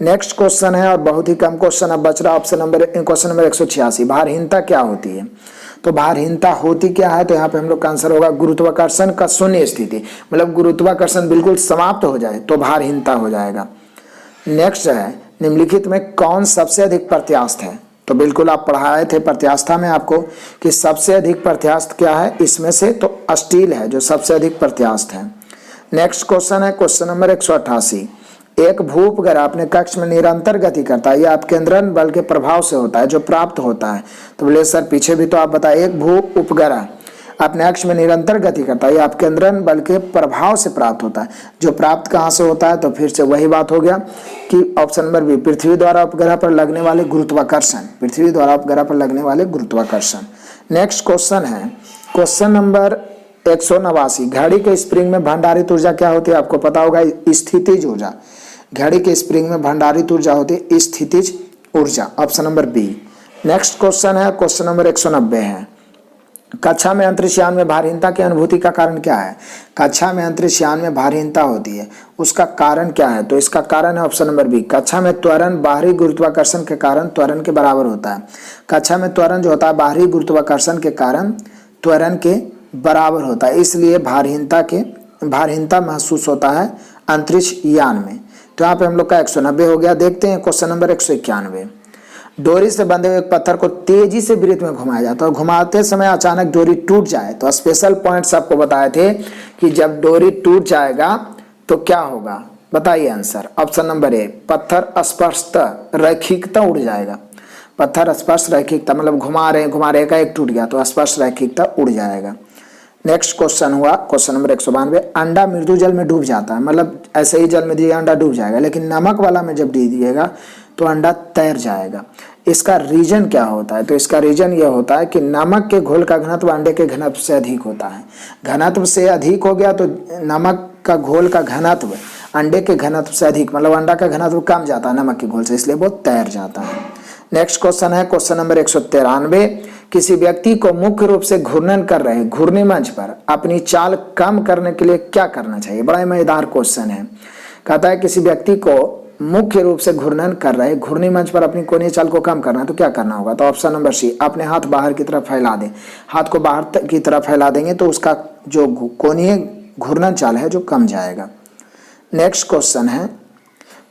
Speaker 1: Next question है और बहुत ही कम क्वेश्चन अब बच रहा, क्वेश्चन नंबर 186, भारहीनता क्या होती है? तो भारहीनता होती क्या है? तो यहाँ पे हम लोग का आंसर होगा गुरुत्वाकर्षण का शून्य स्थिति, मतलब गुरुत्वाकर्षण बिल्कुल समाप्त हो जाए तो भारहीनता हो जाएगा। नेक्स्ट है, निम्नलिखित में कौन सबसे अधिक प्रत्यास्थ है? तो बिल्कुल आप पढ़ाए थे प्रत्यास्था में आपको कि सबसे अधिक प्रत्यास्थ क्या है इसमें से, तो स्टील है जो सबसे अधिक प्रत्यास्थ है। नेक्स्ट क्वेश्चन है क्वेश्चन नंबर 188। एक भू उपग्रह अपने कक्ष में निरंतर गति करता है, यह अपकेंद्रन बल के प्रभाव से होता है जो प्राप्त होता है। तो बोले सर पीछे भी तो आप बताए, एक भू उपग्रह अपने अक्ष में निरंतर गति करता है, यह अपकेंद्रन बल के प्रभाव से प्राप्त होता है। जो प्राप्त कहाँ से होता है, तो फिर से वही बात हो गया कि ऑप्शन नंबर बी, पृथ्वी द्वारा उपग्रह पर लगने वाले गुरुत्वाकर्षण, पृथ्वी द्वारा उपग्रह पर लगने वाले गुरुत्वाकर्षण। नेक्स्ट क्वेश्चन है क्वेश्चन नंबर 189। घड़ी के स्प्रिंग में भंडारित ऊर्जा क्या होती है, आपको पता होगा, स्थितिज ऊर्जा। घड़ी के स्प्रिंग में भंडारित ऊर्जा होती है स्थितिज ऊर्जा, option number B. Next question है क्वेश्चन नंबर 190 है, कक्षा में अंतरिक्ष यान में भारहीनता की अनुभूति का कारण क्या है। कक्षा में अंतरिक्ष यान में भारहीनता होती है, उसका कारण क्या है, तो इसका कारण है ऑप्शन नंबर बी, कक्षा में त्वरण बाहरी गुरुत्वाकर्षण के कारण त्वरण के बराबर होता है। कक्षा में त्वरण जो होता है बाहरी गुरुत्वाकर्षण के कारण त्वरण के बराबर होता है, इसलिए भारहीनता महसूस होता है अंतरिक्ष यान में। तो यहाँ पे हम लोग का 190 हो गया। देखते हैं क्वेश्चन नंबर 191। डोरी से बंधे हुए एक पत्थर को तेजी से वृत्त में घुमाया जाता है, घुमाते समय अचानक डोरी टूट जाए तो स्पेशल पॉइंट्स आपको बताए थे कि जब डोरी टूट जाएगा तो क्या होगा, बताइए आंसर। ऑप्शन नंबर ए, पत्थर स्पर्शतः रैखिकता उड़ जाएगा। पत्थर स्पर्श रैखिकता मतलब घुमा रहे का एक टूट गया तो स्पर्श रैखिकता उड़ जाएगा। नेक्स्ट क्वेश्चन हुआ क्वेश्चन नंबर 192। अंडा मृदु जल में डूब जाता है, मतलब ऐसे ही जल में दिया अंडा डूब जाएगा, लेकिन नमक वाला में जब दे दिएगा तो अंडा तैर जाएगा। इसका रीजन क्या होता है, तो इसका रीजन यह होता है कि नमक के घोल का घनत्व अंडे के घनत्व से अधिक होता है। घनत्व से अधिक हो गया तो नमक का घोल का घनत्व अंडे के घनत्व से अधिक, मतलब अंडा का घनत्व कम जाता है नमक के घोल से, इसलिए वो तैर जाता है। नेक्स्ट क्वेश्चन है क्वेश्चन नंबर 193। किसी व्यक्ति को मुख्य रूप से घूर्णन कर रहे घूर्णी मंच पर अपनी चाल कम करने के लिए क्या करना चाहिए, बड़ा ही मजेदार क्वेश्चन है। कहता है किसी व्यक्ति को मुख्य रूप से घूर्णन कर रहे घूर्णी मंच पर अपनी कोणीय चाल को कम करना है तो क्या करना होगा, तो ऑप्शन नंबर सी, अपने हाथ बाहर की तरफ फैला दें। हाथ को बाहर की तरफ फैला देंगे तो उसका जो कोणीय घूर्णन चाल है जो कम जाएगा। नेक्स्ट क्वेश्चन है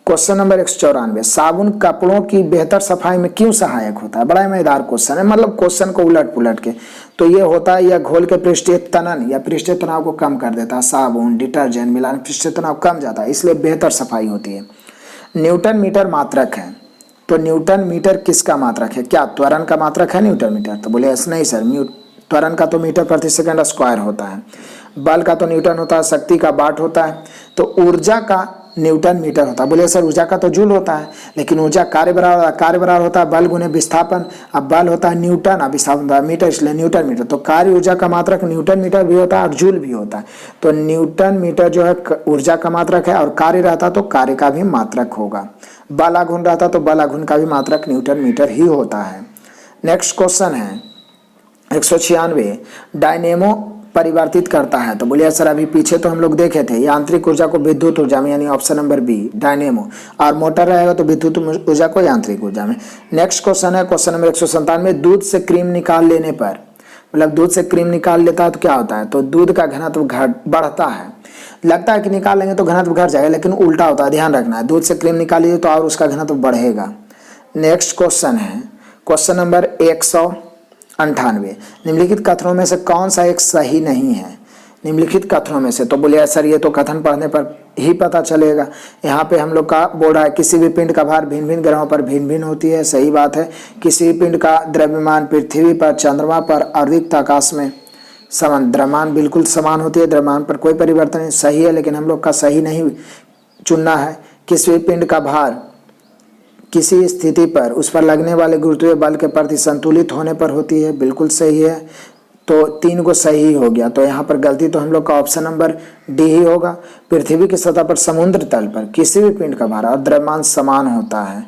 Speaker 1: क्वेश्चन नंबर 194। साबुन कपड़ों की बेहतर सफाई में क्यों सहायक होता है, बड़ा ही मजेदार क्वेश्चन है, मतलब क्वेश्चन को उलट पुलट के। तो ये होता है यह घोल के पृष्ठीय तनन या पृष्ठीय तनाव को कम कर देता है। साबुन डिटर्जेंट मिलाने पृष्ठीय तनाव कम जाता है, इसलिए बेहतर सफाई होती है। न्यूटन मीटर मात्रक है, तो न्यूटन मीटर किसका मात्रक है, क्या त्वरण का मात्रक है न्यूटन मीटर, तो बोले ऐसा नहीं सर, त्वरण का तो मीटर प्रति सेकंड स्क्वायर होता है, बल का तो न्यूटन होता है, शक्ति का वाट होता है, तो ऊर्जा का न्यूटन मीटर होता है। बोले सर ऊर्जा का तो जूल होता है, लेकिन ऊर्जा कार्य बराबर होता है बल गुने विस्थापन, अब बल होता है न्यूटन, अब विस्थापन होता है मीटर, इसलिए न्यूटन मीटर। तो कार्य ऊर्जा का मात्रक न्यूटन मीटर भी होता है और जूल भी होता है, तो न्यूटन मीटर जो है ऊर्जा का मात्रक है, और कार्य रहता तो कार्य का भी मात्रक होगा, बल आघूर्ण रहता तो बल आघूर्ण का भी मात्रक न्यूटन मीटर ही होता है। नेक्स्ट क्वेश्चन है 196। डायनेमो परिवर्तित करता है, तो बोलिए सर अभी पीछे तो हम लोग देखे थे यांत्रिक ऊर्जा को विद्युत ऊर्जा में, यानी ऑप्शन नंबर बी डायनेमो, और मोटर रहेगा तो विद्युत ऊर्जा को यांत्रिक ऊर्जा में। नेक्स्ट क्वेश्चन है क्वेश्चन नंबर 197। दूध से क्रीम निकाल लेने पर, मतलब दूध से क्रीम निकाल लेता है तो क्या होता है, तो दूध का घनत्व बढ़ता है। लगता है कि निकाल लेंगे तो घनत्व घट जाएगा, लेकिन उल्टा होता है, ध्यान रखना है। दूध से क्रीम निकालिए तो और उसका घनत्व बढ़ेगा। नेक्स्ट क्वेश्चन है क्वेश्चन नंबर 198। निम्नलिखित कथनों में से कौन सा एक सही नहीं है, निम्नलिखित कथनों में से, तो बोलिए सर ये तो कथन पढ़ने पर ही पता चलेगा। यहाँ पे हम लोग का बोल रहा है किसी भी पिंड का भार भिन्न भिन्न ग्रहों पर भिन्न भिन्न होती है, सही बात है। किसी भी पिंड का द्रव्यमान पृथ्वी पर, चंद्रमा पर और रिक्त आकाश में समान, द्रव्यमान बिल्कुल समान होती है, द्रव्यमान पर कोई परिवर्तन नहीं, सही है, लेकिन हम लोग का सही नहीं चुनना है। किसी भी पिंड का भार किसी स्थिति पर उस पर लगने वाले गुरुत्वीय बल के प्रति संतुलित होने पर होती है, बिल्कुल सही है। तो 3 को सही हो गया, तो यहाँ पर गलती तो हम लोग का ऑप्शन नंबर डी ही होगा। पृथ्वी की सतह पर समुद्र तल पर किसी भी पिंड का भार और द्रव्यमान समान होता है,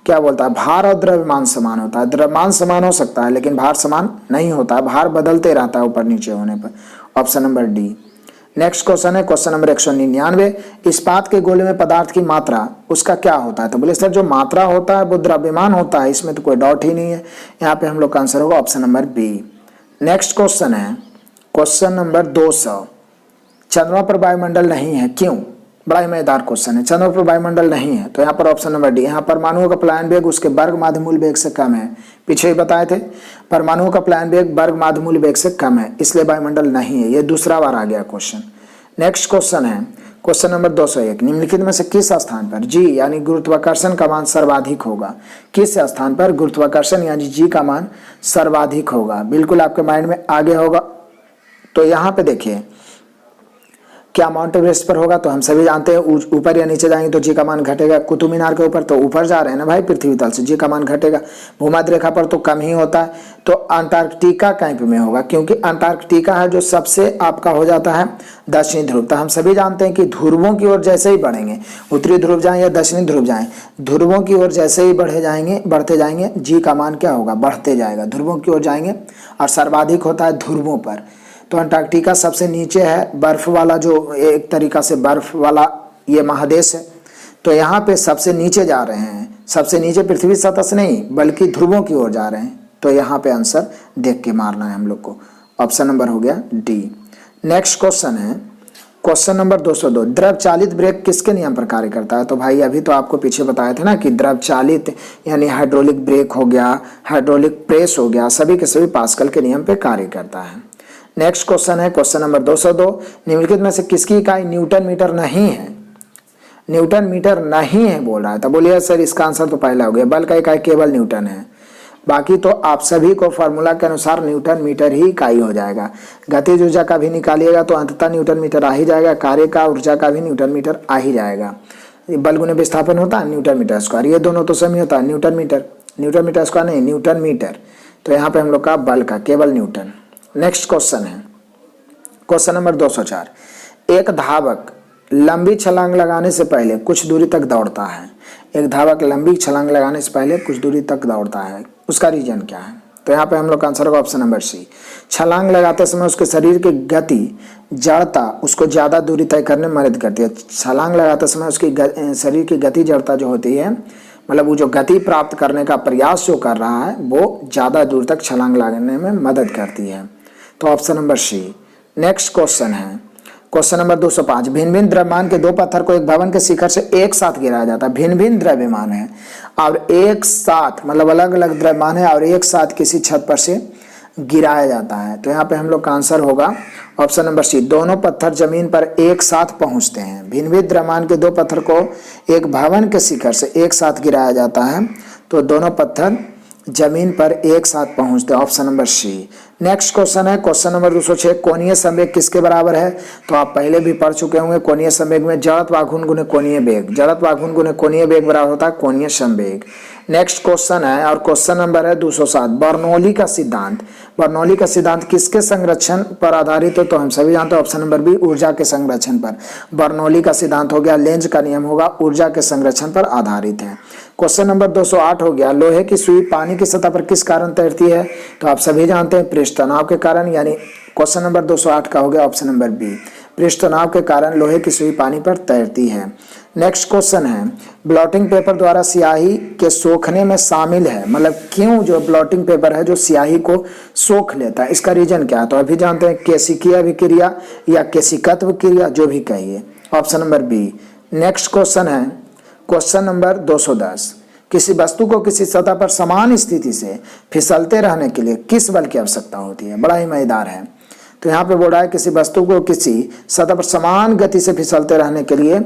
Speaker 1: क्या बोलता है, भार और द्रव्यमान समान होता है। द्रव्यमान समान हो सकता है लेकिन भार समान नहीं होता है, भार बदलते रहता है ऊपर नीचे होने पर, option number D. Next question है क्वेश्चन नंबर 199। इस्पात के गोले में पदार्थ की मात्रा उसका क्या होता है, तो बोले सर जो मात्रा होता है वो द्रव्यमान होता है, इसमें तो कोई डाउट ही नहीं है। यहाँ पे हम लोग का आंसर होगा option number B. Next question है क्वेश्चन नंबर 200। चंद्रमा पर वायुमंडल नहीं है, क्यों, बड़ा ही मजेदार क्वेश्चन है। चंद्रमा पर वायुमंडल नहीं है, तो यहाँ पर ऑप्शन नंबर डी। यहाँ परमाणुओं का पलायन वेग उसके वर्ग माध्यमूल वेग से कम है। पीछे ही बताए थे, परमाणुओं का पलायन वेग वर्ग माध्यमूल वेग से कम है, इसलिए वायुमंडल नहीं है। ये दूसरा बार आ गया क्वेश्चन। नेक्स्ट क्वेश्चन है क्वेश्चन नंबर 201। निम्नलिखित में से किस स्थान पर जी यानी गुरुत्वाकर्षण का मान सर्वाधिक होगा? किस स्थान पर गुरुत्वाकर्षण यानी जी का मान सर्वाधिक होगा? बिल्कुल आपके माइंड में आ गया होगा। तो यहाँ पे देखिए क्या माउंट एवरेस्ट पर होगा, तो हम सभी जानते हैं ऊपर या नीचे जाएंगे तो जी का मान घटेगा। कुतुब मीनार के ऊपर तो ऊपर जा रहे हैं ना भाई पृथ्वी तल से, जी का मान घटेगा। भूमध्य रेखा पर तो कम ही होता है। तो अंटार्कटिका कैंप में होगा, क्योंकि अंटार्कटिका है जो सबसे आपका हो जाता है दक्षिणी ध्रुव। तो हम सभी जानते हैं कि ध्रुवों की ओर जैसे ही बढ़ेंगे, उत्तरी ध्रुव जाएं या दक्षिणी ध्रुव जाएं, ध्रुवों की ओर जैसे ही बढ़ते जाएंगे जी का मान क्या होगा? बढ़ते जाएगा। ध्रुवों की ओर जाएंगे और सर्वाधिक होता है ध्रुवों पर। तो अंटार्कटिका सबसे नीचे है, बर्फ वाला, जो एक तरीका से बर्फ वाला ये महादेश है। तो यहाँ पे सबसे नीचे जा रहे हैं, सबसे नीचे पृथ्वी सतह से नहीं बल्कि ध्रुवों की ओर जा रहे हैं। तो यहाँ पे आंसर देख के मारना है हम लोग को। ऑप्शन नंबर हो गया डी। नेक्स्ट क्वेश्चन है क्वेश्चन नंबर 202। द्रव चालित ब्रेक किसके नियम पर कार्य करता है? तो भाई अभी तो आपको पीछे बताए थे ना कि द्रव चालित यानी हाइड्रोलिक ब्रेक हो गया, हाइड्रोलिक प्रेस हो गया, सभी के सभी पास्कल के नियम पर कार्य करता है। नेक्स्ट क्वेश्चन है क्वेश्चन नंबर 202। निम्नलिखित में से किसकी इकाई न्यूटन मीटर नहीं है? न्यूटन मीटर नहीं है बोल रहा है। तो बोलिए सर इसका आंसर तो पहला हो गया, बल का इकाई केवल न्यूटन है। बाकी तो आप सभी को फॉर्मूला के अनुसार न्यूटन मीटर ही इकाई हो जाएगा। गतिज ऊर्जा का भी निकालिएगा तो अंततः न्यूटन मीटर आ ही जाएगा, कार्य का ऊर्जा का भी न्यूटन मीटर आ ही जाएगा। बल गुने विस्थापन होता है न्यूटन मीटर स्क्वायर, ये दोनों तो सही होता है न्यूटन मीटर स्क्वायर नहीं न्यूटन मीटर। तो यहाँ पे हम लोग का बल का केवल न्यूटन। नेक्स्ट क्वेश्चन है क्वेश्चन नंबर 204। एक धावक लंबी छलांग लगाने से पहले कुछ दूरी तक दौड़ता है। एक धावक लंबी छलांग लगाने से पहले कुछ दूरी तक दौड़ता है, उसका रीजन क्या है? तो यहाँ पे हम लोग का आंसर होगा ऑप्शन नंबर सी। छलांग लगाते समय उसके शरीर की गति जड़ता उसको ज़्यादा दूरी तय करने में मदद करती है। छलांग लगाते समय उसकी शरीर की गति जड़ता जो होती है, मतलब वो जो गति प्राप्त करने का प्रयास जो कर रहा है वो ज़्यादा दूर तक छलांग लगाने में मदद करती है। तो option number C. Next question है क्वेश्चन नंबर 205। भिन्न भिन्न द्रव्यमान के दो पत्थर को एक भवन के शिखर से एक साथ गिराया जाता है। भिन्न भिन्न द्रव्यमान है और एक साथ मतलब अलग अलग द्रव्यमान है और एक साथ किसी छत पर से गिराया जाता है। तो यहाँ पे हम लोग का आंसर होगा ऑप्शन नंबर सी। दोनों पत्थर जमीन पर एक साथ पहुंचते हैं। भिन्न भिन्न द्रव्यमान के दो पत्थर को एक भवन के शिखर से एक साथ गिराया जाता है, तो दोनों पत्थर जमीन पर एक साथ पहुंचते हैं। Option number C. Next question है क्वेश्चन नंबर 206। कोणीय संवेग किसके बराबर है? तो आप पहले भी पढ़ चुके होंगे। कोणीय संवेग में जड़त्व आघूर्ण गुने कोणीय वेग, जड़त्व आघूर्ण गुने कोणीय वेग बराबर होता है कोणीय संवेग। नेक्स्ट क्वेश्चन है और क्वेश्चन नंबर है 207। बर्नौली का सिद्धांत, बर्नौली का सिद्धांत किसके संरक्षण पर आधारित है? तो हम सभी जानते हैं ऑप्शन नंबर बी, ऊर्जा के संरक्षण पर। बर्नौली का सिद्धांत हो गया, लेंज का नियम होगा, ऊर्जा के संरक्षण पर आधारित है। क्वेश्चन नंबर 208 हो गया। लोहे की सुई पानी की सतह पर किस कारण तैरती है? तो आप सभी जानते हैं पृष्ठ तनाव के कारण, यानी क्वेश्चन नंबर 208 का हो गया ऑप्शन नंबर बी, पृष्ठ तनाव के कारण लोहे की सुई पानी पर तैरती है। नेक्स्ट क्वेश्चन है ब्लॉटिंग पेपर द्वारा स्याही के सोखने में शामिल है, मतलब क्यों जो ब्लॉटिंग पेपर है जो स्याही को सोख लेता है, इसका रीजन क्या है? तो अभी जानते हैं केशिकीय अभिक्रिया या केशिकत्व क्रिया, जो भी कहिए। Option number B. Next question है क्वेश्चन नंबर 210। किसी वस्तु को किसी सतह पर समान स्थिति से फिसलते रहने के लिए किस बल की आवश्यकता होती है? बड़ा ही मजेदार है। तो यहाँ पे बोल रहा है किसी वस्तु को किसी सतह पर समान गति से फिसलते रहने के लिए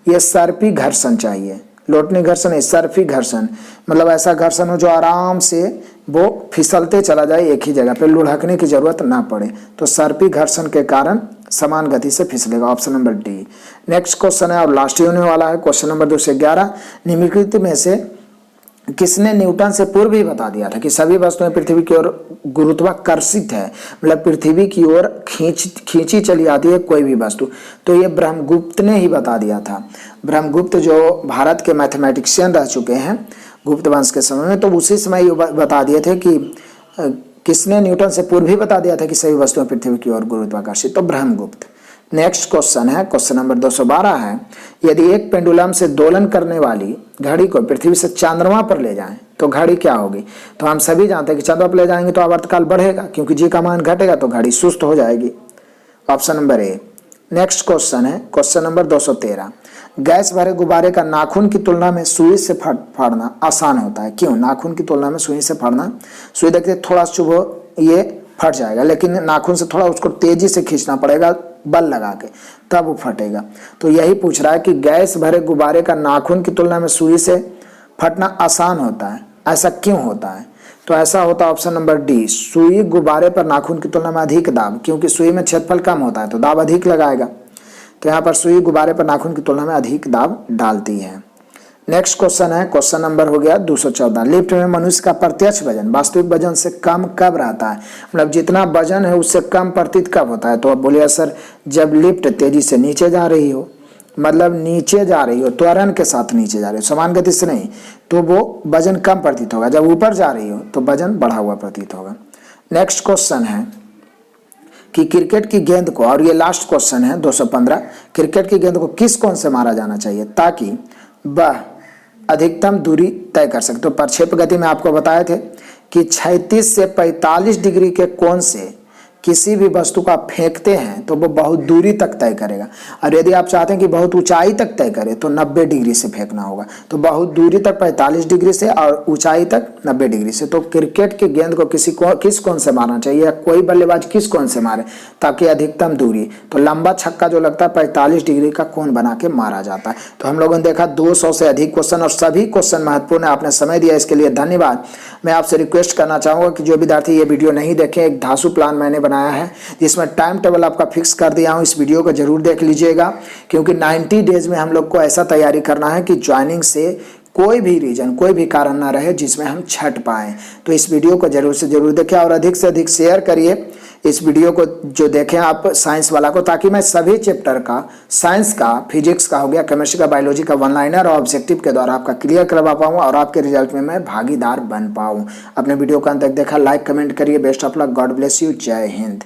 Speaker 1: ये सर्पी घर्षण चाहिए। लोटनी घर्षण है, सर्पी घर्षण मतलब ऐसा घर्षण हो जो आराम से वो फिसलते चला जाए एक ही जगह पे, लुढ़कने की जरूरत ना पड़े। तो सर्पी घर्षण के कारण समान गति से फिसलेगा। Option number D. Next question है और लास्ट ही होने वाला है क्वेश्चन नंबर 211। निम्नलिखित में से किसने न्यूटन से पूर्व ही बता दिया था कि सभी वस्तुएं पृथ्वी की ओर गुरुत्वाकर्षित है, मतलब पृथ्वी की ओर खींची चली आती है कोई भी वस्तु? तो ये ब्रह्मगुप्त ने ही बता दिया था। ब्रह्मगुप्त जो भारत के मैथमेटिशियन रह चुके हैं गुप्त वंश के समय में, तो उसी समय ये बता दिए थे कि किसने न्यूटन से पूर्व ही बता दिया था कि सभी वस्तुएं पृथ्वी की ओर गुरुत्वाकर्षित? तो ब्रह्मगुप्त। नेक्स्ट क्वेश्चन है क्वेश्चन नंबर 212 है। यदि एक पेंडुलम से दोलन करने वाली घड़ी को पृथ्वी से चंद्रमा पर ले जाएं तो घड़ी क्या होगी? तो हम सभी जानते हैं कि चंद्रमा पर ले जाएंगे तो आवर्तकाल बढ़ेगा, क्योंकि जी का मान घटेगा तो घड़ी सुस्त हो जाएगी। Option number A. Next question है क्वेश्चन नंबर 213। गैस भरे गुब्बारे का नाखून की तुलना में सुई से फाड़ना आसान होता है। क्यों? नाखून की तुलना में सुई से फाड़ना, सुई देखते थोड़ा चुभो ये फट जाएगा, लेकिन नाखून से थोड़ा उसको तेजी से खींचना पड़ेगा बल लगा के, तब वो फटेगा। तो यही पूछ रहा है कि गैस भरे गुब्बारे का नाखून की तुलना में सुई से फटना आसान होता है, ऐसा क्यों होता है? तो ऐसा होता है ऑप्शन नंबर डी, सुई गुब्बारे पर नाखून की तुलना में अधिक दाब, क्योंकि सुई में क्षेत्रफल कम होता है तो दाब अधिक लगाएगा। तो यहाँ पर सुई गुब्बारे पर नाखून की तुलना में अधिक दाब डालती है। नेक्स्ट क्वेश्चन है, क्वेश्चन नंबर हो गया 214। लिफ्ट में मनुष्य का प्रत्यक्ष वजन वास्तविक वजन से कम कब रहता है? मतलब जितना वजन है उससे कम प्रतीत कब होता है? तो अब बोलिए सर, जब लिफ्ट तेजी से नीचे जा रही हो, मतलब नीचे जा रही हो, त्वरण के साथ नीचे जा रही हो, समान गति से नहीं, तो वो वजन कम प्रतीत होगा। जब ऊपर जा रही हो तो वजन बढ़ा हुआ प्रतीत होगा। नेक्स्ट क्वेश्चन है कि क्रिकेट की गेंद को, और ये लास्ट क्वेश्चन है 215, क्रिकेट की गेंद को किस कोण से मारा जाना चाहिए ताकि वह अधिकतम दूरी तय कर सकते? तो प्रक्षेप गति में आपको बताए थे कि 36 से 45 डिग्री के कोण से किसी भी वस्तु का फेंकते हैं तो वो बहुत दूरी तक तय करेगा, और यदि आप चाहते हैं कि बहुत ऊंचाई तक तय करे तो 90 डिग्री से फेंकना होगा। तो बहुत दूरी तक 45 डिग्री से और ऊंचाई तक 90 डिग्री से। तो क्रिकेट की गेंद को किस कोण से मारना चाहिए, या कोई बल्लेबाज किस कोण से मारे ताकि अधिकतम दूरी? तो लंबा छक्का जो लगता है 45 डिग्री का कोण बना के मारा जाता है। तो हम लोगों ने देखा 200 से अधिक क्वेश्चन, और सभी क्वेश्चन महत्वपूर्ण है। आपने समय दिया इसके लिए धन्यवाद। मैं आपसे रिक्वेस्ट करना चाहूँगा कि जो विद्यार्थी ये वीडियो नहीं देखें, एक धांसू प्लान मैंने बनाया है जिसमें टाइम टेबल आपका फिक्स कर दिया हूं। इस वीडियो को जरूर देख लीजिएगा, क्योंकि 90 डेज में हम लोग को ऐसा तैयारी करना है कि ज्वाइनिंग से कोई भी रीजन, कोई भी कारण ना रहे जिसमें हम छट पाएं। तो इस वीडियो को जरूर से जरूर देखें और अधिक से अधिक शेयर करिए इस वीडियो को, जो देखें आप साइंस वाला को, ताकि मैं सभी चैप्टर का, साइंस का, फिजिक्स का हो गया, केमिस्ट्री का, बायोलॉजी का वन लाइनर और ऑब्जेक्टिव के द्वारा आपका क्लियर करवा पाऊँ और आपके रिजल्ट में मैं भागीदार बन पाऊँ। अपने वीडियो का अंत तक देखा, लाइक कमेंट करिए। Best of luck, God bless you, जय हिंद।